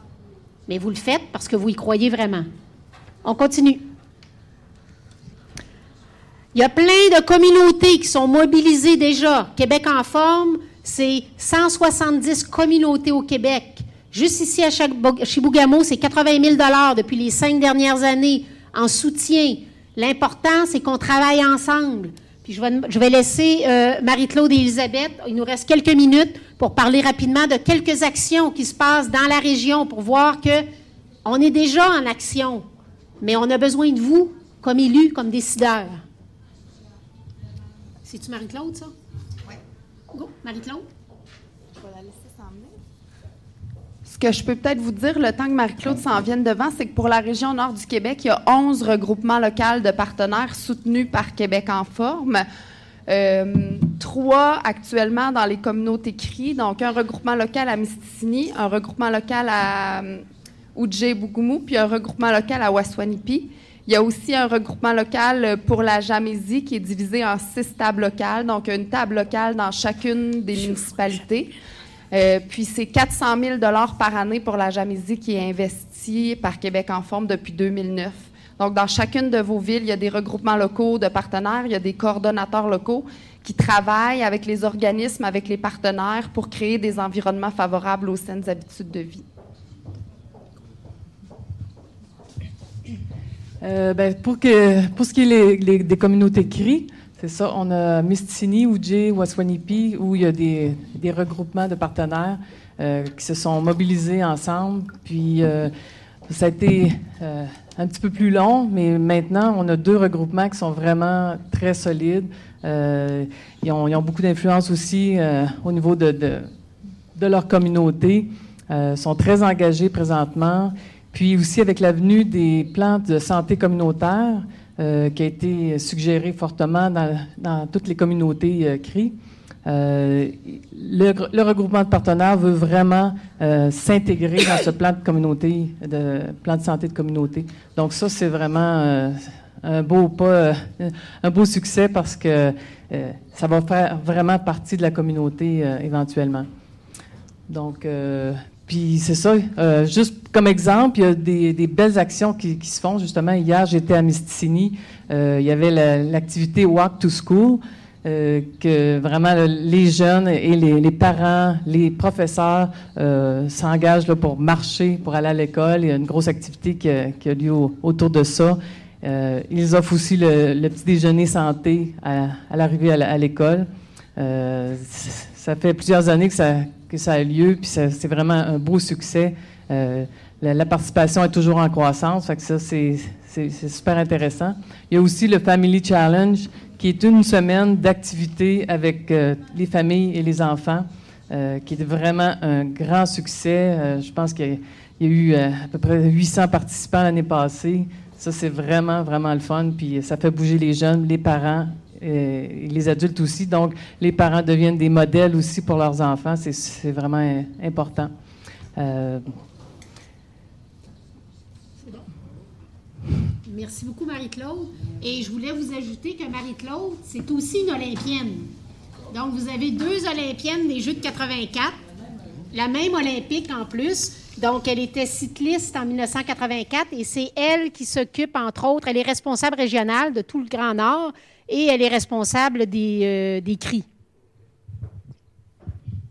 Mais vous le faites parce que vous y croyez vraiment. On continue. Il y a plein de communautés qui sont mobilisées déjà. Québec en forme, c'est 170 communautés au Québec. Juste ici à Chibougamau, c'est 80 000 $ depuis les 5 dernières années en soutien. L'important, c'est qu'on travaille ensemble. Puis je vais laisser Marie-Claude et Elisabeth, il nous reste quelques minutes pour parler rapidement de quelques actions qui se passent dans la région pour voir qu'on est déjà en action, mais on a besoin de vous comme élus, comme décideurs. C'est-tu Marie-Claude, ça? Oui. Go, Marie-Claude. Je vais la laisser s'en venir. Ce que je peux peut-être vous dire, le temps que Marie-Claude s'en vienne devant, c'est que pour la région nord du Québec, il y a 11 regroupements locaux de partenaires soutenus par Québec en forme. 3 actuellement dans les communautés CRI, donc un regroupement local à Mistissini, un regroupement local à Oudjé-Bougoumou, puis un regroupement local à Waswanipi. Il y a aussi un regroupement local pour la Jamésie qui est divisé en 6 tables locales, donc une table locale dans chacune des municipalités. Puis c'est 400 000 $ par année pour la Jamésie qui est investie par Québec en forme depuis 2009. Donc, dans chacune de vos villes, il y a des regroupements locaux de partenaires, il y a des coordonnateurs locaux qui travaillent avec les organismes, avec les partenaires pour créer des environnements favorables aux saines habitudes de vie. Pour ce qui est des communautés CRI, c'est ça, on a Mistissini, Oudjé, Waswanipi, où il y a des regroupements de partenaires qui se sont mobilisés ensemble. Puis, ça a été un petit peu plus long, mais maintenant, on a 2 regroupements qui sont vraiment très solides. Ils ont beaucoup d'influence aussi au niveau de leur communauté. Ils sont très engagés présentement. Puis aussi, avec la venue des plans de santé communautaire, qui a été suggéré fortement dans toutes les communautés CRI. Le regroupement de partenaires veut vraiment s'intégrer dans ce plan de communauté, plan de santé de communauté. Donc ça, c'est vraiment un beau succès parce que ça va faire vraiment partie de la communauté éventuellement. Donc, puis c'est ça, juste comme exemple, il y a des belles actions qui se font. Justement, hier, j'étais à Mistassini, il y avait l'activité Walk to School, que vraiment les jeunes et les parents, les professeurs s'engagent là, pour marcher, pour aller à l'école. Il y a une grosse activité qui a lieu autour de ça. Ils offrent aussi le petit déjeuner santé à l'arrivée à l'école. Ça fait plusieurs années que ça a lieu, puis c'est vraiment un beau succès. La participation est toujours en croissance, fait que ça, c'est super intéressant. Il y a aussi le Family Challenge, qui est une semaine d'activité avec les familles et les enfants, qui est vraiment un grand succès. Je pense qu'il y a eu à peu près 800 participants l'année passée. Ça, c'est vraiment, vraiment le fun, puis ça fait bouger les jeunes, les parents, et les adultes aussi. Donc, les parents deviennent des modèles aussi pour leurs enfants. C'est vraiment important. Merci beaucoup, Marie-Claude. Et je voulais vous ajouter que Marie-Claude, c'est aussi une Olympienne. Donc, vous avez 2 Olympiennes des Jeux de 84, la même olympique en plus. Donc, elle était cycliste en 1984 et c'est elle qui s'occupe, entre autres, elle est responsable régionale de tout le Grand Nord et elle est responsable des CRI.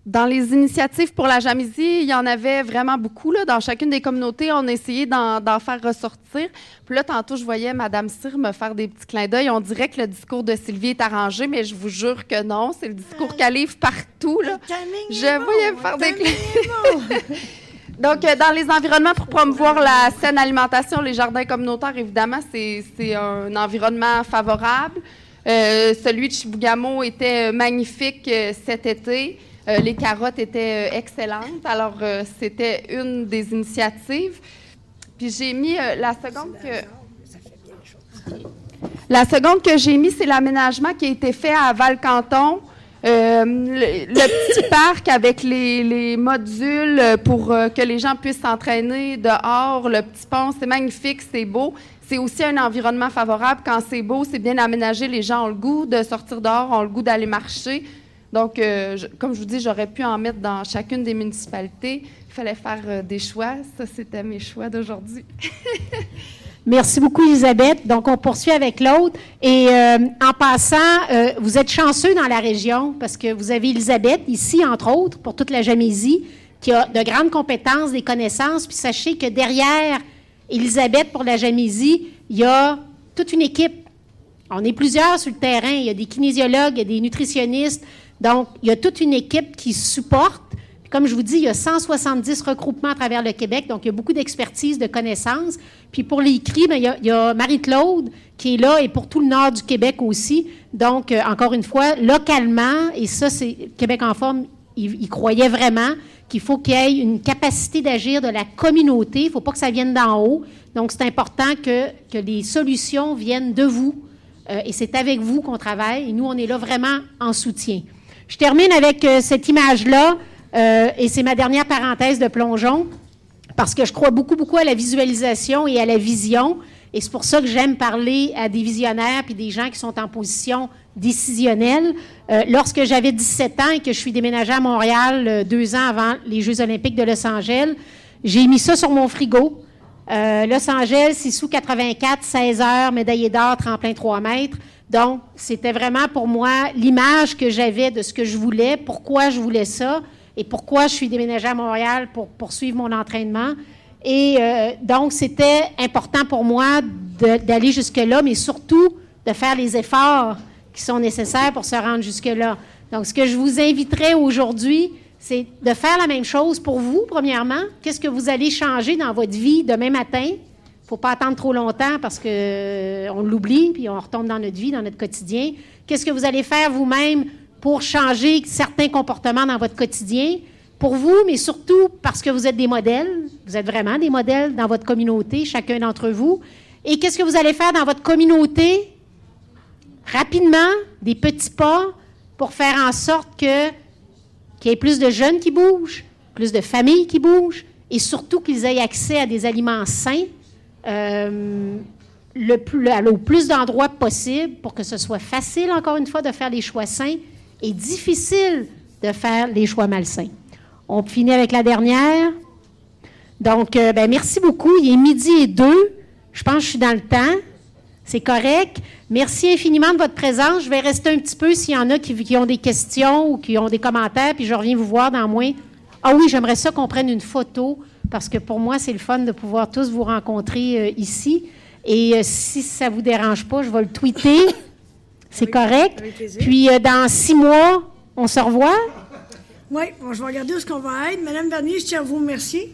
Dans les initiatives pour la Jamaisie, il y en avait vraiment beaucoup. Là. Dans chacune des communautés, on a essayé d'en faire ressortir. Puis là, tantôt, je voyais Mme Cyr me faire des petits clins d'œil. On dirait que le discours de Sylvie est arrangé, mais je vous jure que non. C'est le discours qu'elle livre partout. Là. Je voyais me faire des clins d'œil. Donc, dans les environnements pour promouvoir la saine alimentation, les jardins communautaires, évidemment, c'est un environnement favorable. Celui de Chibougamau était magnifique cet été. Les carottes étaient excellentes. Alors, c'était une des initiatives. Puis j'ai mis la seconde que j'ai mis, c'est l'aménagement qui a été fait à Val-Canton. Le petit parc avec les modules pour que les gens puissent s'entraîner dehors, le petit pont, c'est magnifique, c'est beau. C'est aussi un environnement favorable. Quand c'est beau, c'est bien aménagé. Les gens ont le goût de sortir dehors, ont le goût d'aller marcher. Donc, comme je vous dis, j'aurais pu en mettre dans chacune des municipalités. Il fallait faire des choix. Ça, c'était mes choix d'aujourd'hui. Merci beaucoup, Elisabeth. Donc, on poursuit avec l'autre. Et en passant, vous êtes chanceux dans la région parce que vous avez Elisabeth ici, entre autres, pour toute la Jamaisie, qui a de grandes compétences, des connaissances. Puis sachez que derrière Elisabeth pour la Jamaisie, il y a toute une équipe. On est plusieurs sur le terrain. Il y a des kinésiologues, il y a des nutritionnistes. Donc, il y a toute une équipe qui supporte. Puis, comme je vous dis, il y a 170 regroupements à travers le Québec, donc il y a beaucoup d'expertise, de connaissances. Puis pour les CRI, bien, il y a Marie-Claude qui est là et pour tout le nord du Québec aussi. Donc, encore une fois, localement, et ça, c'est Québec en forme, il croyait vraiment qu'il faut qu'il y ait une capacité d'agir de la communauté. Il ne faut pas que ça vienne d'en haut. Donc, c'est important que les solutions viennent de vous. Et c'est avec vous qu'on travaille. Et nous, on est là vraiment en soutien. Je termine avec cette image-là, et c'est ma dernière parenthèse de plongeon, parce que je crois beaucoup, beaucoup à la visualisation et à la vision, et c'est pour ça que j'aime parler à des visionnaires puis des gens qui sont en position décisionnelle. Lorsque j'avais 17 ans et que je suis déménagée à Montréal 2 ans avant les Jeux olympiques de Los Angeles, j'ai mis ça sur mon frigo. Los Angeles, Sissou 84, 16 heures, médaillé d'or, tremplin 3 mètres. Donc, c'était vraiment pour moi l'image que j'avais de ce que je voulais, pourquoi je voulais ça et pourquoi je suis déménagée à Montréal pour poursuivre mon entraînement. Et donc, c'était important pour moi d'aller jusque-là, mais surtout de faire les efforts qui sont nécessaires pour se rendre jusque-là. Donc, ce que je vous inviterais aujourd'hui, c'est de faire la même chose pour vous, premièrement. Qu'est-ce que vous allez changer dans votre vie demain matin? Il ne faut pas attendre trop longtemps parce qu'on l'oublie, puis on retombe dans notre vie, dans notre quotidien. Qu'est-ce que vous allez faire vous-même pour changer certains comportements dans votre quotidien? Pour vous, mais surtout parce que vous êtes des modèles. Vous êtes vraiment des modèles dans votre communauté, chacun d'entre vous. Et qu'est-ce que vous allez faire dans votre communauté? Rapidement, des petits pas pour faire en sorte qu'il y ait plus de jeunes qui bougent, plus de familles qui bougent, et surtout qu'ils aient accès à des aliments sains au plus d'endroits possible pour que ce soit facile, encore une fois, de faire les choix sains et difficile de faire les choix malsains. On finit avec la dernière. Donc, merci beaucoup. Il est 12h02. Je pense que je suis dans le temps. C'est correct. Merci infiniment de votre présence. Je vais rester un petit peu s'il y en a qui ont des questions ou qui ont des commentaires, puis je reviens vous voir dans moins. Ah oui, j'aimerais ça qu'on prenne une photo, parce que pour moi, c'est le fun de pouvoir tous vous rencontrer ici. Et si ça ne vous dérange pas, je vais le tweeter. C'est correct. Avec plaisir. Puis, dans 6 mois, on se revoit. Oui, bon, je vais regarder où est-ce qu'on va être. Madame Bernier, je tiens à vous remercier.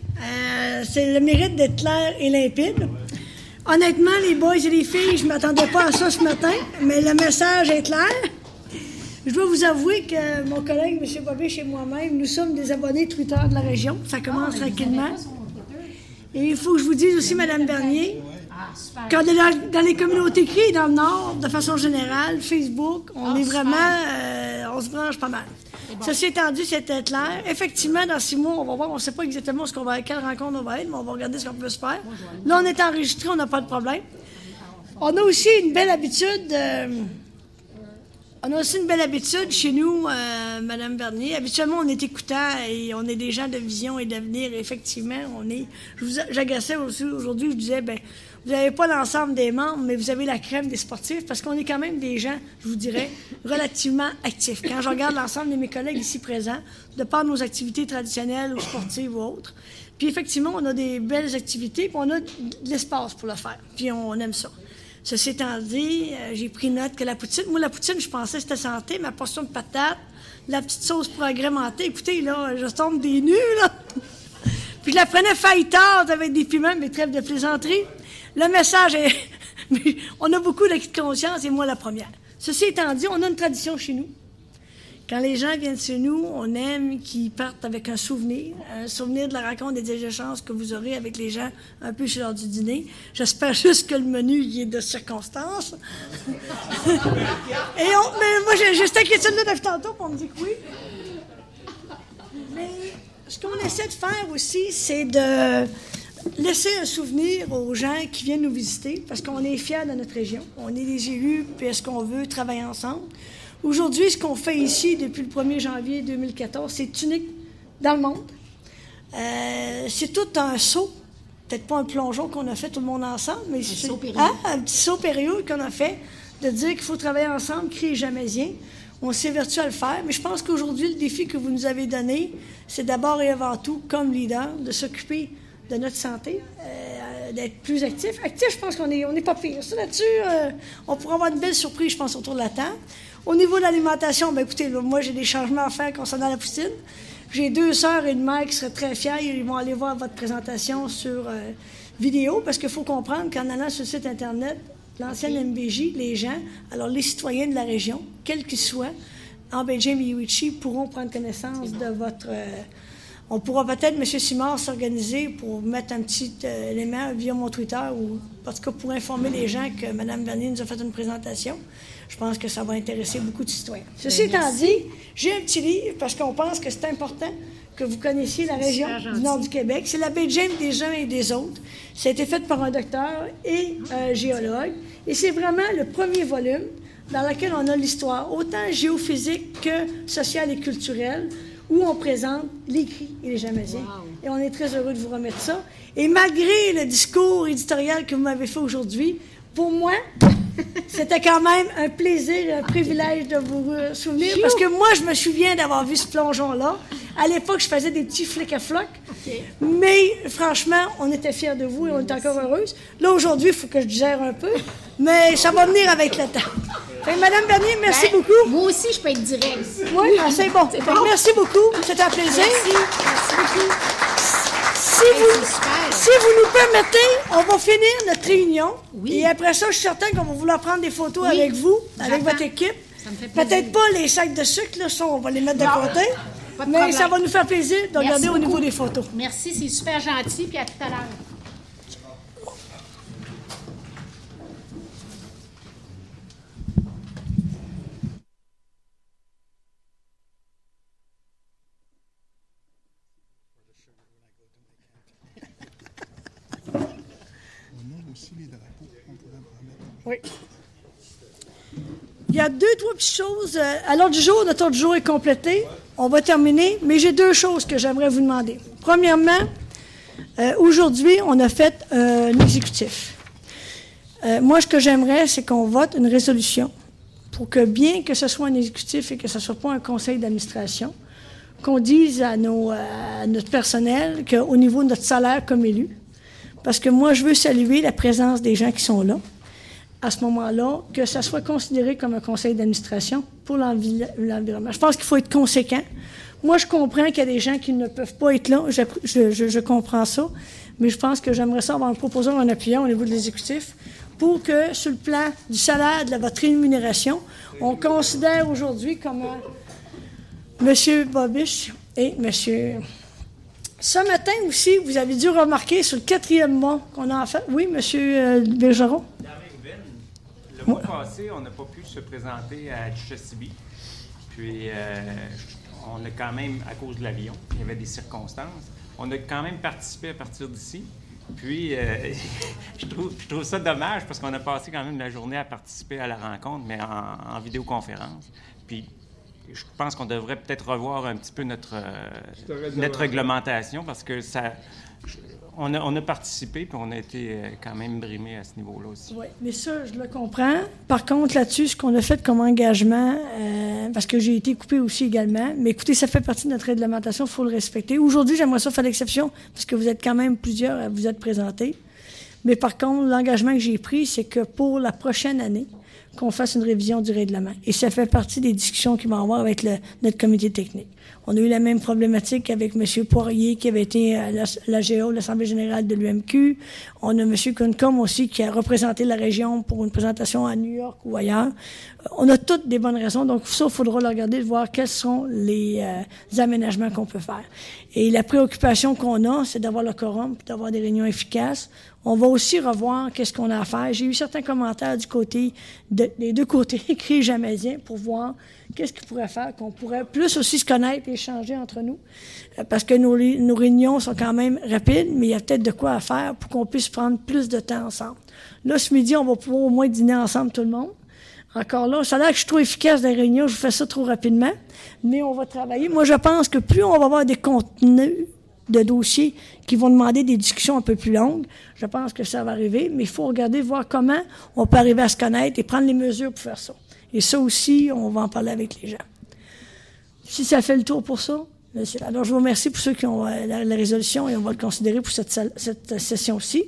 C'est le mérite d'être clair et limpide. Honnêtement, les boys et les filles, je ne m'attendais pas à ça ce matin, mais le message est clair. Je dois vous avouer que mon collègue, M. Bobich et moi-même, nous sommes des abonnés Twitter de la région. Ça commence tranquillement. Et il faut que je vous dise aussi, Mme Bernier, quand dans les communautés CRI dans le Nord, de façon générale, Facebook, on est vraiment... on se branche pas mal. Ceci étant dit, c'était clair. Effectivement, dans 6 mois, on va voir, on ne sait pas exactement quelle rencontre on va être, mais on va regarder ce qu'on peut se faire. Là, on est enregistré, on n'a pas de problème. On a aussi une belle habitude... chez nous, Mme Bernier. Habituellement, on est écoutant et on est des gens de vision et d'avenir. Effectivement, on est... J'agaçais aussi aujourd'hui, je disais, vous n'avez pas l'ensemble des membres, mais vous avez la crème des sportifs, parce qu'on est quand même des gens, je vous dirais, relativement actifs. Quand je regarde l'ensemble de mes collègues ici présents, de par nos activités traditionnelles ou sportives ou autres, puis effectivement, on a des belles activités, puis on a de l'espace pour le faire, puis on aime ça. Ceci étant dit, j'ai pris note que la poutine, je pensais que c'était santé, ma portion de patates, la petite sauce pour agrémenter, écoutez, là, je tombe des nues, là. Puis je la prenais feuilletard avec des piments, mes trêves de plaisanterie. Le message est... on a beaucoup d'acquis de conscience, et moi la première. Ceci étant dit, on a une tradition chez nous. Quand les gens viennent chez nous, on aime qu'ils partent avec un souvenir de la rencontre et des échanges que vous aurez avec les gens un peu chez l'heure du dîner. J'espère juste que le menu y est de circonstance. Mais moi, j'ai cette inquiétude-là depuis tantôt, pour me dire que oui. Mais ce qu'on essaie de faire aussi, c'est de laisser un souvenir aux gens qui viennent nous visiter, parce qu'on est fiers de notre région. On est des élus, puis est-ce qu'on veut travailler ensemble. Aujourd'hui, ce qu'on fait ici depuis le 1er janvier 2014, c'est unique dans le monde. C'est tout un saut, peut-être pas un plongeon qu'on a fait tout le monde ensemble, mais c'est un petit saut périlleux qu'on a fait, de dire qu'il faut travailler ensemble, CRI Jamaisien. On s'évertue à le faire, mais je pense qu'aujourd'hui, le défi que vous nous avez donné, c'est d'abord et avant tout, comme leader, de s'occuper de notre santé, d'être plus actif. Actif, je pense qu'on n'est pas pire. Ça, là-dessus, on pourra avoir une belle surprise, je pense, autour de la table. Au niveau de l'alimentation, écoutez, là, moi, j'ai des changements à faire concernant la poutine. J'ai 2 sœurs et une mère qui seraient très fiers. Ils vont aller voir votre présentation sur vidéo, parce qu'il faut comprendre qu'en allant sur le site Internet, l'ancienne MBJ, les gens, alors les citoyens de la région, quels qu'ils soient, en Belgium et Uichi, pourront prendre connaissance de votre... on pourra peut-être, M. Simard, s'organiser pour mettre un petit élément via mon Twitter, ou en tout cas pour informer les gens que Mme Bernier nous a fait une présentation. Je pense que ça va intéresser beaucoup de citoyens. Ceci étant dit, j'ai un petit livre, parce qu'on pense que c'est important que vous connaissiez la région du nord du Québec. C'est la Belgium des uns et des autres. Ça a été fait par un docteur et un géologue. Et c'est vraiment le premier volume dans lequel on a l'histoire, autant géophysique que sociale et culturelle, où on présente les CRI et les Jamaisiens. Wow. Et on est très heureux de vous remettre ça. Et malgré le discours éditorial que vous m'avez fait aujourd'hui, pour moi, c'était quand même un plaisir et un privilège de vous souvenir, parce que moi, je me souviens d'avoir vu ce plongeon-là. À l'époque, je faisais des petits flics à floc, mais franchement, on était fiers de vous et on est encore heureuse. Là, aujourd'hui, il faut que je digère un peu, mais ça va venir avec le temps. Fait, Madame Bernier, merci beaucoup. Moi aussi, je peux être direct. Oui, c'est bon. Merci beaucoup. C'était un plaisir. Merci beaucoup. Si vous nous permettez, on va finir notre réunion. Oui. Et après ça, je suis certain qu'on va vouloir prendre des photos avec vous, avec votre équipe. Peut-être pas les sacs de sucre, là, ça, on va les mettre de côté. Mais ça va nous faire plaisir de regarder au niveau des photos. Merci, c'est super gentil. Puis à tout à l'heure. Oui. Il y a 2, 3 petites choses. À l'ordre du jour, notre ordre du jour est complété. On va terminer, mais j'ai 2 choses que j'aimerais vous demander. Premièrement, aujourd'hui, on a fait un exécutif. Moi, ce que j'aimerais, c'est qu'on vote une résolution pour que, bien que ce soit un exécutif et que ce ne soit pas un conseil d'administration, qu'on dise à notre personnel qu'au niveau de notre salaire comme élu, parce que moi, je veux saluer la présence des gens qui sont là, à ce moment-là, que ça soit considéré comme un conseil d'administration pour l'environnement. Je pense qu'il faut être conséquent. Moi, je comprends qu'il y a des gens qui ne peuvent pas être là. Je comprends ça. Mais je pense que j'aimerais ça avoir un proposeur, un appuyant au niveau de l'exécutif pour que, sur le plan du salaire, de votre rémunération, on considère aujourd'hui comme M. Bobiche et M. Ce matin aussi, vous avez dû remarquer sur le 4e mois qu'on a fait. Oui, M. Bergeron? Le mois passé, on n'a pas pu se présenter à Chichasibi. Puis, on a quand même, à cause de l'avion, il y avait des circonstances, on a quand même participé à partir d'ici. Puis, je trouve ça dommage parce qu'on a passé quand même la journée à participer à la rencontre, mais en vidéoconférence. Puis, je pense qu'on devrait peut-être revoir un petit peu notre réglementation parce que on a participé puis on a été quand même brimé à ce niveau-là aussi. Oui, mais ça, je le comprends. Par contre, là-dessus, ce qu'on a fait comme engagement, parce que j'ai été coupé aussi également, mais écoutez, ça fait partie de notre réglementation, il faut le respecter. Aujourd'hui, j'aimerais ça faire l'exception parce que vous êtes quand même plusieurs à vous être présentés. Mais par contre, l'engagement que j'ai pris, c'est que pour la prochaine année, qu'on fasse une révision du règlement. Et ça fait partie des discussions qu'il va y avoir avec notre comité technique. On a eu la même problématique avec M. Poirier, qui avait été à l'AGA, l'Assemblée générale de l'UMQ. On a M. Kuncombe aussi, qui a représenté la région pour une présentation à New York ou ailleurs. On a toutes des bonnes raisons. Donc, ça, il faudra le regarder, de voir quels sont les aménagements qu'on peut faire. Et la préoccupation qu'on a, c'est d'avoir le quorum, puis d'avoir des réunions efficaces. On va aussi revoir qu'est-ce qu'on a à faire. J'ai eu certains commentaires du côté des 2 côtés, écrits jamaisiens, pour voir qu'est-ce qu'ils pourraient faire, qu'on pourrait plus aussi se connaître et échanger entre nous. Parce que nos réunions sont quand même rapides, mais il y a peut-être de quoi à faire pour qu'on puisse prendre plus de temps ensemble. Là, ce midi, on va pouvoir au moins dîner ensemble tout le monde. Encore là, ça a l'air que je suis trop efficace dans les réunions, je vous fais ça trop rapidement, mais on va travailler. Moi, je pense que plus on va avoir des contenus de dossiers qui vont demander des discussions un peu plus longues, je pense que ça va arriver, mais il faut regarder, voir comment on peut arriver à se connaître et prendre les mesures pour faire ça. Et ça aussi, on va en parler avec les gens. Si ça fait le tour pour ça, alors je vous remercie pour ceux qui ont la résolution et on va le considérer pour cette session-ci.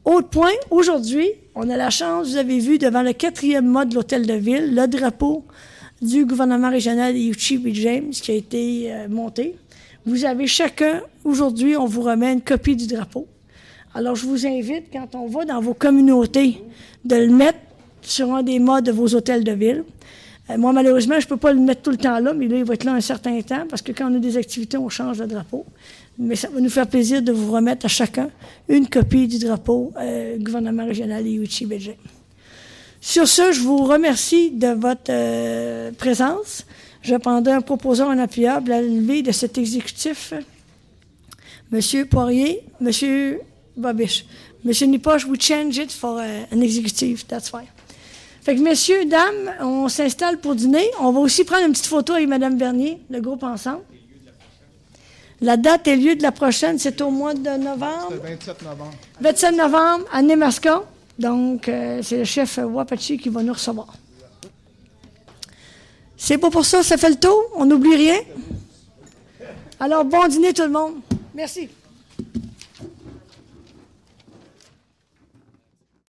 Autre point, aujourd'hui, on a la chance, vous avez vu, devant le 4e mois de l'Hôtel de Ville, le drapeau du gouvernement régional de Uchee-James qui a été monté. Vous avez chacun, aujourd'hui, on vous remet une copie du drapeau. Alors, je vous invite, quand on va dans vos communautés, de le mettre sur un des mâts de vos hôtels de ville. Moi, malheureusement, je ne peux pas le mettre tout le temps là, mais là, il va être là un certain temps, parce que quand on a des activités, on change le drapeau. Mais ça va nous faire plaisir de vous remettre à chacun une copie du drapeau gouvernement régional de Uchee-James. Sur ce, je vous remercie de votre présence. Je prendrai un proposeur, un appuyable à l'élevé de cet exécutif. M. Poirier, M. Bobiche. M. Nipoche, we change it for an executive, that's fine. Fait que, messieurs, dames, on s'installe pour dîner. On va aussi prendre une petite photo avec Mme Bernier, le groupe ensemble. La date et lieu de la prochaine, c'est au mois de novembre. C'est le 27 novembre. 27 novembre, à Nemaska. Donc, c'est le chef Wapachi qui va nous recevoir. C'est pas pour ça, ça fait le tour. On n'oublie rien. Alors, bon dîner tout le monde. Merci.